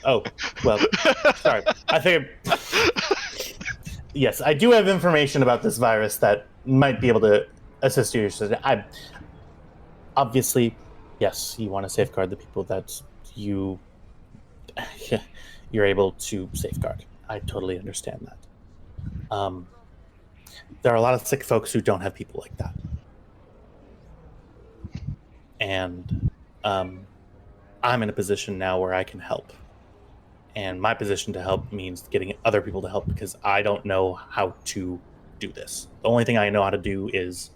Oh, well, sorry. I figured. Yes, I do have information about this virus that might be able to assist you. Obviously, yes, you want to safeguard the people that you're able to safeguard. I totally understand that. There are a lot of sick folks who don't have people like that. And I'm in a position now where I can help. And my position to help means getting other people to help because I don't know how to do this. The only thing I know how to do is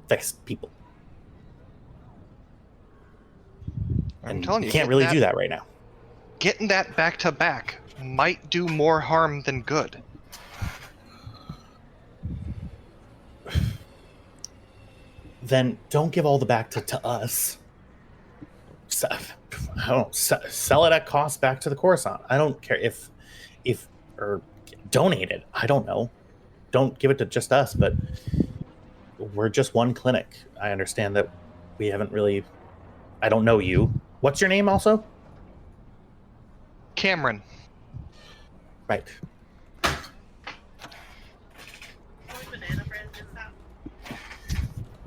fix people. I'm telling you, can't really do that right now. Getting that back to back might do more harm than good. Then don't give all the back to us. Sell it at cost back to the Coruscant. I don't care if or donate it. I don't know. Don't give it to just us, but we're just one clinic. I understand that we haven't really. I don't know you. What's your name also? Cameron. Right.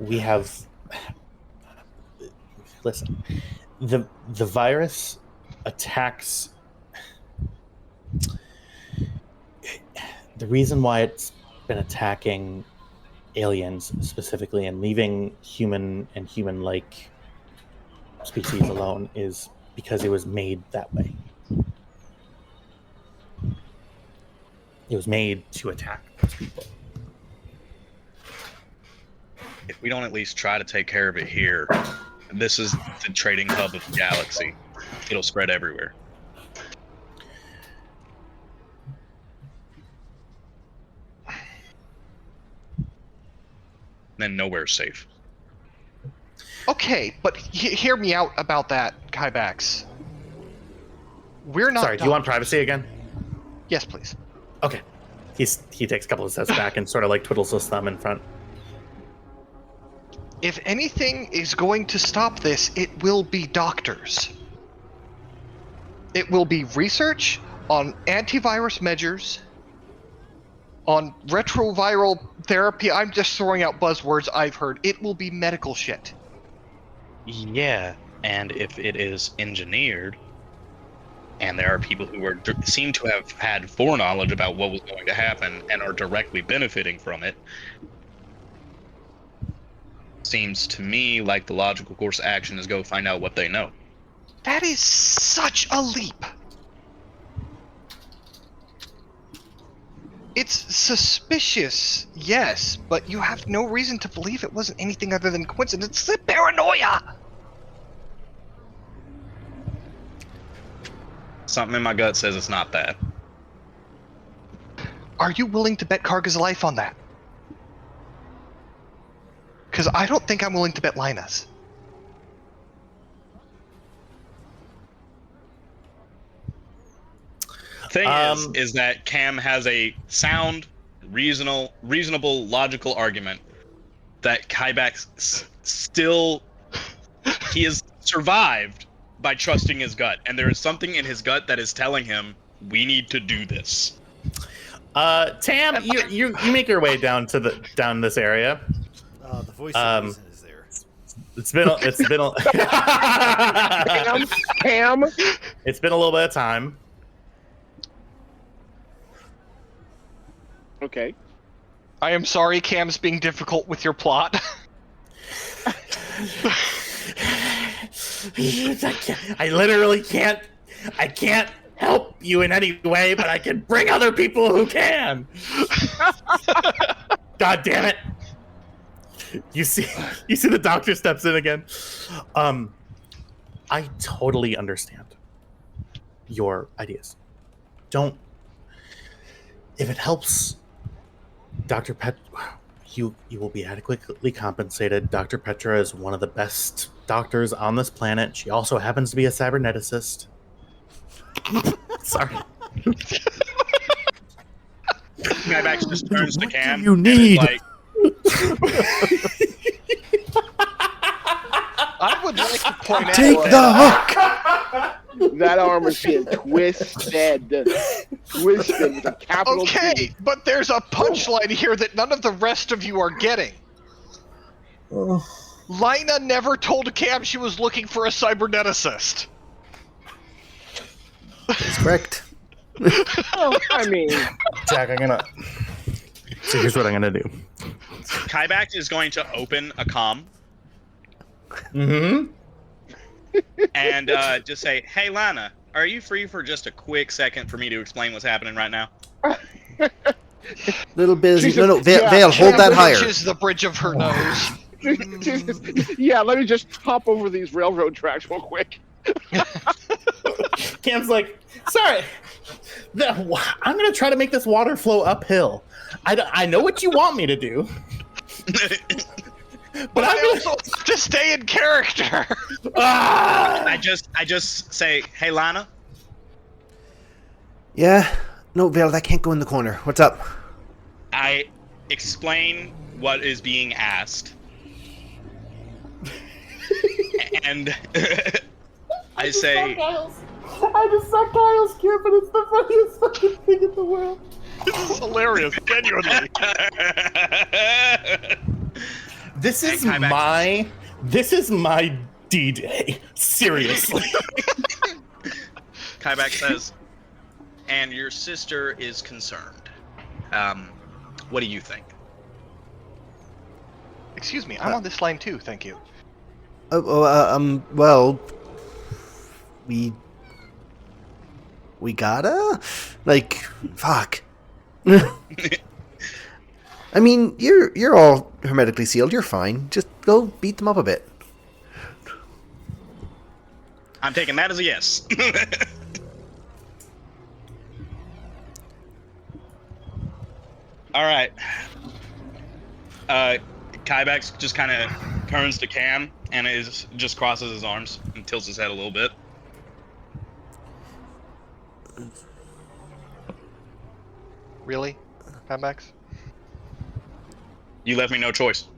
We have. Listen, the virus attacks. The reason why it's been attacking aliens specifically, and leaving human and human-like species alone is because it was made that way. It was made to attack those people. If we don't at least try to take care of it here, this is the trading hub of the galaxy. It'll spread everywhere. Then nowhere's safe. Okay, but hear me out about that, Kybax. We're not. Sorry, do you want privacy again? Yes, please. Okay. He takes a couple of steps back and sort of like twiddles his thumb in front. If anything is going to stop this, it will be doctors. It will be research on antivirus measures, on retroviral therapy. I'm just throwing out buzzwords I've heard. It will be medical shit. Yeah, and if it is engineered, and there are people who seem to have had foreknowledge about what was going to happen and are directly benefiting from it, seems to me like the logical course of action is go find out what they know. That is such a leap. It's suspicious, yes, but you have no reason to believe it wasn't anything other than coincidence. It's paranoia! Something in my gut says it's not that. Are you willing to bet Karga's life on that? Because I don't think I'm willing to bet Linus. Thing is that Cam has a sound, reasonable, logical argument that Kybax still he has survived by trusting his gut, and there is something in his gut that is telling him we need to do this. Tam, you make your way down this area. The voice of reason is there. It's been Cam. It's been a little bit of time. Okay. I am sorry Cam's being difficult with your plot. I literally can't. I can't help you in any way, but I can bring other people who can. God damn it! You see the doctor steps in again. I totally understand your ideas. Don't. If it helps, Dr. You will be adequately compensated. Dr. Petra is one of the best doctors on this planet. She also happens to be a cyberneticist. Sorry. Kybax just turns to Cam. Do you need? I would like to point out... Take the hook! That arm is being twisted. Twisted with a capital Okay, T. but there's a punchline here that none of the rest of you are getting. Lina never told Cam she was looking for a cyberneticist. That's correct. Oh, I mean... Jack, so here's what I'm gonna do. Kybax is going to open a comm Mm-hmm. and just say, "Hey, Lana, are you free for just a quick second for me to explain what's happening right now?" Little busy. Jesus, No, yeah, Vale, hold that higher. Is the bridge of her nose. Yeah, let me just hop over these railroad tracks real quick. Cam's like, sorry, I'm gonna try to make this water flow uphill. I know what you want me to do, but I also have to stay in character. I just say, "Hey, Lana." Yeah? No, Vale, that can't go in the corner. What's up? I explain what is being asked, and I say, I just saw Kyle's cure, but it's the funniest fucking thing in the world. This is hilarious, genuinely. This is my D-Day. Seriously. Kybax says, "And your sister is concerned. What do you think?" Excuse me, I'm on this line too, thank you. Well, we gotta? Like, fuck. I mean, you're all hermetically sealed, you're fine. Just go beat them up a bit. I'm taking that as a yes. All right. Kybex just kind of turns to Cam and just crosses his arms and tilts his head a little bit. Really? Max? You left me no choice.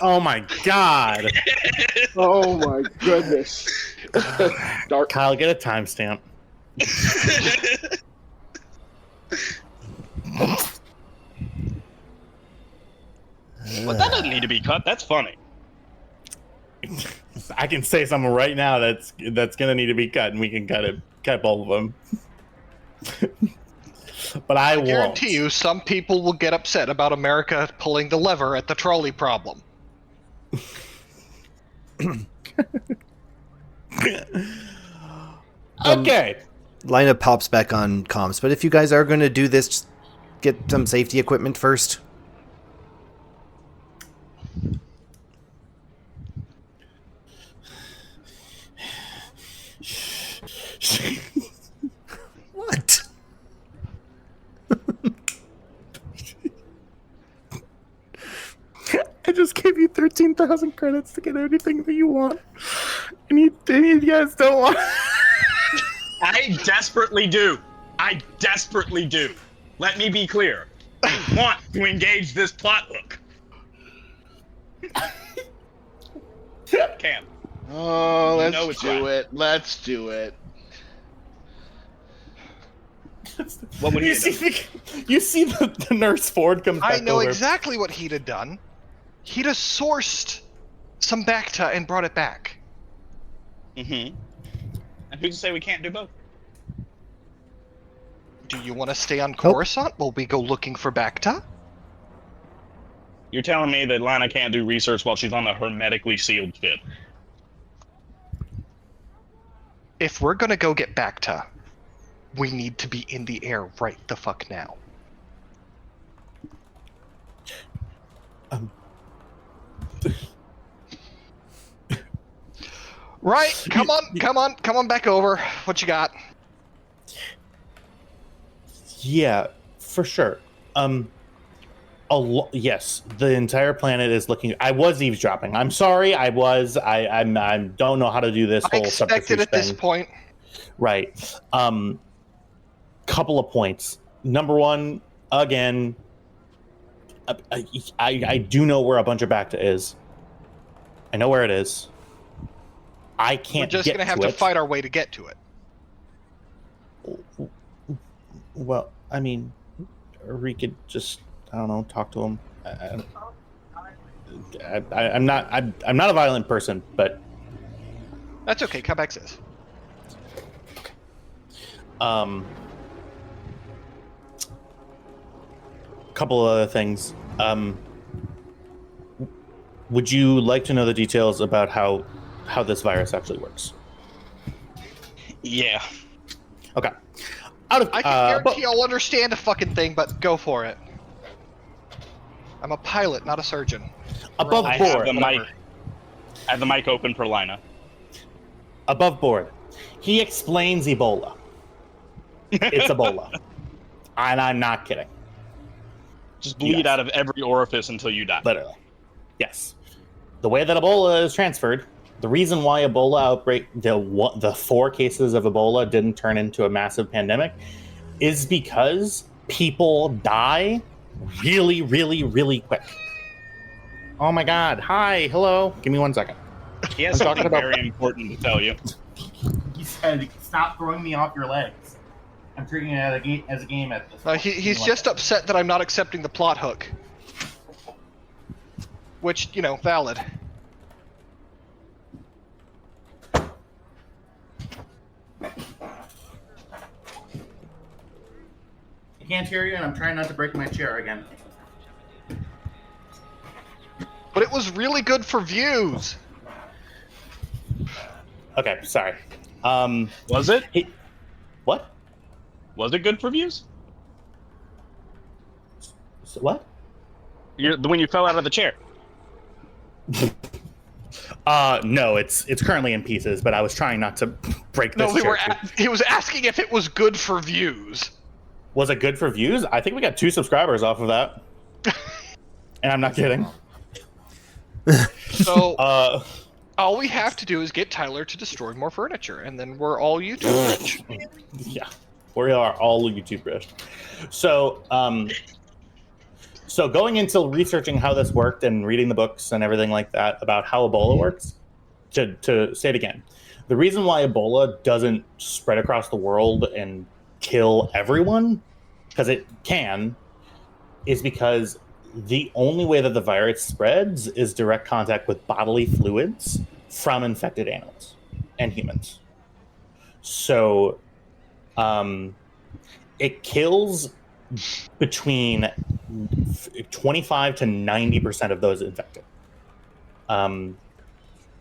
Oh my god. Oh my goodness. Dark. Kyle, get a timestamp. But that doesn't need to be cut. That's funny. I can say something right now that's gonna need to be cut, and we can cut both of them. But I won't. Guarantee you, some people will get upset about America pulling the lever at the trolley problem. Okay. Lina pops back on comms, but if you guys are going to do this, just get some safety equipment first. What? I just gave you 13,000 credits to get anything that you want, and you guys don't want. I desperately do. I desperately do. Let me be clear. I want to engage this plot hook. Cam. Oh, You let's know it's do right. it. Let's do it. What would You you do? see the nurse Ford comes back I know over. exactly what he'd have done. He'd have sourced some Bacta and brought it back. Mm-hmm. And who's to say we can't do both? Do you want to stay on Coruscant while we go looking for Bacta? You're telling me that Lana can't do research while she's on the hermetically sealed ship? If we're gonna go get Bacta, we need to be in the air right the fuck now. Right, come on back over. What you got? Yeah, for sure. Yes, the entire planet is looking. I was eavesdropping. I'm sorry. I don't know how to do this I whole expected subterfuge at this thing. point. Right. Couple of points. Number one, again, I do know where a bunch of Bacta is. I know where it is. I can't. We're just gonna have to fight our way to get to it. Well, I mean, or we could just, I don't know, talk to him. I'm not a violent person, but That's okay. Come back, sis. Couple of other things. Would you like to know the details about how this virus actually works? Yeah. Okay. Out of I can guarantee I'll understand a fucking thing, but go for it. I'm a pilot, not a surgeon. above I have board. the mic. I have the mic open for Lina. Above board. He explains Ebola. It's Ebola. And I'm not kidding. Just bleed Yes. out of every orifice until you die. Literally. Yes. The way that Ebola is transferred, the reason why Ebola outbreak, the 4 cases of Ebola didn't turn into a massive pandemic is because people die really, really, really quick. Oh my god. Hi. Hello. Give me 1 second. He has I'm talking something about- very important to tell you. He said, stop throwing me off your legs. I'm treating it as a game at this point. He's just upset that I'm not accepting the plot hook. Which, valid. I can't hear you, and I'm trying not to break my chair again. But it was really good for views. Okay, sorry. Was it? What? Was it good for views? So what? When you fell out of the chair. No, it's currently in pieces, but I was trying not to break this. No, chair. he was asking if it was good for views. Was it good for views? I think we got 2 subscribers off of that. And I'm not kidding. So, all we have to do is get Tyler to destroy more furniture, and then we're all YouTube rich. Yeah, we are all YouTube rich. So, so going into researching how this worked and reading the books and everything like that about how Ebola works, to say it again, the reason why Ebola doesn't spread across the world and kill everyone, because it can, is because the only way that the virus spreads is direct contact with bodily fluids from infected animals and humans. So it kills between 25 to 90% of those infected.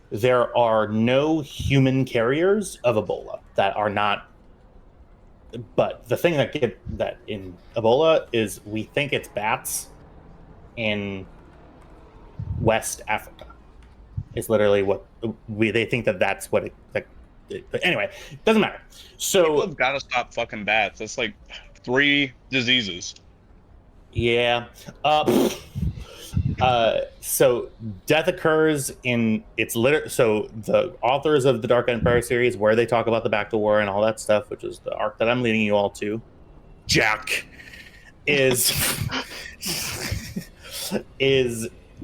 There are no human carriers of Ebola that are not. But the thing that in Ebola is we think it's bats in West Africa. It's literally what they think that's what it. But anyway, it doesn't matter. So People have got to stop fucking bats. That's like 3 diseases. Yeah. So death occurs in so the authors of the Dark Empire series, where they talk about the Back to War and all that stuff, which is the arc that I'm leading you all to, Jack, is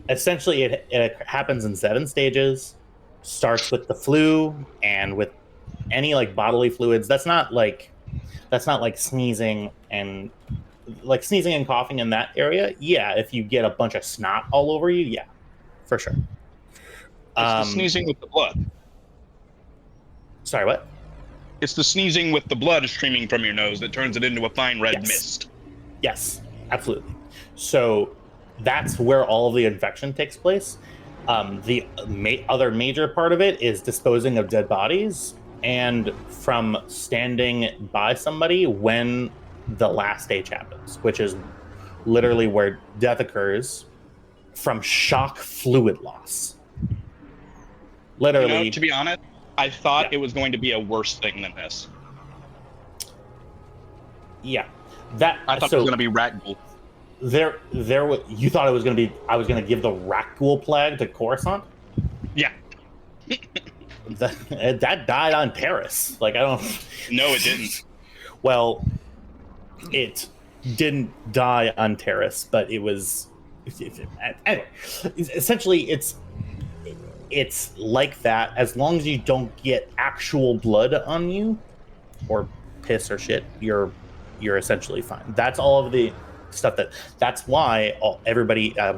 essentially it happens in 7 stages. Starts with the flu and with any like bodily fluids. That's not like sneezing and coughing in that area. Yeah, if you get a bunch of snot all over you, yeah, for sure. It's the sneezing with the blood. Sorry, what? It's the sneezing with the blood streaming from your nose that turns it into a fine red mist. Yes, absolutely. So that's where all of the infection takes place. The other major part of it is disposing of dead bodies and from standing by somebody when the last stage happens, which is literally where death occurs from shock fluid loss. Literally, to be honest, I thought it was going to be a worse thing than this. Yeah, I thought it was going to be rat ghoul. You thought it was going to be? I was going to give the rat ghoul plague to Coruscant. Yeah, that died on Paris. Like I don't. No, it didn't. Well, it didn't die on Terrace, but it was. Anyway, essentially, it's like that. As long as you don't get actual blood on you, or piss or shit, you're essentially fine. That's all of the stuff that's why everybody. I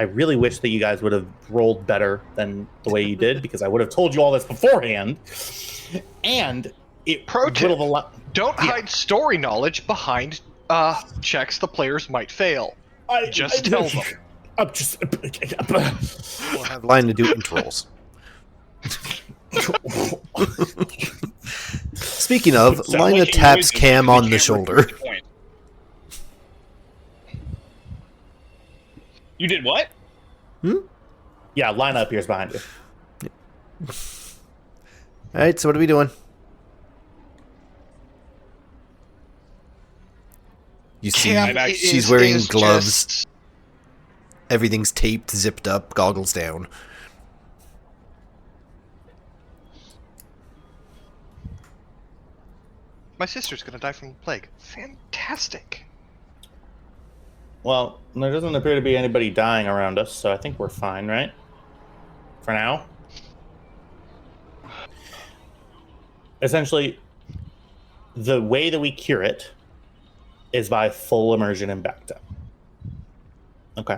really wish that you guys would have rolled better than the way you did, because I would have told you all this beforehand. And it Pro tip: don't hide story knowledge behind checks the players might fail. Just tell them. We'll have Line to do intervals. Speaking of, Lina taps Cam on the shoulder. You did what? Yeah, Lina appears behind you. Alright, so what are we doing? You see, she's wearing gloves. Everything's taped, zipped up, goggles down. My sister's gonna die from the plague. Fantastic. Well, there doesn't appear to be anybody dying around us, so I think we're fine, right? For now. Essentially, the way that we cure it is by full immersion in Bacta. Okay.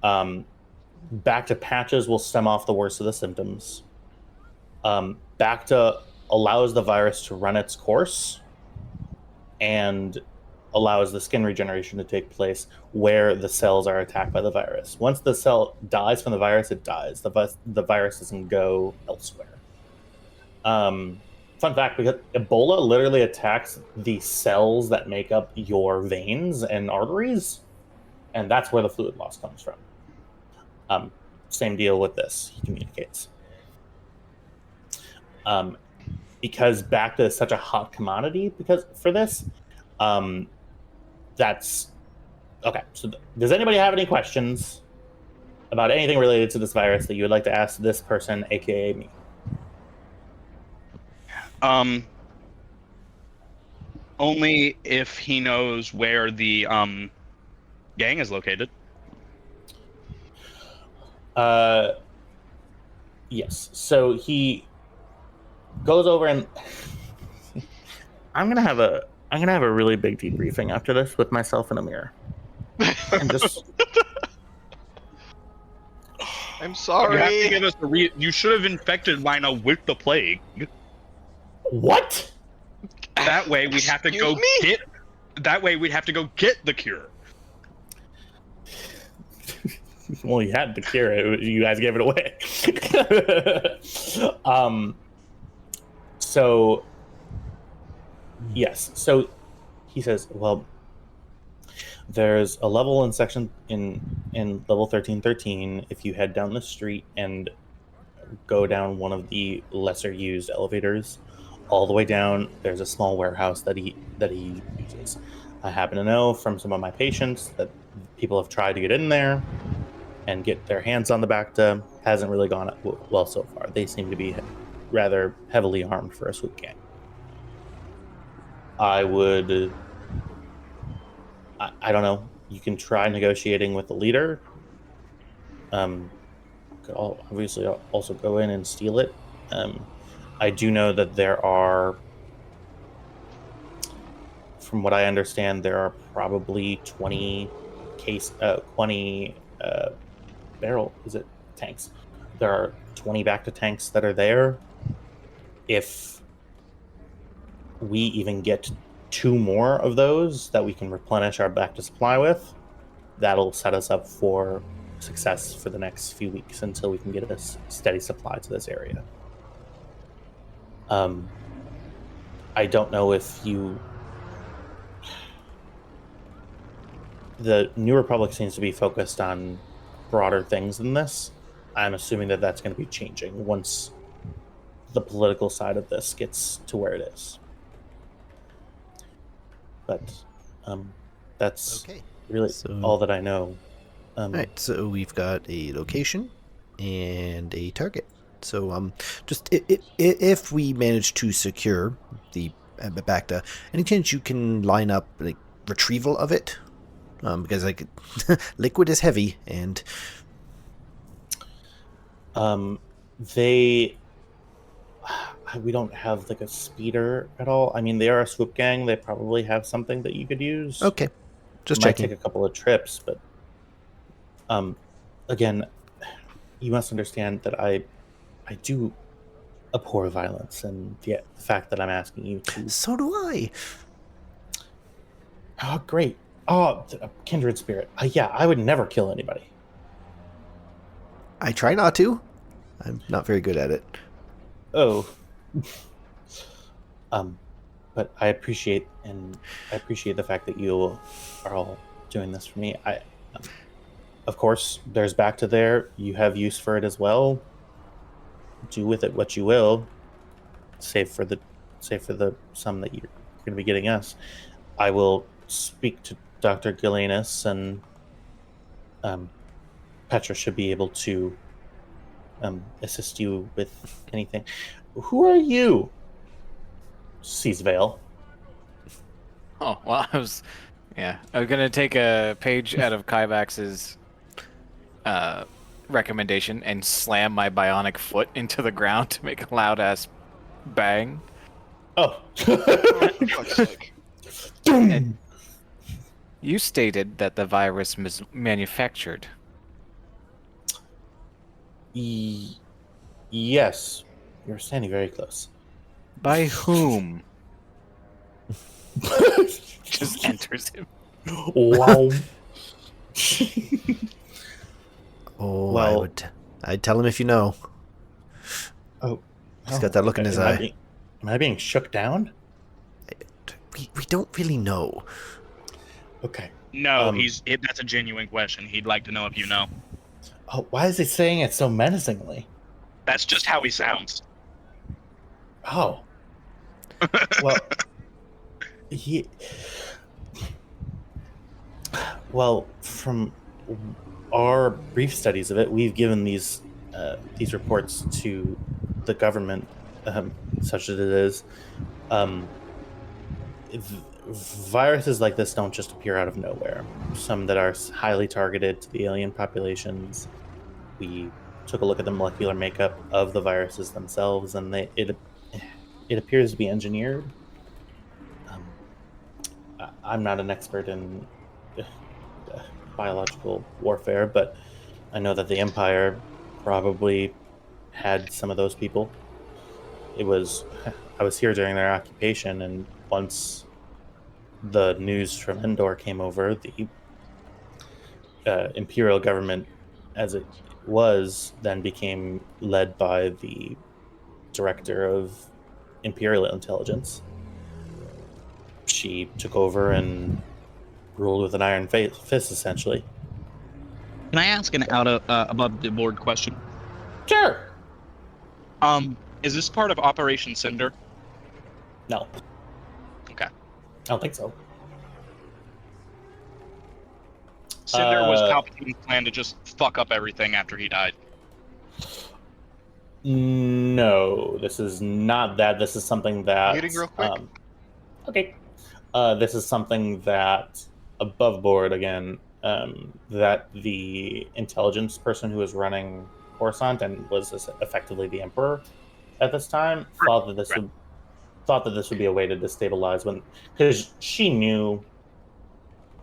Bacta patches will stem off the worst of the symptoms. Bacta allows the virus to run its course, and allows the skin regeneration to take place where the cells are attacked by the virus. Once the cell dies from the virus, it dies. The virus doesn't go elsewhere. Fun fact, because Ebola literally attacks the cells that make up your veins and arteries, and that's where the fluid loss comes from. Same deal with this, he communicates. Because Bacta is such a hot commodity because for this, that's okay. So does anybody have any questions about anything related to this virus that you would like to ask this person, aka me? Only if he knows where the gang is located. Yes. So he goes over and I'm gonna have a really big debriefing after this with myself in a mirror. And just I'm sorry. You have to give us you should have infected Lina with the plague. What? That way we'd have to go get. That way we'd have to go get the cure. Well, you had the cure. You guys gave it away. So yes. So he says, well, there's a level in section in level 1313. If you head down the street and go down one of the lesser used elevators, all the way down, there's a small warehouse that he uses. I happen to know from some of my patients that people have tried to get in there and get their hands on the Bacta. Hasn't really gone well so far. They seem to be rather heavily armed for a swoop gang. I don't know. You can try negotiating with the leader. Could obviously also go in and steal it. I do know that there are, from what I understand, there are probably 20 barrel, is it tanks? There are 20 Bacta tanks that are there. If we even get 2 more of those that we can replenish our Bacta supply with, that'll set us up for success for the next few weeks until we can get a steady supply to this area. I don't know if the New Republic seems to be focused on broader things than this. I'm assuming that that's going to be changing once the political side of this gets to where it is. But that's really all that I know. All right, so we've got a location and a target. So just if we manage to secure the Bacta, any chance you can line up like retrieval of it? Because like liquid is heavy and we don't have like a speeder at all. I mean, they are a swoop gang. They probably have something that you could use. Okay, just Might checking. take a couple of trips, but again, you must understand that I do abhor violence, and the fact that I'm asking you to. So do I. Oh, great. Oh, kindred spirit. Yeah, I would never kill anybody. I try not to. I'm not very good at it. Oh. But I appreciate the fact that you are all doing this for me. Of course, there's Bacta there. You have use for it as well. Do with it what you will. Save for the sum that you're going to be getting us. I will speak to Dr. Gilanus, and Petra should be able to assist you with anything. Who are you? Seasvale. Oh, well, I was gonna take a page out of Kyvax's recommendation and slam my bionic foot into the ground to make a loud ass bang. Oh. And you stated that the virus was manufactured. Yes. You're standing very close. By whom? Just enters him. Wow. Oh, Well- I'd tell him if you know. Oh, He's got that look in his eye. Am I being shook down? We don't really know. Okay. No, that's a genuine question. He'd like to know if you know. Oh, why is he saying it so menacingly? That's just how he sounds. Oh. Well, Well, from our brief studies of it, we've given these reports to the government, such as it is. Viruses like this don't just appear out of nowhere. Some that are highly targeted to the alien populations. We took a look at the molecular makeup of the viruses themselves, and it appears to be engineered. I'm not an expert in biological warfare, but I know that the Empire probably had some of those people. I was here during their occupation, and once the news from Endor came over, the Imperial government, as it was, then became led by the director of Imperial Intelligence. She took over and ruled with an iron fist, essentially. Can I ask an above the board question? Sure. Is this part of Operation Cinder? No. Okay. I don't think so. Cinder was Palpatine's plan to just fuck up everything after he died. No, this is not that. This is something that... Muting real quick. Okay. This is something that, above board again, that the intelligence person who was running Coruscant and was effectively the Emperor at this time thought that this would be a way to destabilize, because she knew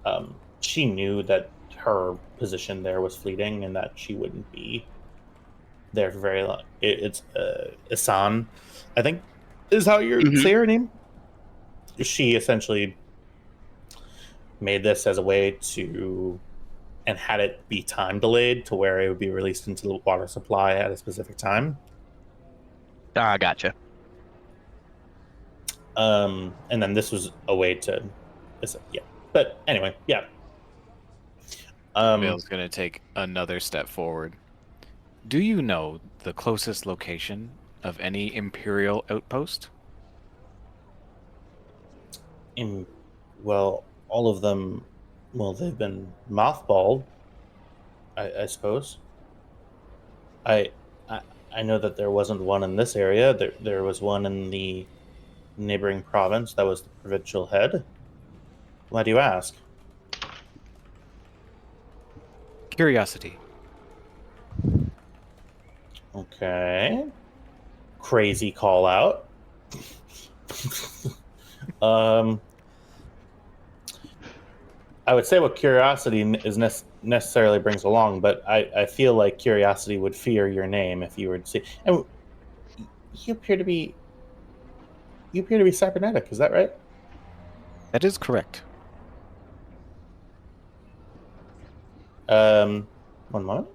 that her position there was fleeting and that she wouldn't be there for very long. It's Isan, I think, is how you say her name. She essentially made this as a way to, and had it be time delayed to where it would be released into the water supply at a specific time. Ah, gotcha. And then this was a way to, yeah. But anyway, yeah. Bill's going to take another step forward. Do you know the closest location of any Imperial outpost? Well, all of them, they've been mothballed, I suppose. I know that there wasn't one in this area. There was one in the neighboring province that was the provincial head. Why do you ask? Curiosity. Okay. Crazy call out. I would say what curiosity is necessarily brings along, but I feel like curiosity would fear your name if you were to see. And you appear to be cybernetic. Is that right? That is correct. One moment.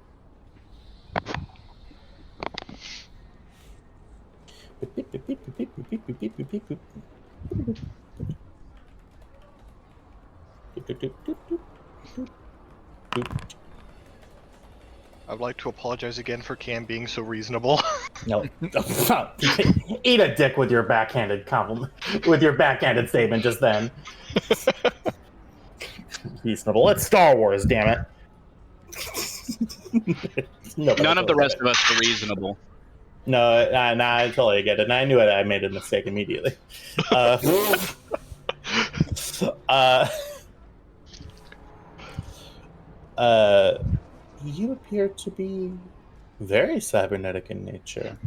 I'd like to apologize again for Cam being so reasonable. No. Eat a dick with your backhanded compliment, with your backhanded statement just then. Reasonable. It's Star Wars, damn it. None of the rest of us are reasonable. No, I totally get it. And I knew it. I made a mistake immediately. You appear to be very cybernetic in nature.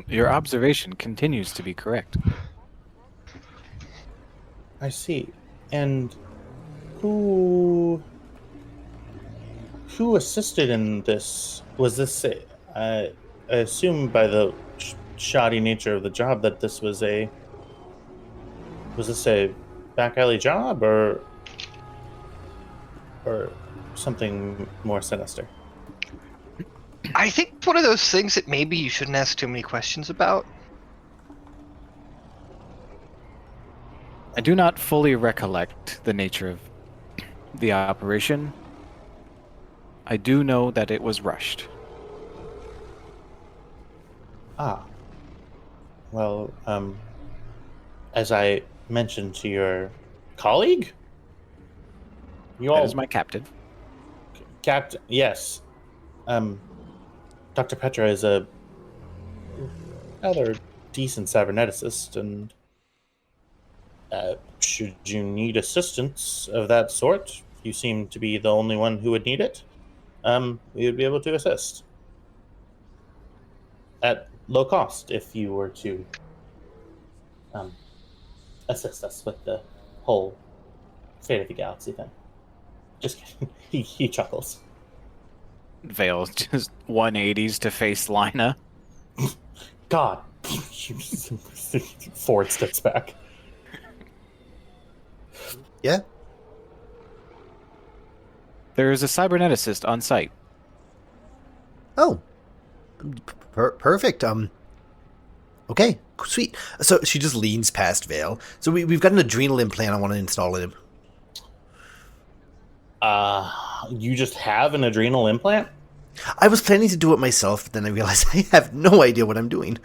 Your observation continues to be correct. I see. And who assisted in this? Was this I assume by the shoddy nature of the job that this was a Was this a back alley job or something more sinister? I think it's one of those things that maybe you shouldn't ask too many questions about. I do not fully recollect the nature of the operation. I do know that it was rushed. Ah. Well, as I mentioned to your colleague, you That all is my captain. Captain, yes. Dr. Petra is a rather decent cyberneticist, and should you need assistance of that sort, you seem to be the only one who would need it, we would be able to assist. At low cost, if you were to assist us with the whole fate of the galaxy thing. Just kidding. He chuckles. Vale just 180s to face Lina. God. Ford steps back. Yeah. There is a cyberneticist on site. Oh. Perfect. Okay, sweet. So she just leans past Vale. So we've got an adrenal implant I want to install in him. You just have an adrenal implant? I was planning to do it myself, but then I realized I have no idea what I'm doing.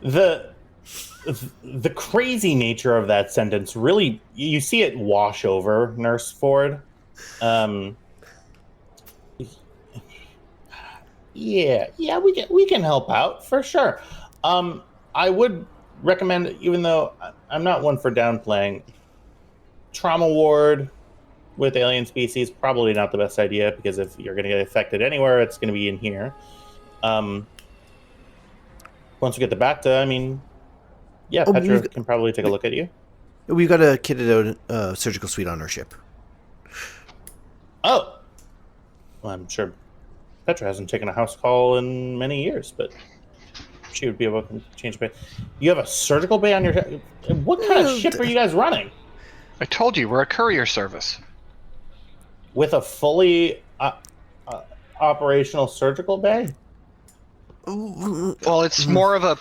The crazy nature of that sentence really, you see it wash over Nurse Ford. Yeah, we can help out for sure. I would recommend, even though I'm not one for downplaying, trauma ward with alien species probably not the best idea, because if you're going to get affected anywhere, it's going to be in here. Once we get the Bacta, I mean, yeah, Petra can probably take a look at you. We've got a kitted out surgical suite on our ship. Oh, well, I'm sure Petra hasn't taken a house call in many years, but she would be able to change bay. You have a surgical bay on your ship? What kind of ship are you guys running? I told you, we're a courier service. With a fully operational surgical bay? Well, it's more of a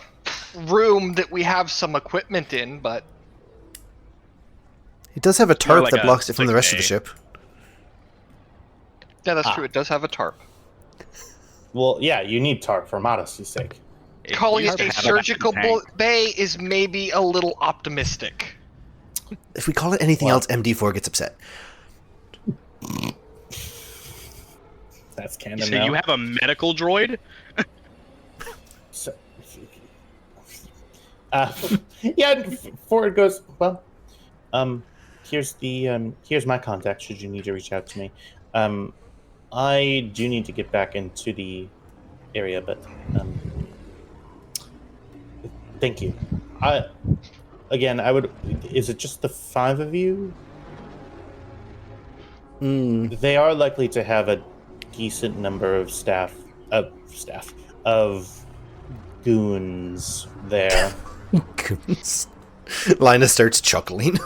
room that we have some equipment in, but... It does have a tarp like that a blocks it from the rest of bay. the ship. Yeah, that's true. It does have a tarp. Well, yeah, you need tarp for modesty's sake. Calling used it to a have surgical tank. bay is maybe a little optimistic. If we call it anything else, MD4 gets upset. That's canon So now. you have a medical droid? So, yeah, Ford goes, well, here's my contact should you need to reach out to me. I do need to get back into the area, but thank you. I would, is it just the 5 of you? They are likely to have a decent number of of goons there. Goons. Lina starts chuckling.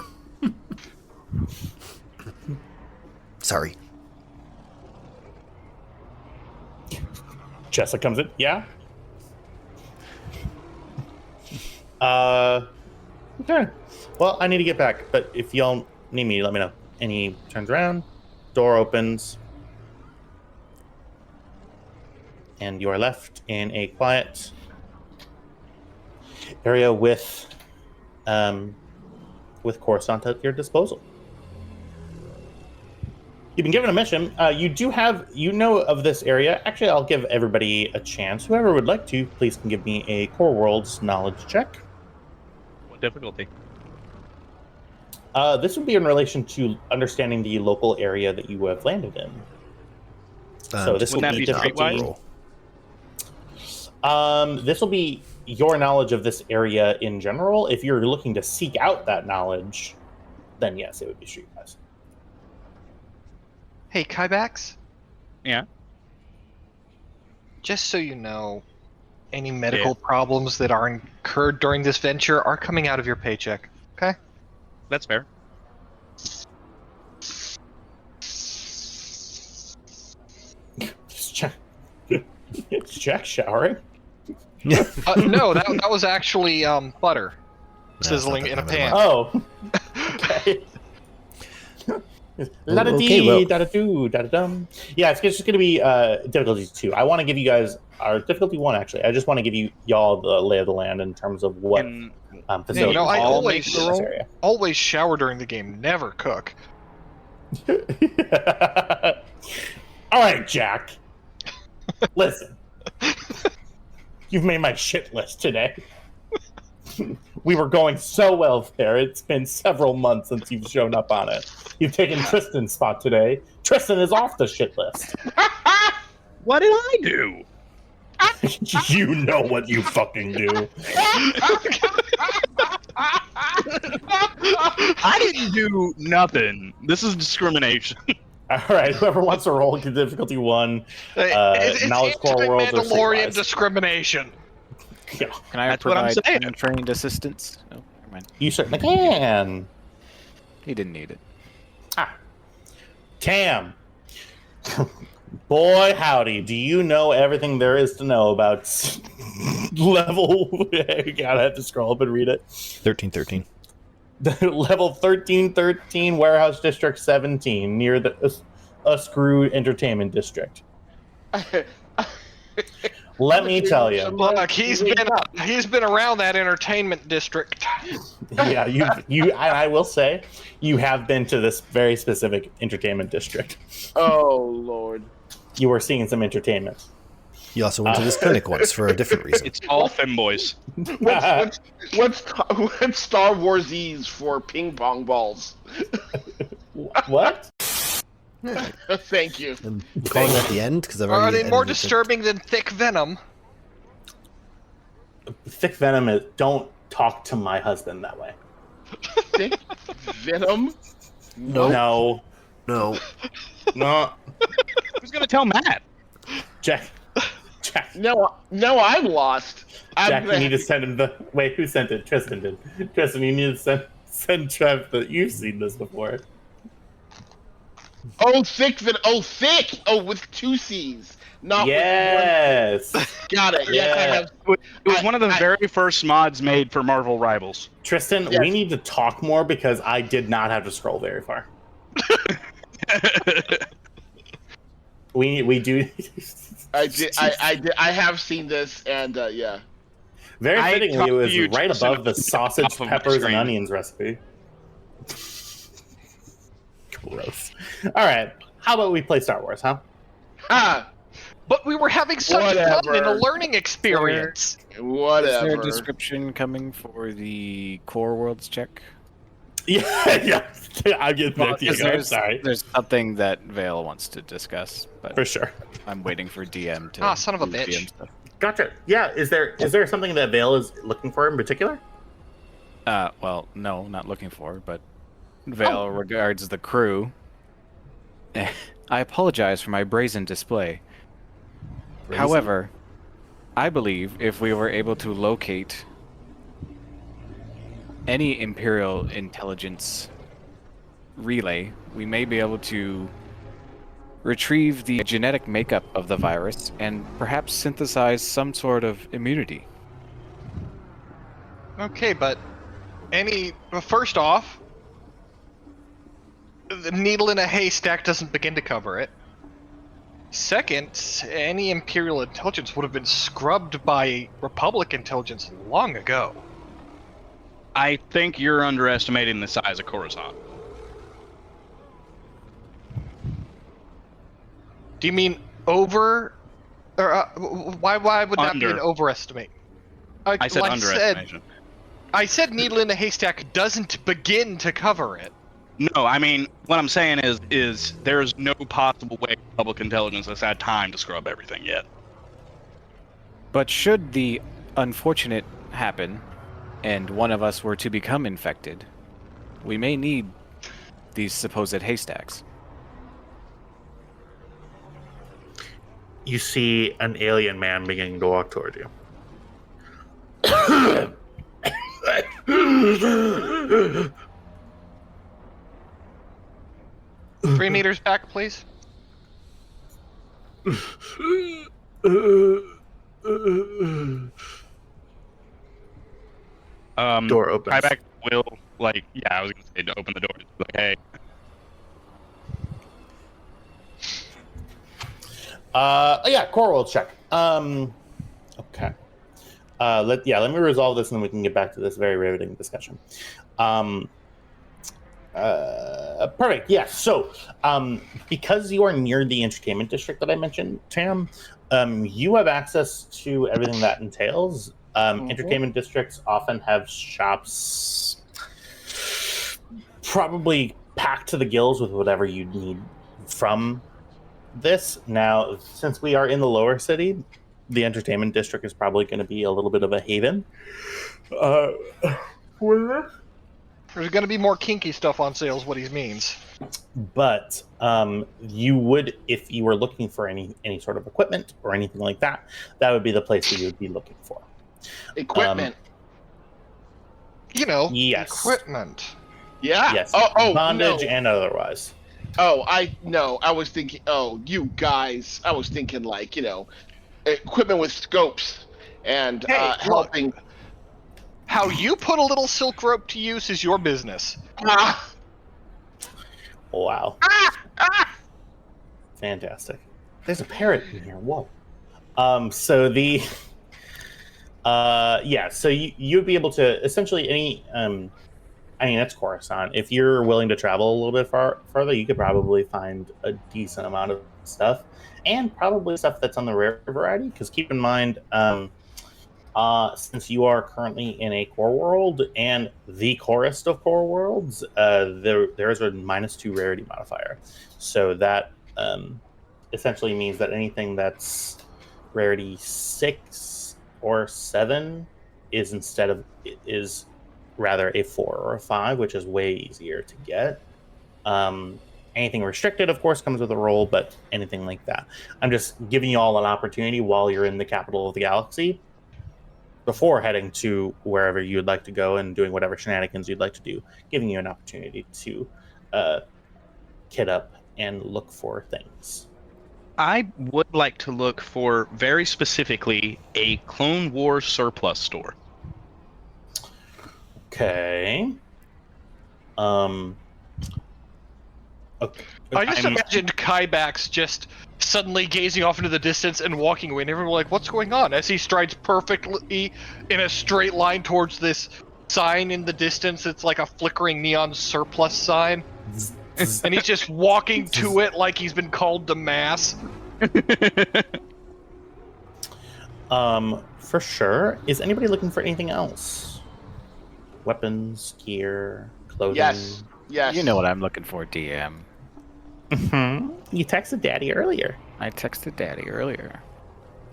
Sorry. Jessica comes in. Yeah. Okay. Well, I need to get back, but if y'all need me, let me know. And he turns around, door opens, and you are left in a quiet area with Coruscant at your disposal. You've been given a mission. You know of this area. Actually, I'll give everybody a chance. Whoever would like to, please can give me a Core Worlds knowledge check. What difficulty? This would be in relation to understanding the local area that you have landed in. So this will Wouldn't that be be difficult. streetwise? This will be your knowledge of this area in general. If you're looking to seek out that knowledge, then yes, it would be streetwise. Hey, Kybax, Yeah. just so you know, Any medical problems that are incurred during this venture are coming out of your paycheck. Okay? That's fair. It's Jack showering. No, that was actually butter sizzling in a pan. Oh. Okay. Okay, Da-da-dee-da-da-doo, yeah, it's just going to be difficulty 2. I want to give you guys our difficulty 1, actually. I just want to give y'all the lay of the land in terms of what facilities. I all always make this area. always shower during the game, never cook. All right, Jack. Listen. You've made my shit list today. We were going so well there. It's been several months since you've shown up on it. You've taken Tristan's spot today. Tristan is off the shit list. What did I do? You know what you fucking do. I didn't do nothing. This is discrimination. All right, whoever wants to roll difficulty 1, It's knowledge core worlds or Mandalorian Streetwise. discrimination. Yeah, Can I That's what I'm provide saying. trained assistance? Oh, never mind. you certainly can. He didn't need it. Cam. Boy, howdy, do you know everything there is to know about level... God, I have to scroll up and read it. 1313. Level 1313, Warehouse District 17, near the Uskrew Entertainment District. Let me tell you. Look, he's been around that entertainment district. Yeah, I will say, you have been to this very specific entertainment district. Oh Lord. You were seeing some entertainment. You also went to this clinic once for a different reason. It's all femboys. What's Star Wars-ese for ping pong balls? What? Thank you. I'm calling at the end because I've Are already. they more edited it. disturbing than thick venom? Thick venom is, don't talk to my husband that way. Thick venom? No. No. No. Who's gonna tell Matt? Jack. No, I'm lost. Jack, you need to send him the... Wait, who sent it? Tristan did. Tristan, you need to send Trev that you've seen this before. Oh, thick venom. Oh, thick. Oh, with 2 C's. Not Yes. with 1. Got it. Yes, I Yeah. have. It was one of the very first mods made for Marvel Rivals. Tristan, Yes. we need to talk more because I did not have to scroll very far. We do... I did. I have seen this, and yeah. Very I fittingly, it was copied right Tristan above the sausage, off of my peppers, and screen. onions recipe. Gross. All right. How about we play Star Wars, huh? Ah, But we were having such fun Whatever. and a learning experience. Is there whatever. a description coming for the core worlds check? Yeah, yeah. I'm getting Well, back to you 'cause guys. there's, Sorry. there's something that Vale wants to discuss, but For sure. I'm waiting for DM to. Ah, son of a do bitch. DM stuff. Gotcha. Yeah. Is there something that Vale is looking for in particular? Well, no, not looking for, but Vale regards the crew. I apologize for my brazen display. However, I believe if we were able to locate any Imperial intelligence relay, we may be able to retrieve the genetic makeup of the virus and perhaps synthesize some sort of immunity. Okay, but first off, the needle in a haystack doesn't begin to cover it. Second, any Imperial intelligence would have been scrubbed by Republic intelligence long ago. I think you're underestimating the size of Coruscant. Do you mean over? Or why would that be an Under. overestimate? I said underestimation. I said needle in a haystack doesn't begin to cover it. No, I mean, what I'm saying is there's no possible way public intelligence has had time to scrub everything yet. But should the unfortunate happen, and one of us were to become infected, we may need these supposed haystacks. You see an alien man beginning to walk toward you. Three meters back, please. Door opens. Ryback will, like, yeah, I was going to say to open the door. Like, hey. Yeah, core world check. Okay. Let me resolve this and then we can get back to this very riveting discussion. Perfect. Yeah. So, because you are near the entertainment district that I mentioned, Tam, you have access to everything that entails. Entertainment districts often have shops probably packed to the gills with whatever you need from this. Now, since we are in the lower city, the entertainment district is probably going to be a little bit of a haven. There's going to be more kinky stuff on sale, is what he means. But you would, if you were looking for any sort of equipment or anything like that, that would be the place that you would be looking for. Equipment. Yes. Equipment. Yeah. Yes. Oh, bondage no. and otherwise. Oh, I was thinking. Oh, you guys. I was thinking like equipment with scopes and Hey, helping. How you put a little silk rope to use is your business. Wow. Fantastic. There's a parrot in here. Whoa. So the so you'd be able to essentially any that's Coruscant. If you're willing to travel a little bit further, you could probably find a decent amount of stuff, and probably stuff that's on the rare variety. Because keep in mind, since you are currently in a core world and the corest of core worlds, there is a -2 rarity modifier. So that essentially means that anything that's rarity 6 or 7 is rather a 4 or a 5, which is way easier to get. Anything restricted, of course, comes with a roll, but anything like that. I'm just giving you all an opportunity while you're in the capital of the galaxy, before heading to wherever you would like to go and doing whatever shenanigans you'd like to do, giving you an opportunity to kit up and look for things. I would like to look for, very specifically, a Clone Wars surplus store. Okay. I just imagined Kybax just suddenly gazing off into the distance and walking away, and everyone like, what's going on? As he strides perfectly in a straight line towards this sign in the distance. It's like a flickering neon surplus sign. And he's just walking to it like he's been called to mass. For sure. Is anybody looking for anything else? Weapons, gear, clothing? Yes. You know what I'm looking for, DM. Mm-hmm. You texted Daddy earlier. I texted Daddy earlier.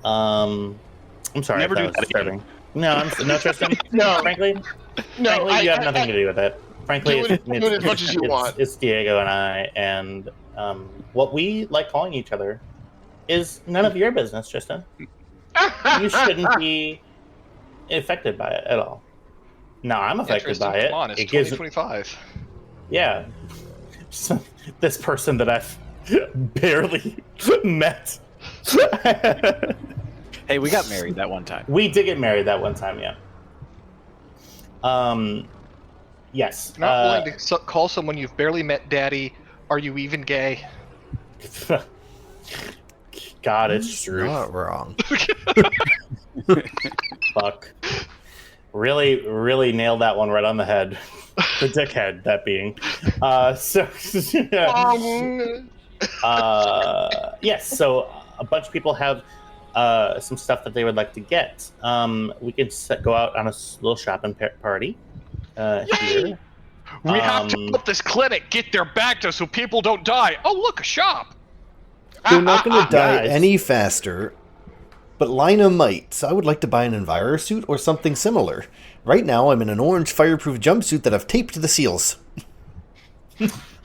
I'm sorry. Never do was that disturbing. No, no, Tristan. No. Frankly, No, you have nothing to do with it. Frankly, do it as much as you want. It's Diego and I, and what we like calling each other is none of your business, Tristan. You shouldn't be affected by it at all. No, I'm affected by it. Come on, it's it gives 2025. Yeah. So, this person that I've barely met. Hey, we got married that one time. We did get married that one time, yeah. Yes. You're not willing to call someone you've barely met Daddy. Are you even gay? God, it's true. Not wrong. Fuck. Really, really nailed that one right on the head. The dickhead, that being. Yes, so a bunch of people have some stuff that they would like to get. We can go out on a little shopping party here. We have to help this clinic get their back to so people don't die. Oh, look, a shop. They're not going to die Guys. any faster, but Lina might. So I would like to buy an envirosuit or something similar. Right now, I'm in an orange fireproof jumpsuit that I've taped to the seals.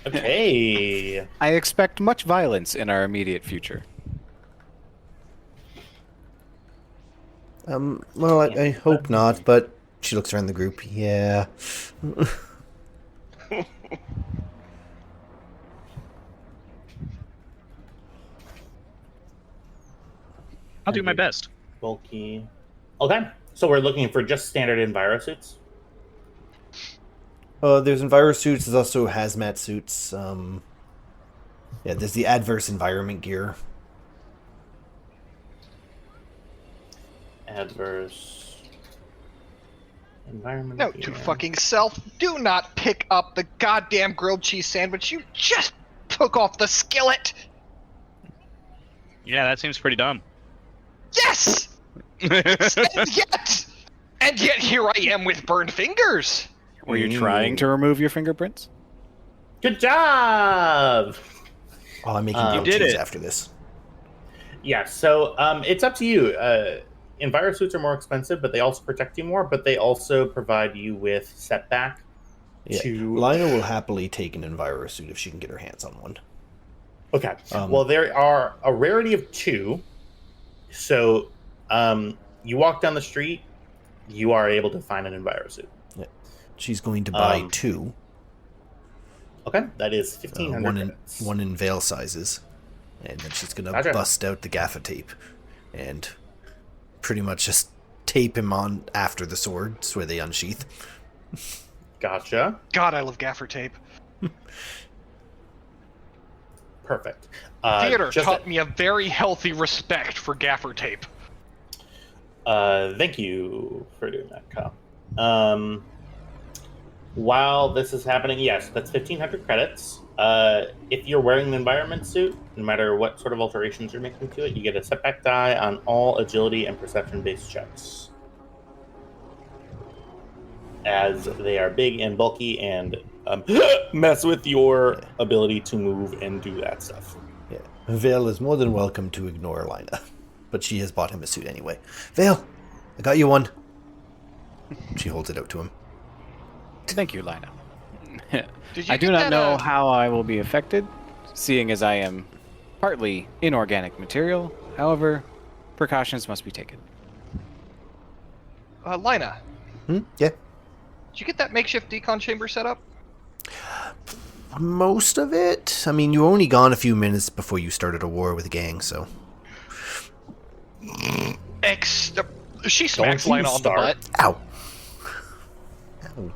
Okay. I expect much violence in our immediate future. Well, I hope not, but she looks around the group. Yeah. I'll do my best. Bulky. Okay, so we're looking for just standard enviro suits. There's enviro suits. There's also hazmat suits. Yeah, there's the adverse environment gear. Adverse environment. Note to fucking self: do not pick up the goddamn grilled cheese sandwich you just took off the skillet. Yeah, that seems pretty dumb. Yes. and yet here I am with burned fingers. Were you trying to remove your fingerprints? Good job. Oh, I'm making You grilled did cheese it. after this. Yeah, so it's up to you. Enviro suits are more expensive, but they also protect you more, but they also provide you with setback. Yeah, To... Lina will happily take an enviro suit if she can get her hands on one. Okay. Well, there are a rarity of 2. So you walk down the street, you are able to find an enviro suit. Yeah. She's going to buy 2. Okay, that is 1,500 one credits. one in veil sizes, and then she's gonna Gotcha. bust out the gaffer tape, and pretty much just tape him on after the swords where they unsheath. Gotcha. God, I love gaffer tape. Perfect. Theater just taught me a very healthy respect for gaffer tape. Thank you for doing that, Kyle. While this is happening, yes, that's 1,500 credits. If you're wearing an environment suit, no matter what sort of alterations you're making to it, you get a setback die on all agility and perception-based checks. As they are big and bulky and mess with your ability to move and do that stuff. Yeah, Veil is more than welcome to ignore Lina, but she has bought him a suit anyway. Veil, I got you one. She holds it out to him. Thank you, Lina. Did you I do get not that, know how I will be affected, seeing as I am partly inorganic material. However, precautions must be taken. Lina, Yeah. did you get that makeshift decon chamber set up? Most of it. I mean, you were only gone a few minutes before you started a war with the gang, so... She smacks you Lina on the start. butt. Ow. Ow.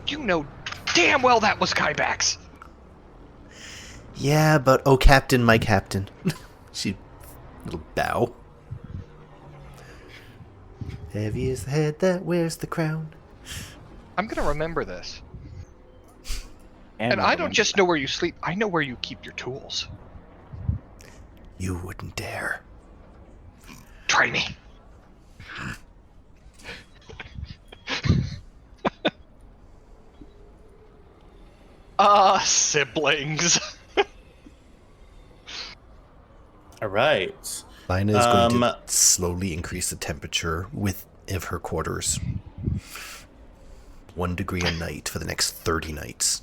You know damn well that was Kybax. Yeah, but oh, Captain, my Captain. She... little bow. Heavy is the head that wears the crown. I'm gonna remember this. And I'll I don't remember just know where you sleep, I know where you keep your tools. You wouldn't dare. Try me. Siblings. All right. Lina is going to slowly increase the temperature of her quarters. 1 degree a night for the next 30 nights.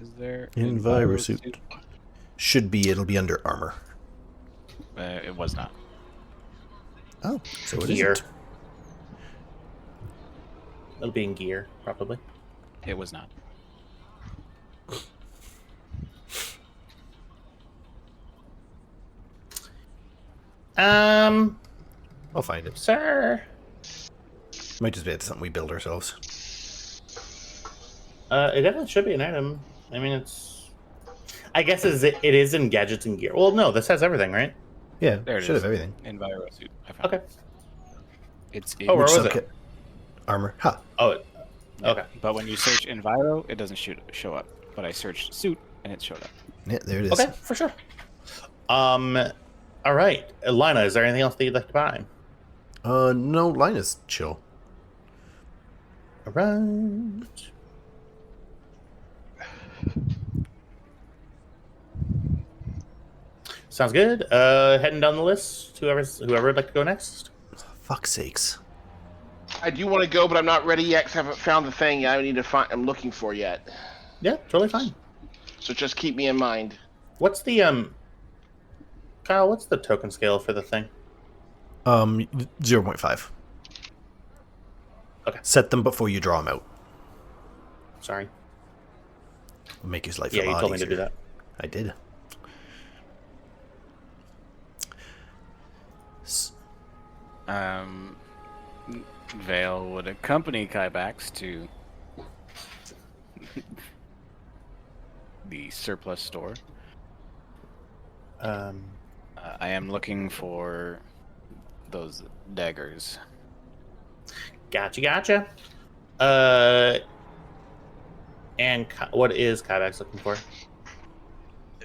Is there Enviro suit. Should be, it'll be under armor. It was not. Oh, so it Gear. isn't. It'll be in gear, probably. It was not. I'll find it. Sir. Might just be something we build ourselves. It definitely should be an item. I mean, it's... I guess it is in gadgets and gear. Well, no, this has everything, right? Yeah, There it should is. have everything. Enviro suit. I found Okay. it. It's Oh, where was Subkit. it? Armor. Ha. Oh, Yeah, okay. But when you search Enviro, it doesn't show up. But I searched suit, and it showed up. Yeah, there it is. Okay, for sure. All right. Lina, is there anything else that you'd like to buy? No, Lina's chill. All right. Sounds good. Heading down the list. Whoever would like to go next. Fuck's sakes. I do want to go, but I'm not ready yet because I haven't found the thing I need to find. I'm looking for yet. Yeah, totally fine. So just keep me in mind. What's the Kyle? What's the token scale for the thing? 0.5. Okay. Set them before you draw them out. Sorry. It'll make his life Yeah, a you lot told me easier. to do that. I did. Vale would accompany Kybax to the surplus store. I am looking for those daggers. Gotcha. And what is Kybax looking for?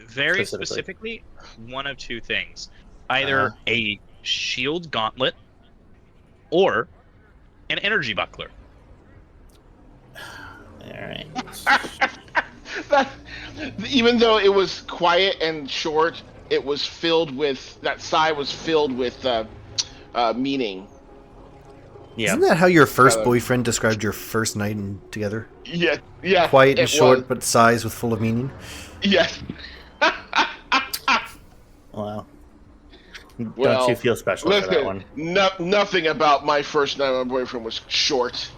Very Specifically. specifically, one of two things: either a shield gauntlet or an energy buckler. All right. Even though it was quiet and short, it was filled with that sigh was filled with meaning. Yeah. Isn't that how your first Uh, boyfriend described your first night together? Yeah. Quiet and it short, was. but sighs with full of meaning? Yes. Wow. Well, Don't you feel special for that one? Nothing about my first night with my boyfriend was short.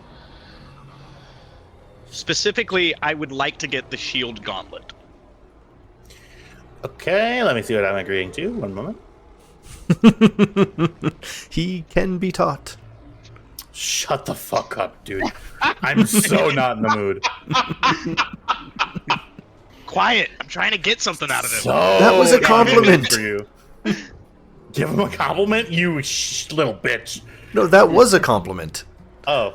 Specifically, I would like to get the shield gauntlet. Okay, let me see what I'm agreeing to. One moment. He can be taught. Shut the fuck up, dude. I'm so not in the mood. Quiet! I'm trying to get something out of him. So That was a compliment. for you. Give him a compliment, you little bitch. No, that was a compliment. Oh.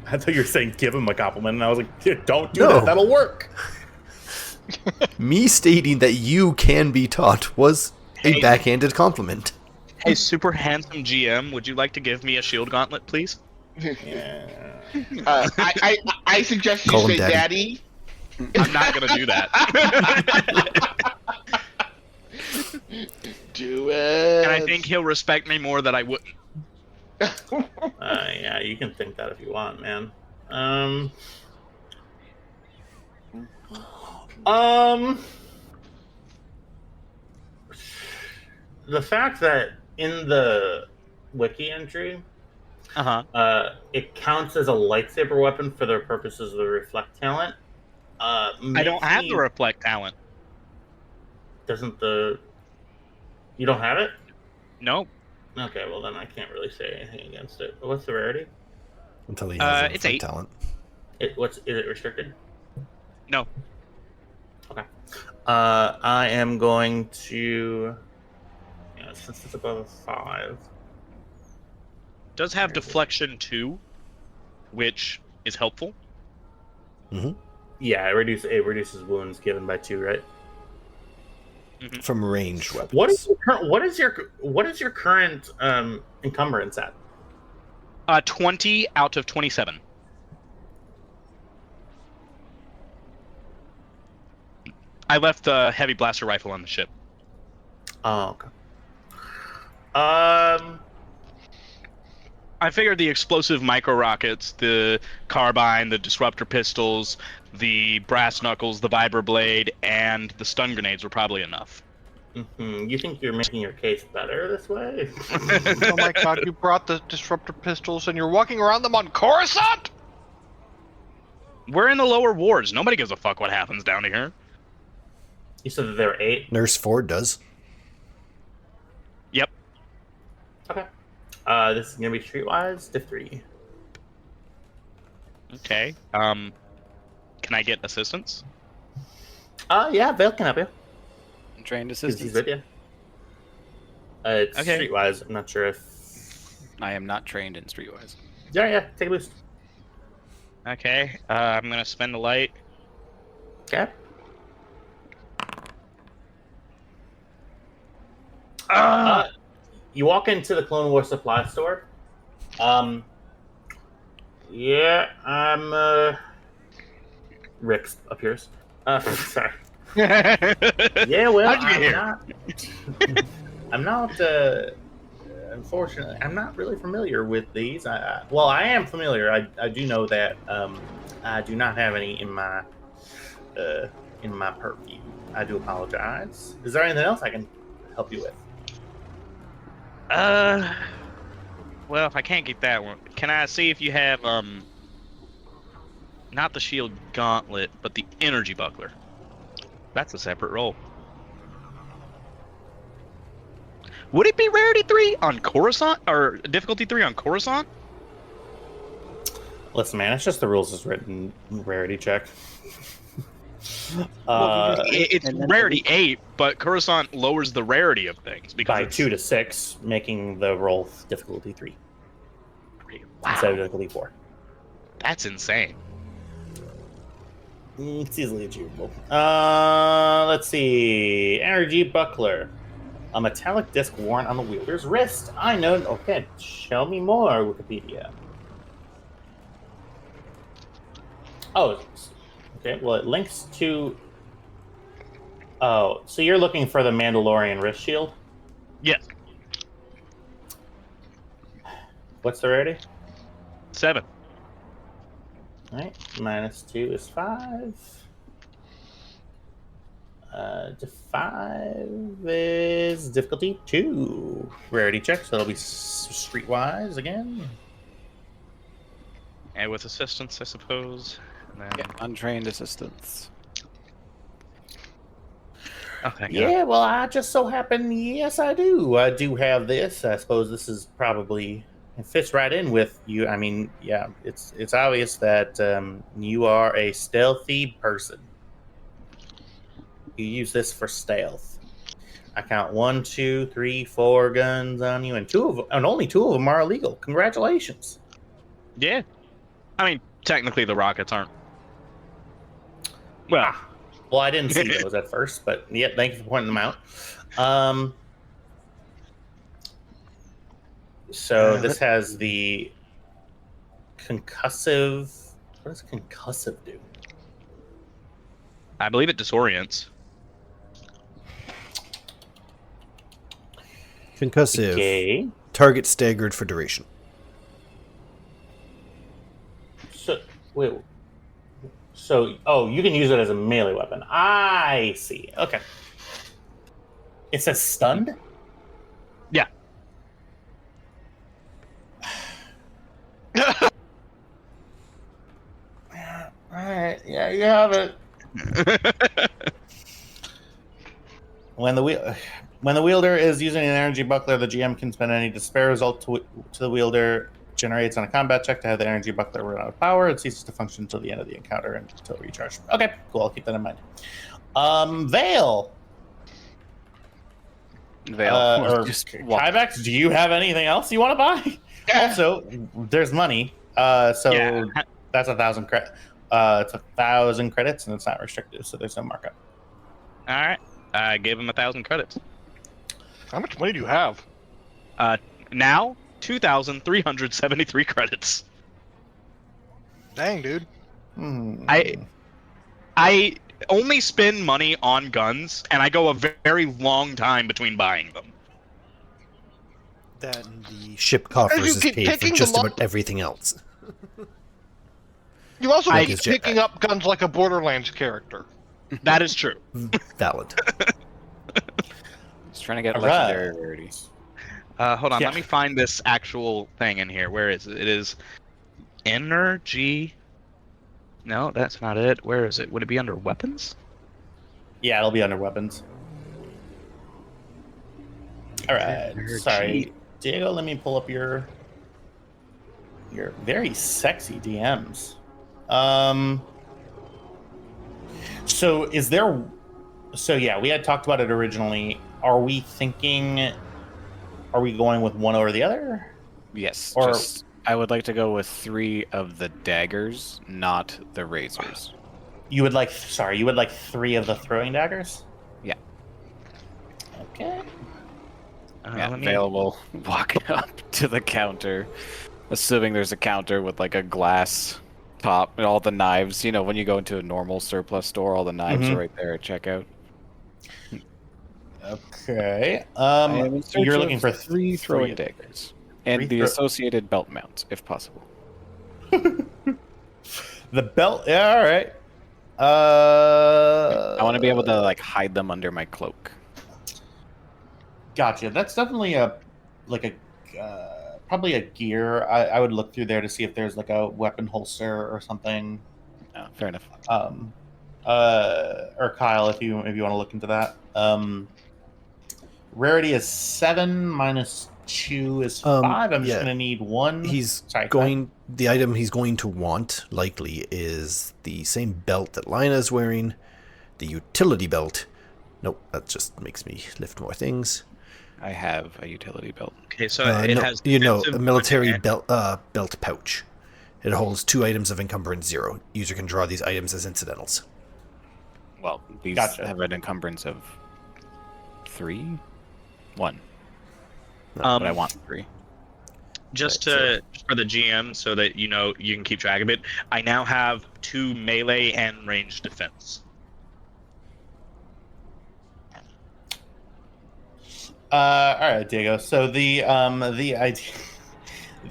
I thought you were saying give him a compliment, and I was like, dude, don't do No. that. That'll work. Me stating that you can be taught was a Hey. backhanded compliment. Hey, super handsome GM, would you like to give me a shield gauntlet, please? Yeah. I suggest you Call him say Daddy. daddy. I'm not gonna do that. Do it. And I think he'll respect me more than I wouldn't. Yeah, you can think that if you want, man. The fact that in the wiki entry, it counts as a lightsaber weapon for the purposes of the reflect talent. I don't have the reflect talent. Doesn't the... You don't have it? No. Okay, well then I can't really say anything against it. What's the rarity? Until he has It's a 8. talent. Is it restricted? No. Okay. I am going to... Yeah, since it's above a 5. Does have deflection 2, which is helpful. Yeah, it reduces wounds given by 2, right? From ranged weapons. What is your current encumbrance at? 20 out of 27. I left the heavy blaster rifle on the ship. Oh, okay. I figured the explosive micro rockets, the carbine, the disruptor pistols, the brass knuckles, the vibra blade, and the stun grenades were probably enough. You think you're making your case better this way? Oh my god, you brought the disruptor pistols and you're walking around them on Coruscant? We're in the lower wards. Nobody gives a fuck what happens down here. You said that there were 8? Nurse Ford does. Yep. Okay. This is gonna be streetwise, diff 3. Okay. Can I get assistance? Yeah, Vale can help you. Trained 'Cause assistance. he's with you. It's Okay. streetwise. I'm not sure if... I am not trained in Streetwise. Yeah, take a boost. Okay. I'm gonna spend a light. Okay. You walk into the Clone Wars supply store. Yeah, I'm Rick appears. Sorry. Yeah, well, How'd you get here? I'm not unfortunately, I'm not really familiar with these. Well, I am familiar. I do know that I do not have any in my purview. I do apologize. Is there anything else I can help you with? Well, if I can't get that one, can I see if you have not the shield gauntlet, but the energy buckler? That's a separate roll. Would it be rarity 3 on Coruscant or difficulty 3 on Coruscant? Listen, man, it's just the rules as written. Rarity check. It's rarity 8, but Coruscant lowers the rarity of things because by it's 2 to 6, making the roll difficulty 3 Wow, instead of difficulty 4. that's insane. It's easily achievable. Let's see. Energy buckler. A metallic disc worn on the wielder's wrist. I know. Okay, show me more, Wikipedia. Oh, okay. Well, it links to. Oh, so you're looking for the Mandalorian wrist shield? Yes. What's the rarity? 7. All right, -2 is 5. To 5 is difficulty 2. Rarity check, so it'll be streetwise again. And with assistance, I suppose. And then... Yeah, untrained assistance. Oh, thank Yeah, well, I just so happen, yes, I do. I do have this. I suppose this is probably it fits right in with you. I mean, yeah, it's obvious that you are a stealthy person. You use this for stealth. I count 1, 2, 3, 4 guns on you, and only 2 of them are illegal. Congratulations. Yeah. I mean, technically the rockets aren't. Well, Well, I didn't see those at first, but yeah, thank you for pointing them out. So this has the concussive. What does concussive do? I believe it disorients. Concussive. Okay. Target staggered for duration. So wait. So you can use it as a melee weapon. I see. Okay. It says stunned. Yeah. All right. Yeah, you have it. When the wielder is using an energy buckler, the GM can spend any despair result to the wielder generates on a combat check to have the energy buckler run out of power. It ceases to function until the end of the encounter and until recharged. Okay, cool. I'll keep that in mind. Veil. Or Kybex, do you have anything else you want to buy? Also, there's money. So Yeah. that's 1,000 credit. It's 1,000 credits, and it's not restricted, so there's no markup. All right. I gave him 1,000 credits. How much money do you have? Now, 2,373 credits. Dang, dude. I only spend money on guns, and I go a very long time between buying them. That and the ship coffers is keep paid for picking just them about everything else. You also Like keep his jetpack. picking up guns like a Borderlands character. That is true. Valid. Just trying to get All right. legendary rarities. Hold on, Yeah. let me find this actual thing in here. Where is it? It is energy. No, that's not it. Where is it? Would it be under weapons? Yeah, it'll be under weapons. All right. Sorry, Diego. Let me pull up your very sexy DMs. So is there? So yeah, we had talked about it originally. Are we thinking? Are we going with one over the other? Yes. Or- I would like to go with 3 of the daggers, not the razors. You would like? Sorry, you would like 3 of the throwing daggers? Yeah. Okay. Yeah, available. Walk up to the counter, assuming there's a counter with like a glass top and all the knives. You know, when you go into a normal surplus store, all the knives Mhm. are right there at checkout. Okay. I am in search You're of looking for three throwing daggers and the associated belt mount, if possible. The belt. Yeah, all right. I want to be able to like hide them under my cloak. Gotcha. That's definitely probably a gear. I would look through there to see if there's like a weapon holster or something. Oh, fair enough. Or Kyle, if you want to look into that. Rarity is 7 minus 2 is 5. I'm just yeah. gonna need 1. The item he's going to want likely is the same belt that Lina's wearing, the utility belt. Nope, that just makes me lift more things. I have a utility belt. Okay, so it has a military belt pouch. It holds 2 items of encumbrance 0. User can draw these items as incidentals. Well, these have an encumbrance of 3? 1. But I want 3. Just for the GM, so that you know you can keep track of it. I now have 2 melee and ranged defense. All right, Diego. So the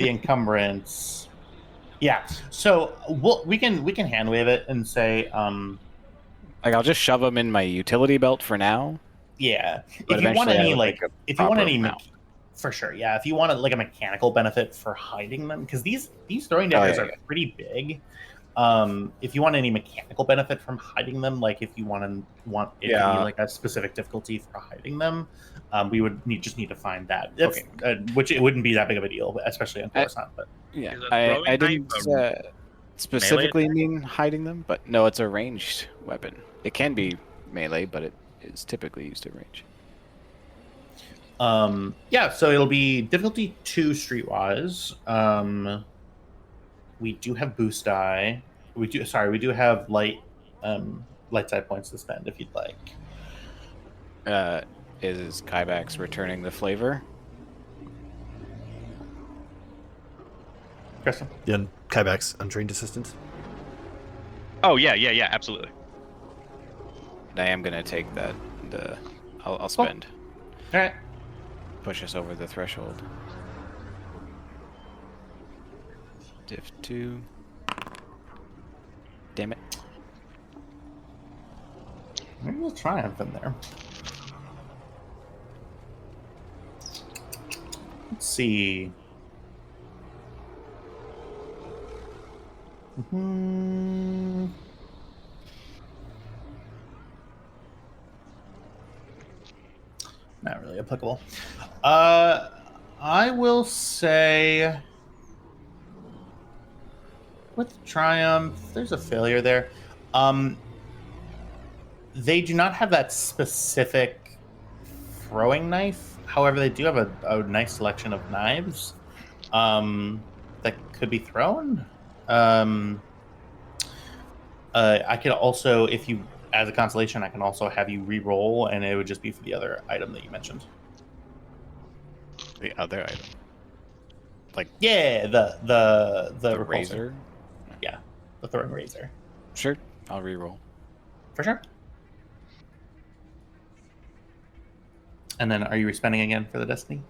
encumbrance. Yeah. So we can hand wave it and say like I'll just shove them in my utility belt for now. Yeah. But if you want any mount. for sure. Yeah. If you want like a mechanical benefit for hiding them, because these throwing daggers are pretty big. If you want any mechanical benefit from hiding them, like if you want it to be like a specific difficulty for hiding them, we would need to find that. Which it wouldn't be that big of a deal, especially on Coruscant. But yeah, I didn't specifically mean hiding them, but no, it's a ranged weapon. It can be melee, but it is typically used at range. Yeah, so it'll be difficulty 2 streetwise. We do have boost die. We do have light side points to spend if you'd like. Is Kybax returning the flavor? Kristen? Yeah, Kybax, untrained assistant. Oh yeah, absolutely. I am gonna take that. I'll spend. All right. Push us over the threshold. Diff 2. Damn it. Maybe we'll triumph in there. Let's see. Not really applicable. I will say with triumph, there's a failure there. They do not have that specific throwing knife. However, they do have a nice selection of knives that could be thrown. I could also, if you, as a consolation, I can also have you re-roll, and it would just be for the other item that you mentioned. The other item, like the razor. Yeah, the throwing razor. Sure, I'll re-roll. For sure. And then, are you respending again for the destiny?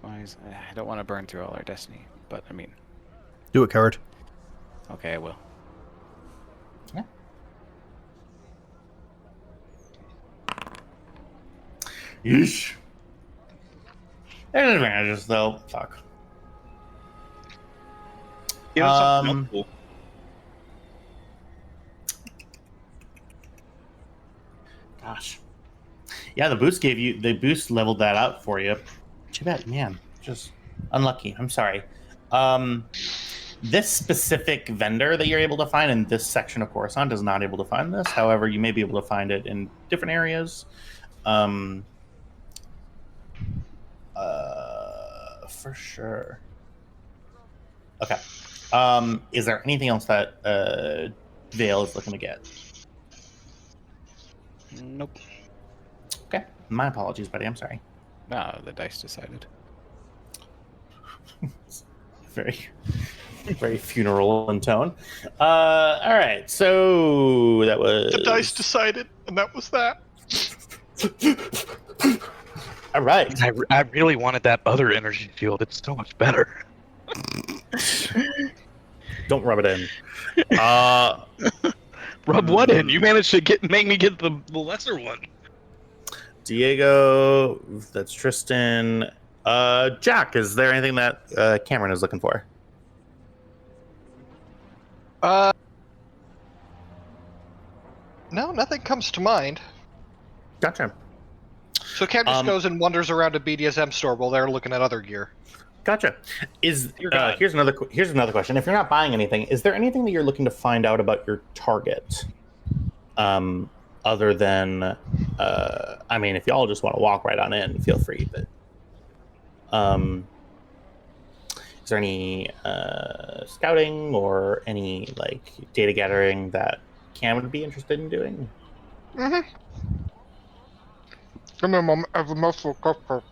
I don't want to burn through all our destiny, but I mean, do it, coward. Okay, I will. Yeah. Yeesh. There's advantages, though. Fuck. Give us something helpful. Gosh. Yeah, the boost leveled that out for you. Too bad, man. Just unlucky. I'm sorry. This specific vendor that you're able to find in this section of Coruscant is not able to find this. However, you may be able to find it in different areas. For sure. Okay. Is there anything else that Vale is looking to get? Nope. Okay. My apologies, buddy. I'm sorry. No, the dice decided. Very, very funeral in tone. All right. So that was the dice decided, and that was that. All right. I really wanted that other energy field. It's so much better. Don't rub it in. Rub what in? You managed to make me get the lesser one. Diego, that's Tristan. Jack, is there anything that Cameron is looking for? No, nothing comes to mind. Gotcha. So Cam just goes and wanders around a BDSM store while they're looking at other gear. Gotcha. Here's another question. If you're not buying anything, is there anything that you're looking to find out about your target? Other than, I mean, if y'all just want to walk right on in, feel free. But, is there any scouting or any like data gathering that Cam would be interested in doing? Mm-hmm. Give me a moment. I have a mouthful of cough.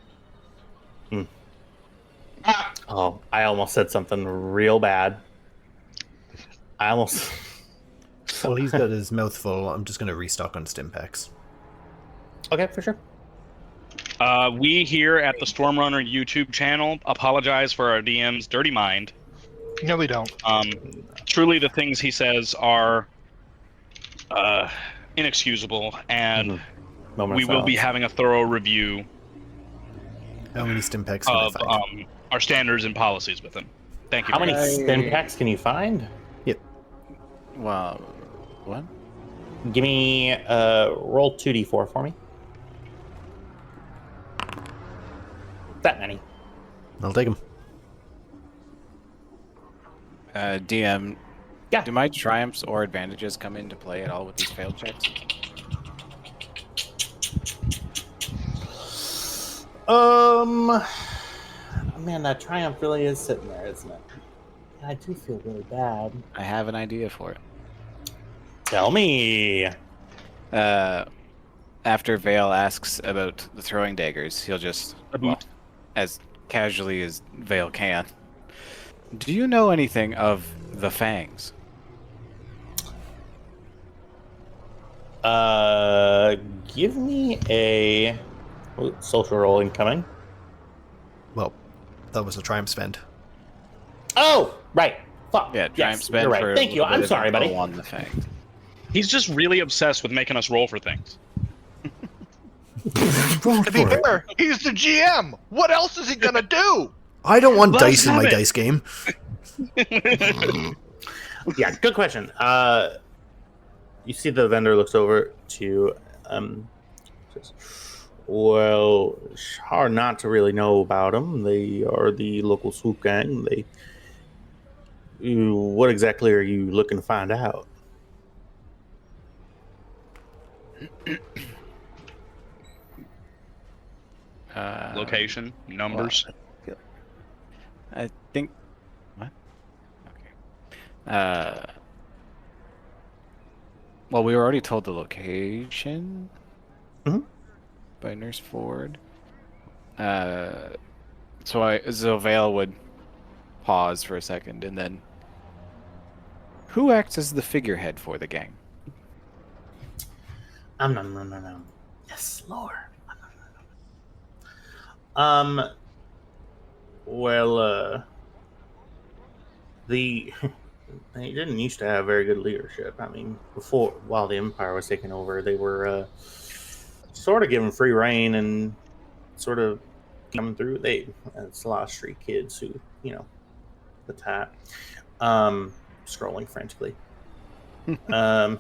Oh, I almost said something real bad. Well, he's got his mouth full. I'm just going to restock on stim packs. Okay, for sure. We here at the Stormrunner YouTube channel apologize for our DM's dirty mind. No, we don't. Truly, the things he says are inexcusable, and we will be having a thorough review How many stim packs can of I find? our standards and policies with him. Thank you. How many stim packs can you find? Well, what? Give me roll 2d4 for me. That many. I'll take them. DM, Yeah. do my triumphs or advantages come into play at all with these failed checks? Man, that triumph really is sitting there, isn't it? I do feel really bad. I have an idea for it. Tell me. After Vale asks about the throwing daggers, he'll just, well, as casually as Vale can. Do you know anything of the Fangs? Give me a social roll incoming. Well, that was a triumph spend. Oh, right. Fuck. Yeah, triumph yes, spend you're right. for Thank you. I'm sorry, buddy. on the Fangs. He's just really obsessed with making us roll for things. To be fair, he's the GM. What else is he gonna do? I don't want Let's dice in have my it. dice game. Yeah, good question. You see the vendor looks over to says, well, it's hard not to really know about them. They are the local swoop gang. What exactly are you looking to find out? Location, numbers. I think. What? Okay. Well, we were already told the location by Nurse Ford. So Vale would pause for a second, and then, who acts as the figurehead for the gang? No. Yes, Lord. Well, they didn't used to have very good leadership. I mean, while the Empire was taking over, they were sort of given free reign and sort of coming through. It's a lot of street kids who, attack. Scrolling frantically. Yeah,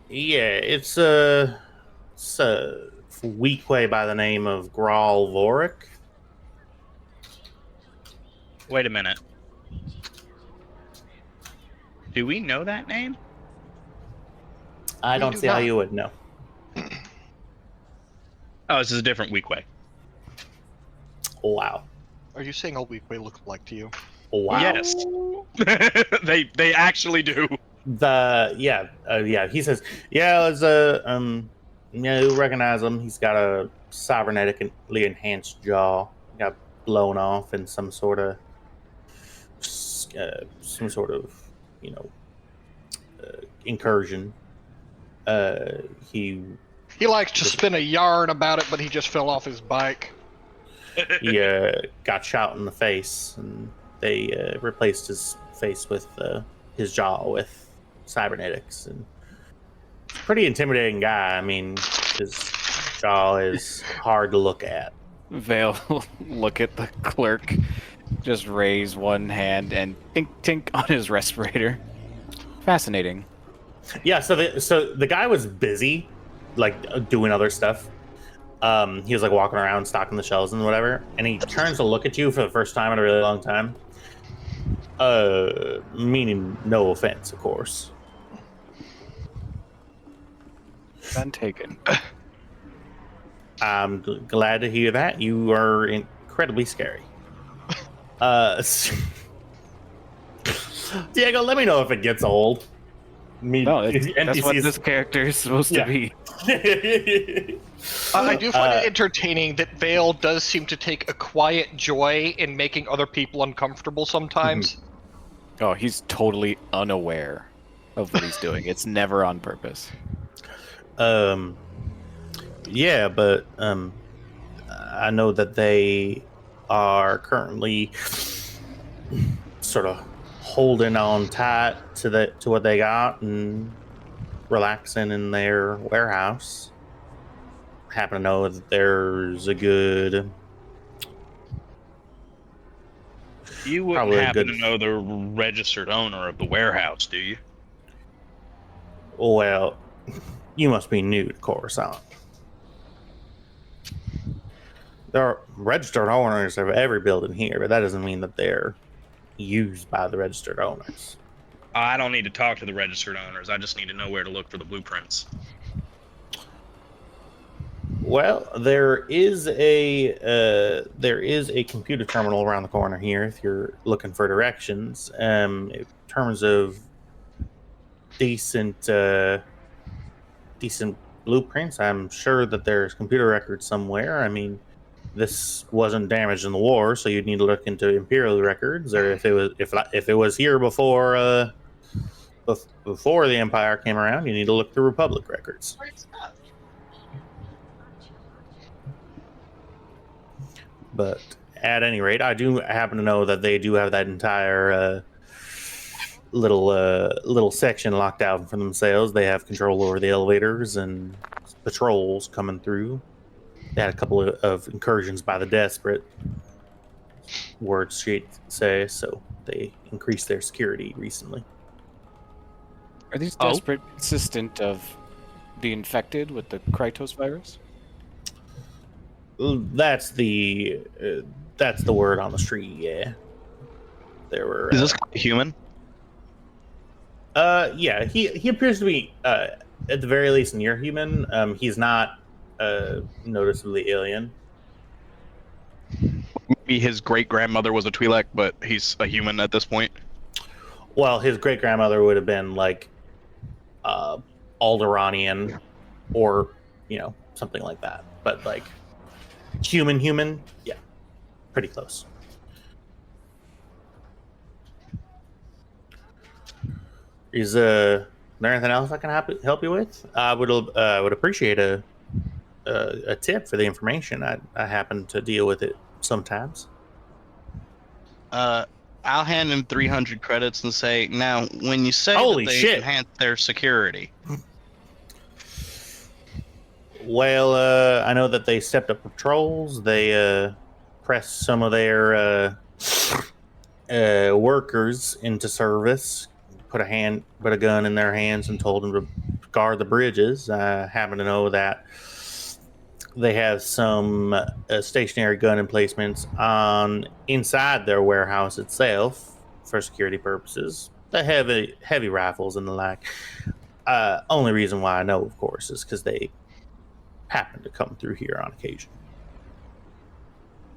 it's a weakway by the name of Grawl Vorik. Wait a minute. Do we know that name? I We don't do see how not. you would know. Oh, this is a different Weekway. Wow. Are you saying all Weekway look like to you? Wow. Yes. they actually do. He says, you recognize him. He's got a cybernetically enhanced jaw. Got blown off in some sort of incursion. He He likes to spin a yarn about it, but he just fell off his bike. He got shot in the face, and they replaced his face with his jaw with cybernetics. And he's a pretty intimidating guy. I mean, his jaw is hard to look at. Vale look at the clerk, just raise one hand and tink tink on his respirator. Fascinating. Yeah, so the guy was busy, like doing other stuff. He was like walking around stocking the shelves and whatever, and he turns to look at you for the first time in a really long time. Meaning no offense, of course. None taken. I'm glad to hear that. You are incredibly scary. Diego, let me know if it gets old. No, that's what this character is supposed to be. I do find it entertaining that Vale does seem to take a quiet joy in making other people uncomfortable sometimes. Oh, he's totally unaware of what he's doing. It's never on purpose. Yeah, but I know that they are currently sort of holding on tight to what they got and relaxing in their warehouse. Happen to know that there's a good. You wouldn't happen to know the registered owner of the warehouse, do you? Well, you must be new to Coruscant. There are registered owners of every building here, but that doesn't mean that they're used by the registered owners. I don't need to talk to the registered owners. I just need to know where to look for the blueprints. Well, there is a computer terminal around the corner here if you're looking for directions. In terms of decent blueprints, I'm sure that there's computer records somewhere. I mean, this wasn't damaged in the war, so you'd need to look into Imperial records, or if it was here before the Empire came around, you need to look through Republic records. But at any rate, I do happen to know that they do have that entire little section locked out for themselves. They have control over the elevators and patrols coming through. They had a couple of incursions by the desperate, words she'd say, so they increased their security recently. Are these desperate consistent of the infected with the Krytos virus? That's the word on the street. Yeah, there were. Is this human? Yeah, he appears to be at the very least near human. He's not noticeably alien. Maybe his great grandmother was a Twi'lek, but he's a human at this point. Well, his great grandmother would have been like Alderanian, or something like that. But like human, yeah, pretty close. Is there anything else I can help you with? I would appreciate a tip for the information. I happen to deal with it sometimes. I'll hand him 300 credits and say, now, when you say Holy that they shit. enhance their security. Well, I know that they stepped up patrols. They pressed some of their workers into service. Put a gun in their hands and told them to guard the bridges. I happen to know that they have some stationary gun emplacements inside their warehouse itself for security purposes. The heavy rifles and the like. Only reason why I know, of course, is because they happen to come through here on occasion.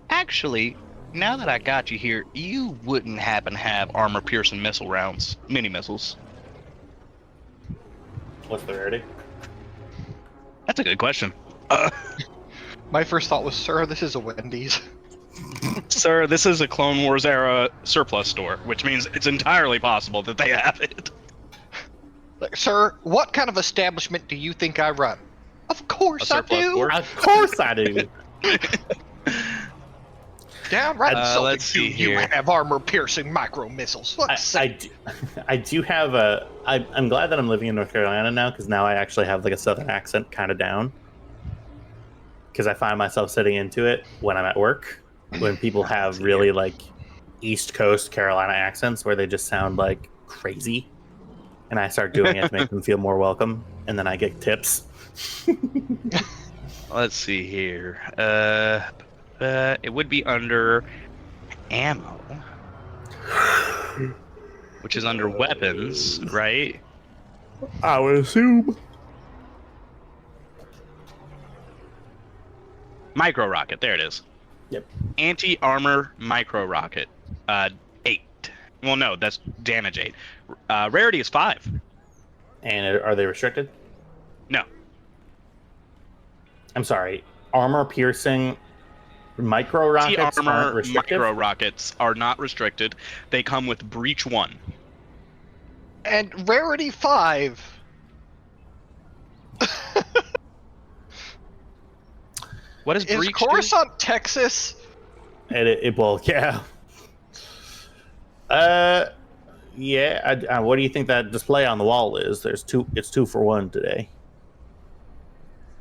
Actually, now that I got you here, you wouldn't happen to have armor-piercing missile rounds, mini missiles. What's the rarity? That's a good question. My first thought was, sir, this is a Wendy's. Sir, this is a Clone Wars era surplus store, which means it's entirely possible that they have it. Sir, what kind of establishment do you think I run? Of course I surplus do. force. Of course I do. Downright insulting. let's see You here. have armor-piercing micro missiles. I do have a. I'm glad that I'm living in North Carolina now because now I actually have like a Southern accent kind of down. Because I find myself sitting into it when I'm at work, when people have really like East Coast Carolina accents where they just sound like crazy, and I start doing it to make them feel more welcome, and then I get tips. Let's see here. It would be under ammo, which is under weapons, right? I would assume. Micro rocket. There it is. Yep. Anti-armor micro rocket. 8. Well, no, that's damage 8. Rarity is 5. And are they restricted? No. I'm sorry. Armor piercing micro rockets aren't Anti-armor restricted. micro rockets are not restricted. They come with breach 1. And rarity 5. What is Is breach? do? Coruscant, Texas? And well, yeah. Yeah. What do you think that display on the wall is? There's two. It's 2 for 1 today.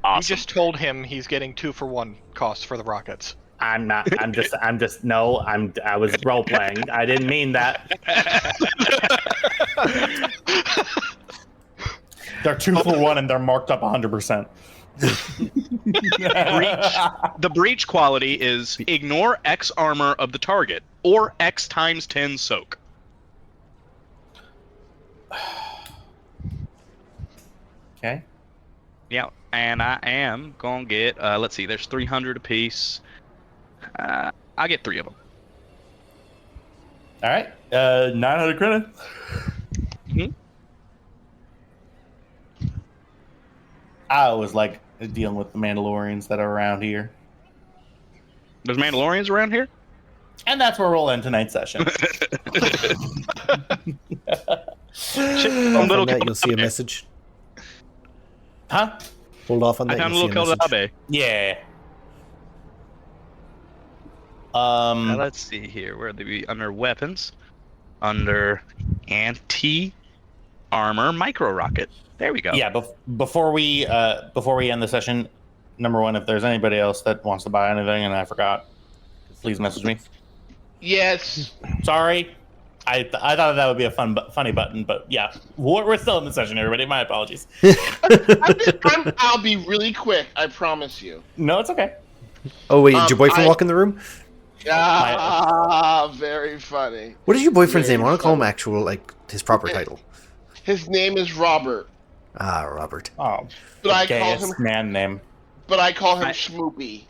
You just told him he's getting 2 for 1 cost for the rockets. I'm not. I'm just. No. I was role playing. I didn't mean that. They're 2 for 1 and they're marked up 100%. The breach quality is ignore X armor of the target or X times 10 soak. Okay. Yeah, and I am gonna get. Let's see. There's 300 apiece. I'll get 3 of them. All right. 900 credits. Mhm. I was like dealing with the Mandalorians that are around here. There's Mandalorians around here. And that's where we'll end tonight's session. On that, you'll see a message. Huh? Hold off on I that. found a You'll see little a message. Keldabe. Yeah. Let's see here. Where are they be? Under weapons, under anti-armor micro rocket. There we go. Yeah, before we end the session, number one, if there's anybody else that wants to buy anything and I forgot, please message me. Yes. Sorry. I thought that would be a funny button, but yeah, we're still in the session, everybody. My apologies. I'll be really quick. I promise you. No, it's okay. Oh wait, did your boyfriend walk in the room? Very funny. What is your boyfriend's Very name? I want to call him funny. actual, like, his proper title. His name is Robert, Ah, Robert. Oh, but I call gayest him man name. Schmoopy.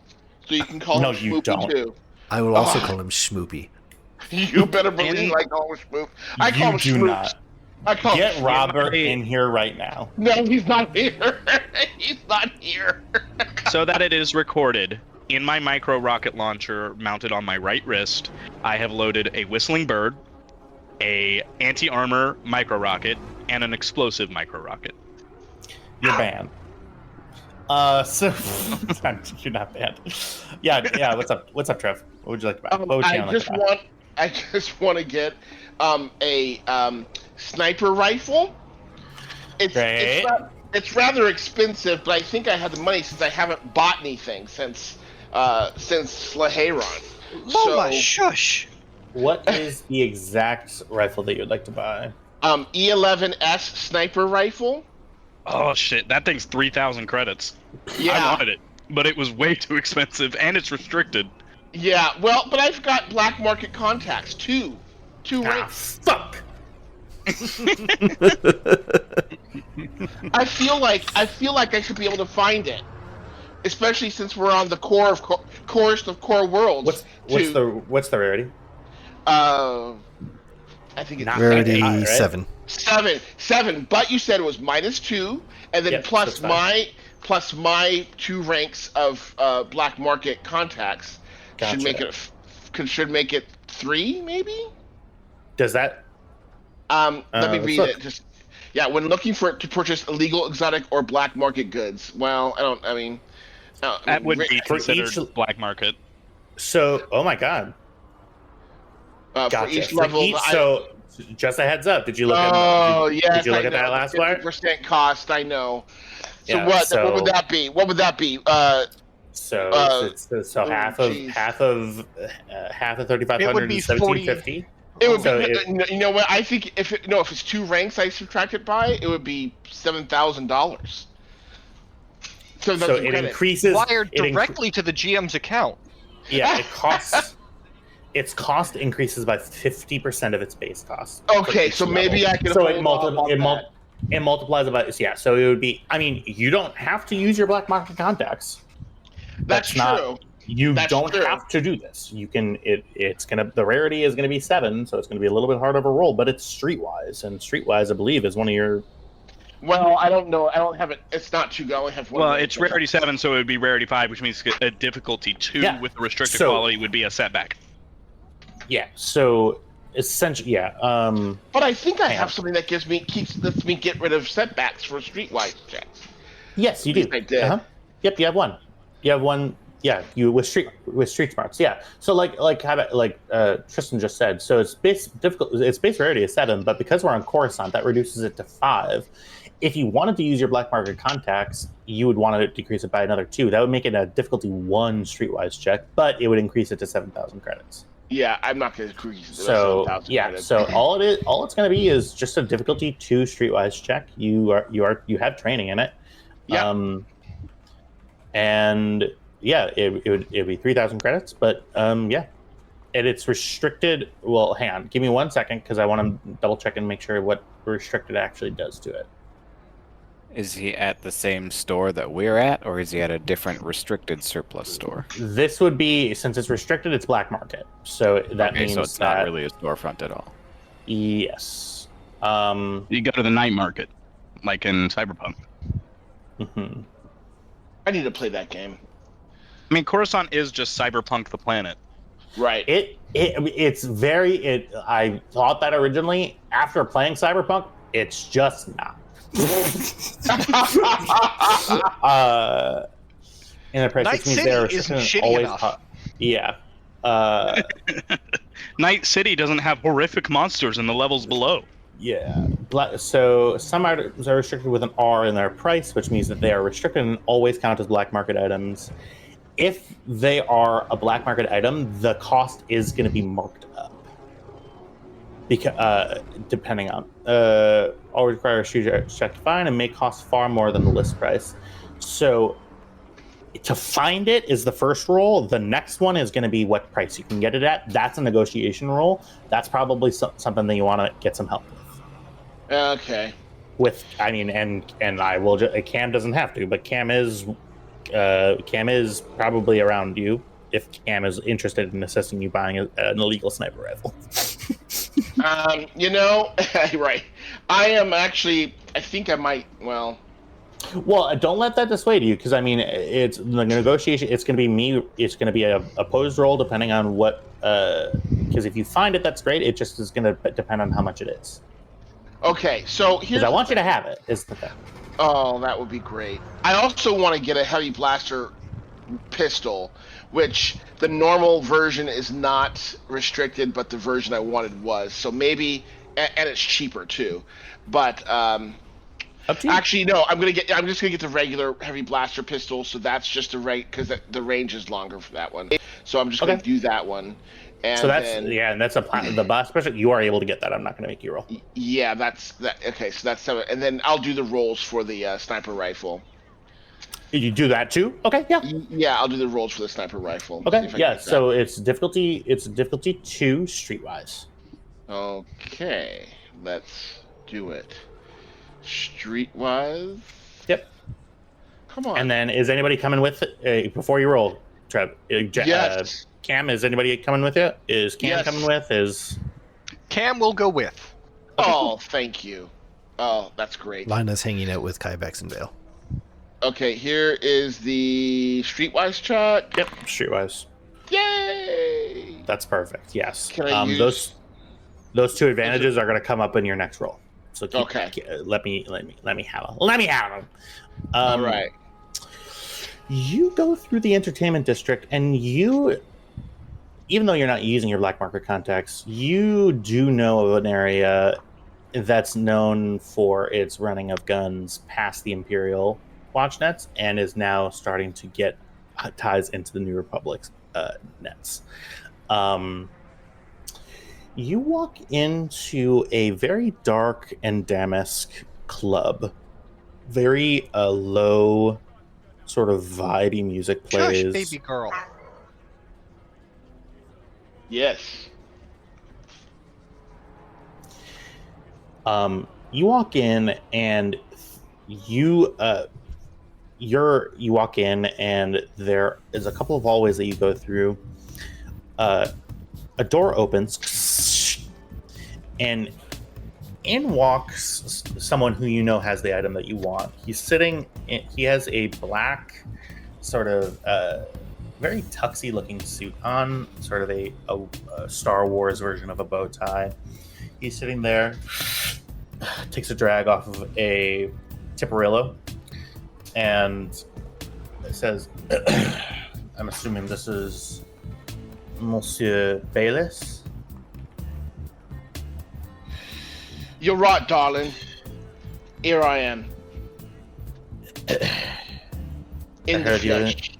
So you can call No, him you Schmoopy don't. too. I will also call him Schmoopy. You better believe I call him Schmoop. I call him You do Schmoops. not. I call Get him Robert in here right now. No, he's not here. He's not here. So that it is recorded, in my micro rocket launcher mounted on my right wrist, I have loaded a whistling bird, a anti-armor micro rocket, and an explosive micro rocket. You're banned. So you're not banned. Yeah. What's up, Trev? What would you like to buy? What would you like to buy? I just want to get a sniper rifle. Great. It's rather expensive, but I think I have the money since I haven't bought anything since Slaheron. Mama, shush. What is the exact rifle that you'd like to buy? E11S sniper rifle. Oh shit, that thing's 3,000 credits. Yeah. I wanted it, but it was way too expensive, and it's restricted. Yeah, well, but I've got black market contacts too. Two rings. Fuck. I feel like I should be able to find it, especially since we're on the chorus of core worlds. What's the rarity? I think it's Rarity high, right? 7. 7. But you said it was -2, and then Yep, plus that's my 2 ranks of black market contacts should Gotcha. make it 3, maybe. Does that? Let me let's read look. it. Just Yeah, when looking to purchase illegal, exotic, or black market goods. Well, That would be For considered each- black market. So, oh my god, for gotcha. each level. So, just a heads up. Did you look at? Oh, Did yes, you look I at that know. last The part? 50% cost, I know. So Yeah, what would that be? What would that be? So half of geez. half of 3,500 be is 1,750. It would So be. You know what? I think if it's 2 ranks I subtract it by, it would be $7,000. So it increases. Wired directly to the GM's account. Yeah, it costs. Its cost increases by 50% of its base cost. Okay, so maybe I can. So it multiplies it by, yeah. So it would be. I mean, you don't have to use your black market contacts. That's true. You That's don't true. have to do this. You can. It's gonna. The rarity is gonna be 7, so it's gonna be a little bit harder of a roll. But it's streetwise, and streetwise, I believe, is one of your. Well, I don't know. I don't have it. It's not 2. I only have 1. Well, it's rarity 7, so it would be rarity 5, which means a difficulty 2 with a restricted quality would be a setback. Yeah. So essentially, yeah. But I think I have something that lets me get rid of setbacks for streetwise checks. Yes, you do. I did. Uh-huh. Yep, you have one. You have one. Yeah, you with street smarts. Yeah. So like Tristan just said. So it's base rarity is 7, but because we're on Coruscant, that reduces it to 5. If you wanted to use your black market contacts, you would want to decrease it by another 2. That would make it a difficulty 1 streetwise check, but it would increase it to 7,000 credits. Yeah, I'm not going to decrease it. So 7,000 yeah, credits. so all it's going to be is just a difficulty 2 streetwise check. You have training in it. Yeah. And yeah, it would be 3,000 credits, but yeah, and it's restricted. Well, hang on, give me 1 second because I want to double check and make sure what restricted actually does to it. Is he at the same store that we're at, or is he at a different restricted surplus store? This would be, since it's restricted, it's black market. So that means so it's not really a storefront at all. Yes. You go to the night market, like in Cyberpunk. Mm-hmm. I need to play that game. I mean, Coruscant is just Cyberpunk the planet. Right. It's very. I thought that originally. After playing Cyberpunk, it's just not. In the price, Night City isn't shitty enough. Yeah. Night City doesn't have horrific monsters in the levels below. Yeah. So some items are restricted with an R in their price, which means that they are restricted and always count as black market items. If they are a black market item, the cost is going to be marked up. Because depending on all require a street check to find and may cost far more than the list price. So to find it is the first roll. The next one is going to be what price you can get it at. That's a negotiation roll. That's probably something that you want to get some help with. Okay. I mean, and I will. Cam doesn't have to, but Cam is probably around you if Cam is interested in assisting you buying an illegal sniper rifle. Right. I am actually. I think I might. Well, don't let that dissuade you, because I mean, it's the negotiation. It's going to be me. It's going to be a opposed roll depending on what. Because if you find it, that's great. It just is going to depend on how much it is. Okay, so here's. Because I want you to have it. Is the thing. Oh, that would be great. I also want to get a heavy blaster pistol, which the normal version is not restricted, but the version I wanted was. So maybe, and it's cheaper too. But actually, no. I'm just gonna get the regular heavy blaster pistol. So that's just because the range is longer for that one. So I'm just gonna do that one. And so that's the blast pistol. You are able to get that. I'm not gonna make you roll. Yeah, that's that. Okay, so that's 7, and then I'll do the rolls for the sniper rifle. You do that too? Okay, yeah. Yeah, I'll do the rolls for the sniper rifle. Okay, yeah. So it's difficulty 2 streetwise. Okay, let's do it. Streetwise. Yep. Come on. And then is anybody coming with before you roll, Trev? Yes. Cam, is anybody coming with you? Is Cam coming with? Cam will go with. Oh, thank you. Oh, that's great. Lina's hanging out with Kybex and Vale. Okay, here is the streetwise check. Yep, streetwise. Yay! That's perfect. Yes. Can I use... those 2 advantages are going to come up in your next roll. So Okay. let me have them. All right. You go through the entertainment district, and you, even though you're not using your black market contacts, you do know of an area that's known for its running of guns past the Imperial watch nets, and is now starting to get ties into the New Republic's nets. You walk into a very dark and damask club. Very low, sort of vibey music plays. Shush, baby girl. Yes. You walk in, and you walk in, and there is a couple of hallways that you go through. A door opens, and in walks someone who you know has the item that you want. He's sitting. He has a black, sort of very tuxy looking suit on, sort of a Star Wars version of a bow tie. He's sitting there, takes a drag off of a Tipperillo, and says, I'm assuming this is Monsieur Bayless? You're right, darling. Here I am. In the flesh.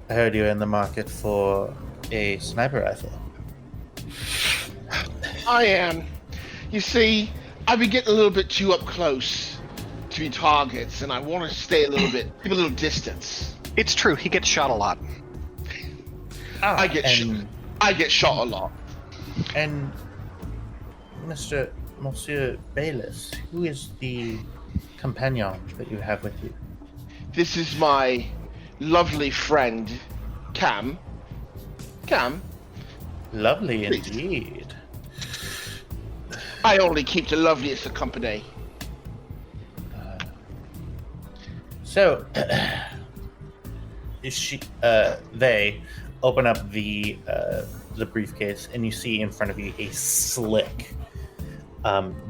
I heard you were in the market for a sniper rifle. I am. You see, I've been getting a little bit too up close to be targets, and I want to stay a little bit, keep a little distance. It's true, he gets shot a lot. I get shot a lot. And Monsieur Bayless, who is the companion that you have with you? This is my lovely friend, Cam. Cam. Lovely Please. indeed. I only keep the loveliest of company. So, they open up the briefcase, and you see in front of you a slick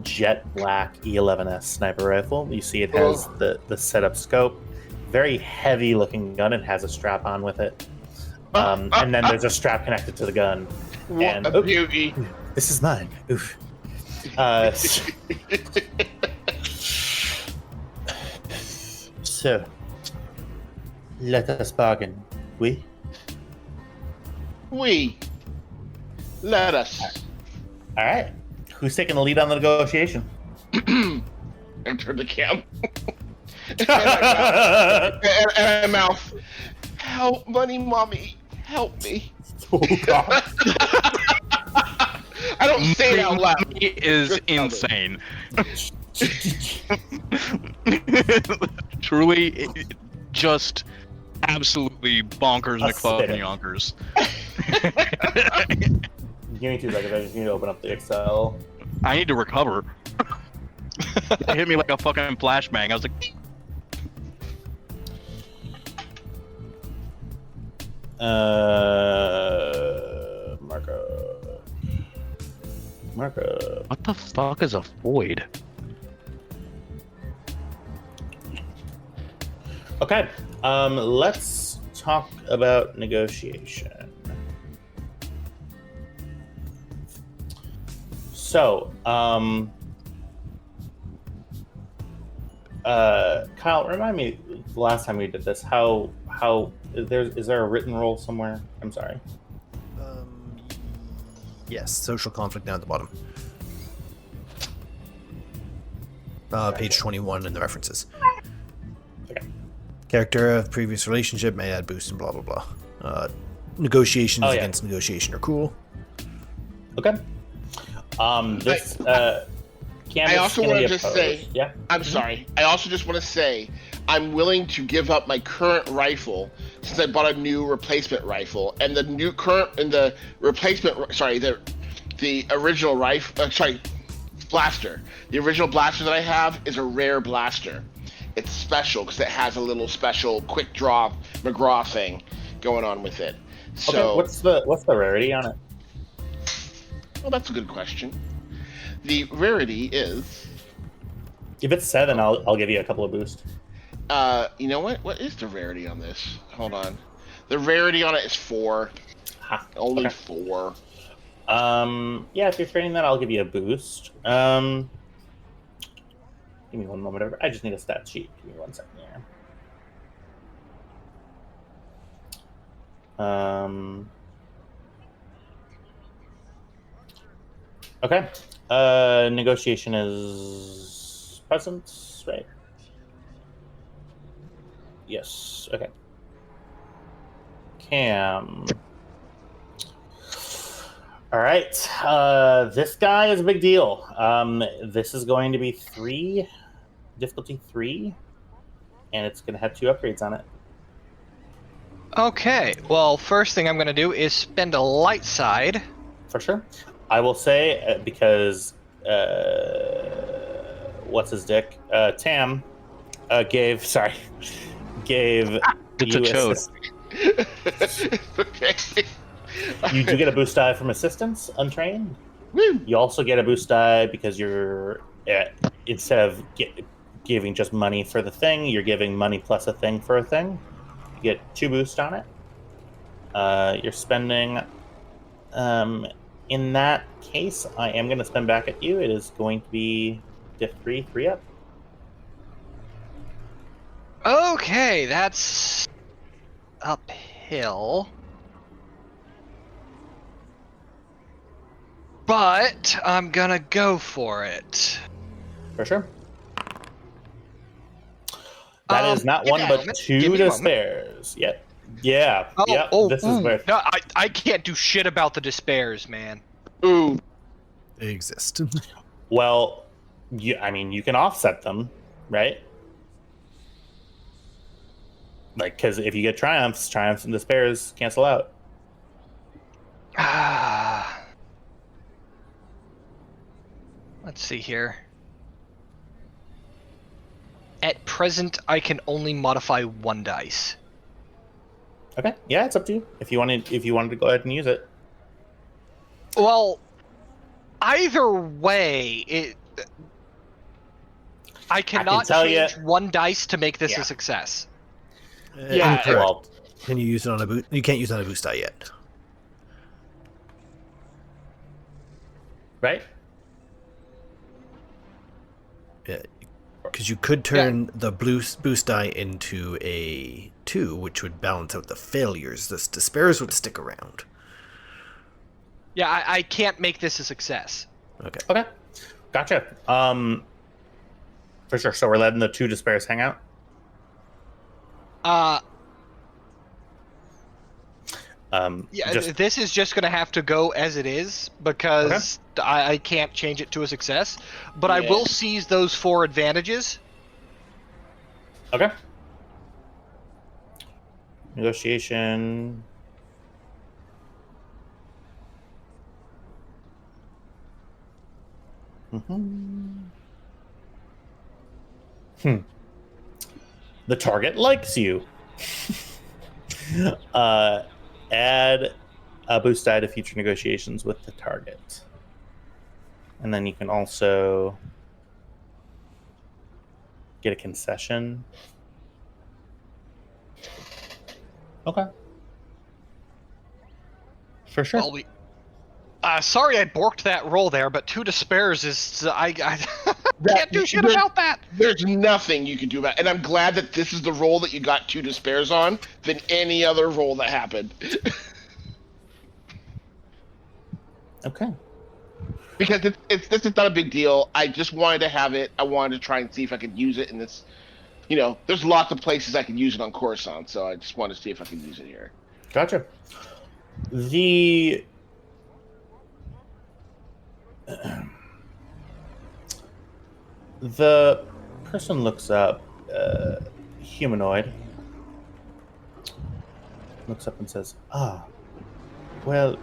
jet black E11S sniper rifle. You see it has the setup scope, very heavy looking gun. It has a strap on with it, and then there's a strap connected to the gun. What a beauty! This is mine. Oof. So, let us bargain, we? Let us. All right. Who's taking the lead on the negotiation? Enter the Cam. and I mouth, help, money, mommy, help me. Oh, God. I don't say it out loud. It is insane. Truly, just absolutely bonkers McFlurry yonkers. Give me 2 seconds. I just need to open up the Excel. I need to recover. It hit me like a fucking flashbang. I was like, Marco. what the fuck is a void? Okay. Let's talk about negotiation. So, Kyle, remind me the last time we did this. How is there a written role somewhere? I'm sorry. Yes, social conflict down at the bottom. Page 21 in the references. Okay. Character of previous relationship may add boost and blah blah blah. Negotiations against negotiation are cool. Okay. This I also want to just say, yeah. I'm sorry. I also just want to say, I'm willing to give up my current rifle since I bought a new replacement rifle, and the original rifle, blaster. The original blaster that I have is a rare blaster. It's special because it has a little special quick draw McGraw thing going on with it. So okay, what's the rarity on it? Well, that's a good question. The rarity is. If it's 7, I'll give you a couple of boosts. You know what? What is the rarity on this? Hold on. The rarity on it is 4. Only 4. Yeah, if you're training that, I'll give you a boost. Give me one moment over. I just need a stat sheet. Give me 1 second here. Okay. Negotiation is present, right? Yes. Okay. Cam. All right. This guy is a big deal. This is going to be 3, difficulty 3, and it's going to have 2 upgrades on it. Okay, well, first thing I'm going to do is spend a light side. For sure. I will say, because, what's his dick? Tam gave It's a you chode. Okay. You do get a boost die from assistance, untrained. Woo. You also get a boost die because you're, instead of giving just money for the thing, you're giving money plus a thing for a thing. You get 2 boosts on it. You're spending... in that case, I am going to spend back at you. It is going to be diff 3, 3 up. Okay, that's uphill. But I'm gonna go for it. For sure. That is not give one me a but moment. 2 Give me a to moment. spares. Yep. Yeah. Oh, yep. This is where... No, I can't do shit about the despairs, man. Ooh. They exist. Well, you can offset them, right? Like, because if you get triumphs and despairs cancel out. Let's see here. At present, I can only modify 1 dice. Okay. Yeah, it's up to you. If you wanted to go ahead and use it. Well, either way, I cannot change 1 dice to make this a success. Yeah, Incorrect. Well, Can you use it on a boost? You can't use it on a boost die yet. right? Yeah, because you could turn the boost die into a 2, which would balance out the failures. The despairs would stick around. Yeah, I can't make this a success. Okay. Okay. Gotcha. For sure. So we're letting the 2 despairs hang out? This is just going to have to go as it is because I can't change it to a success. But I will seize those 4 advantages. Okay. Negotiation. The target likes you. Add a boost die to future negotiations with the target. And then you can also get a concession. Okay. For sure. Well, sorry I borked that roll there, but 2 despairs is... I can't do shit about that! There's nothing you can do about it. And I'm glad that this is the roll that you got 2 despairs on than any other roll that happened. Okay. Because this is not a big deal. I just wanted to have it. I wanted to try and see if I could use it in this. You know, there's lots of places I could use it on Coruscant, so I just wanted to see if I could use it here. Gotcha. The person looks up, humanoid, looks up and says, well,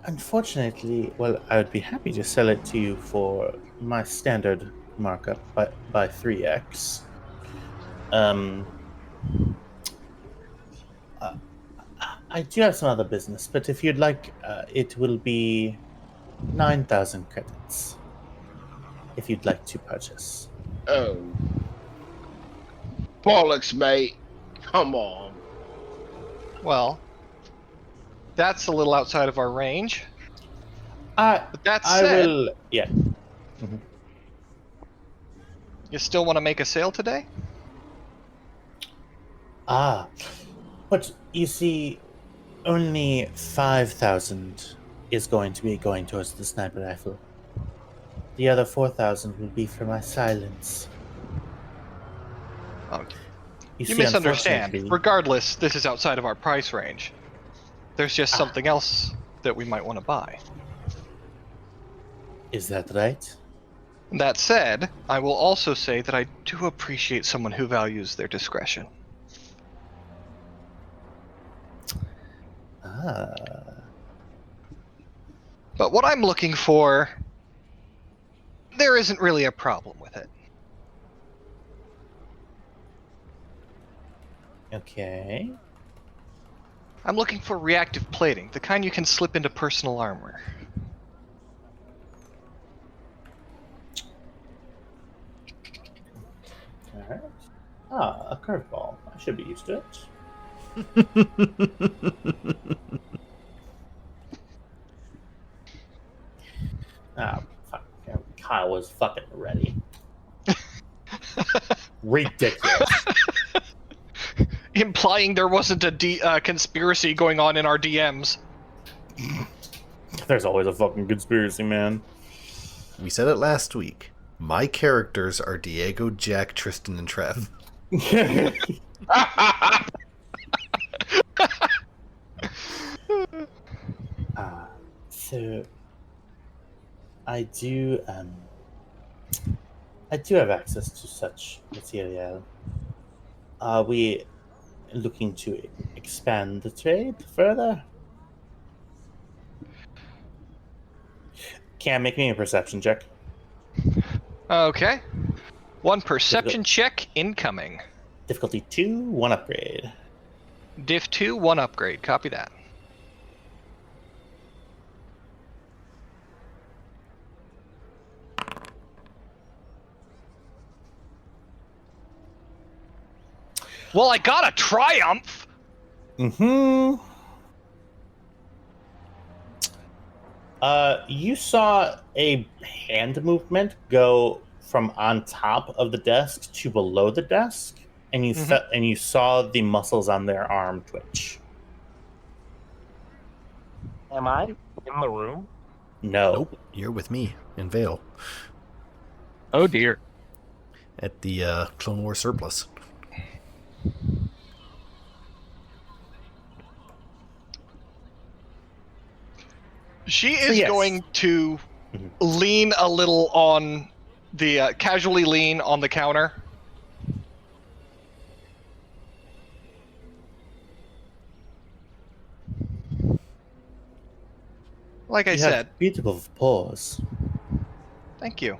unfortunately, I would be happy to sell it to you for my standard markup by 3x. I do have some other business, but if you'd like, it will be 9,000 credits. If you'd like to purchase. Oh. Bollocks, mate. Come on. Well, that's a little outside of our range. But that I said, will. Yeah. you still want to make a sale today? But you see, only 5,000 is going to be going towards the sniper rifle. The other 4,000 will be for my silence. Okay. You You see, misunderstand. unfortunately- Regardless, this is outside of our price range. There's just something else that we might want to buy. Is that right? That said, I will also say that I do appreciate someone who values their discretion. But what I'm looking for, there isn't really a problem with it. Okay. I'm looking for reactive plating, the kind you can slip into personal armor. Alright. A curveball. I should be used to it. Fuck. Kyle was fucking ready. Ridiculous. Implying there wasn't a conspiracy going on in our DMs. There's always a fucking conspiracy, man. We said it last week. My characters are Diego, Jack, Tristan, and Trev. So I do have access to such material. Are we looking to expand the trade further? Cam, make me a perception check. Okay. One perception check incoming. Difficulty 2, 1 upgrade. Diff 2, 1 upgrade. Copy that. Well, I got a triumph! Mm-hmm. You saw a hand movement go from on top of the desk to below the desk, and you and you saw the muscles on their arm twitch. Am I in the room? No. Nope, you're with me in Vale Oh dear. at the Clone War surplus. She is yes. going to lean a little on the casually lean on the counter. Like I You said, have beautiful paws. thank you.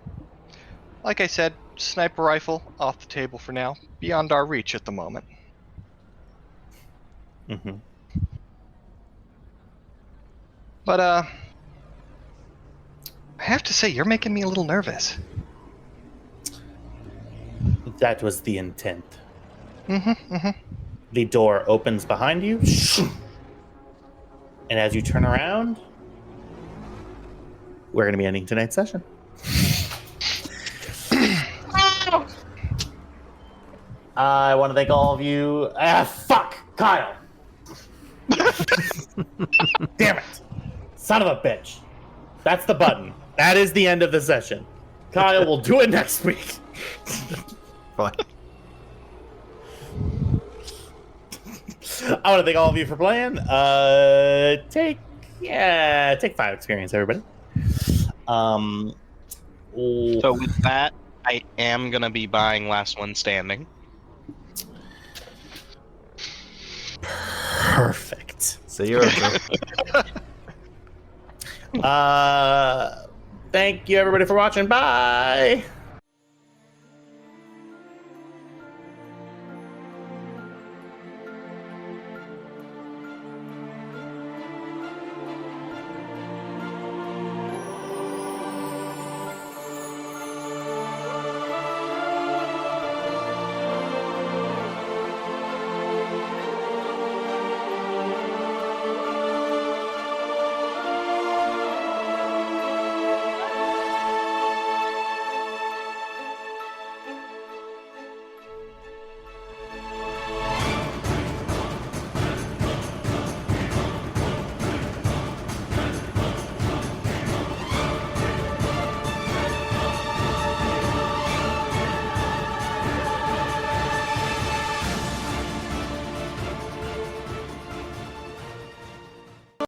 Like I said, sniper rifle off the table for now, beyond our reach at the moment. Mm-hmm. But I have to say, you're making me a little nervous. That was the intent. Mm-hmm. The door opens behind you, and as you turn around, we're going to be ending tonight's session. I want to thank all of you. Fuck! Kyle! Damn it! Son of a bitch. That's the button. That is the end of the session. Kyle will do it next week. Fine. I want to thank all of you for playing. Take 5 experience, everybody. So with that, I am gonna be buying Last One Standing. Perfect. So you're okay. Thank you everybody for watching. Bye.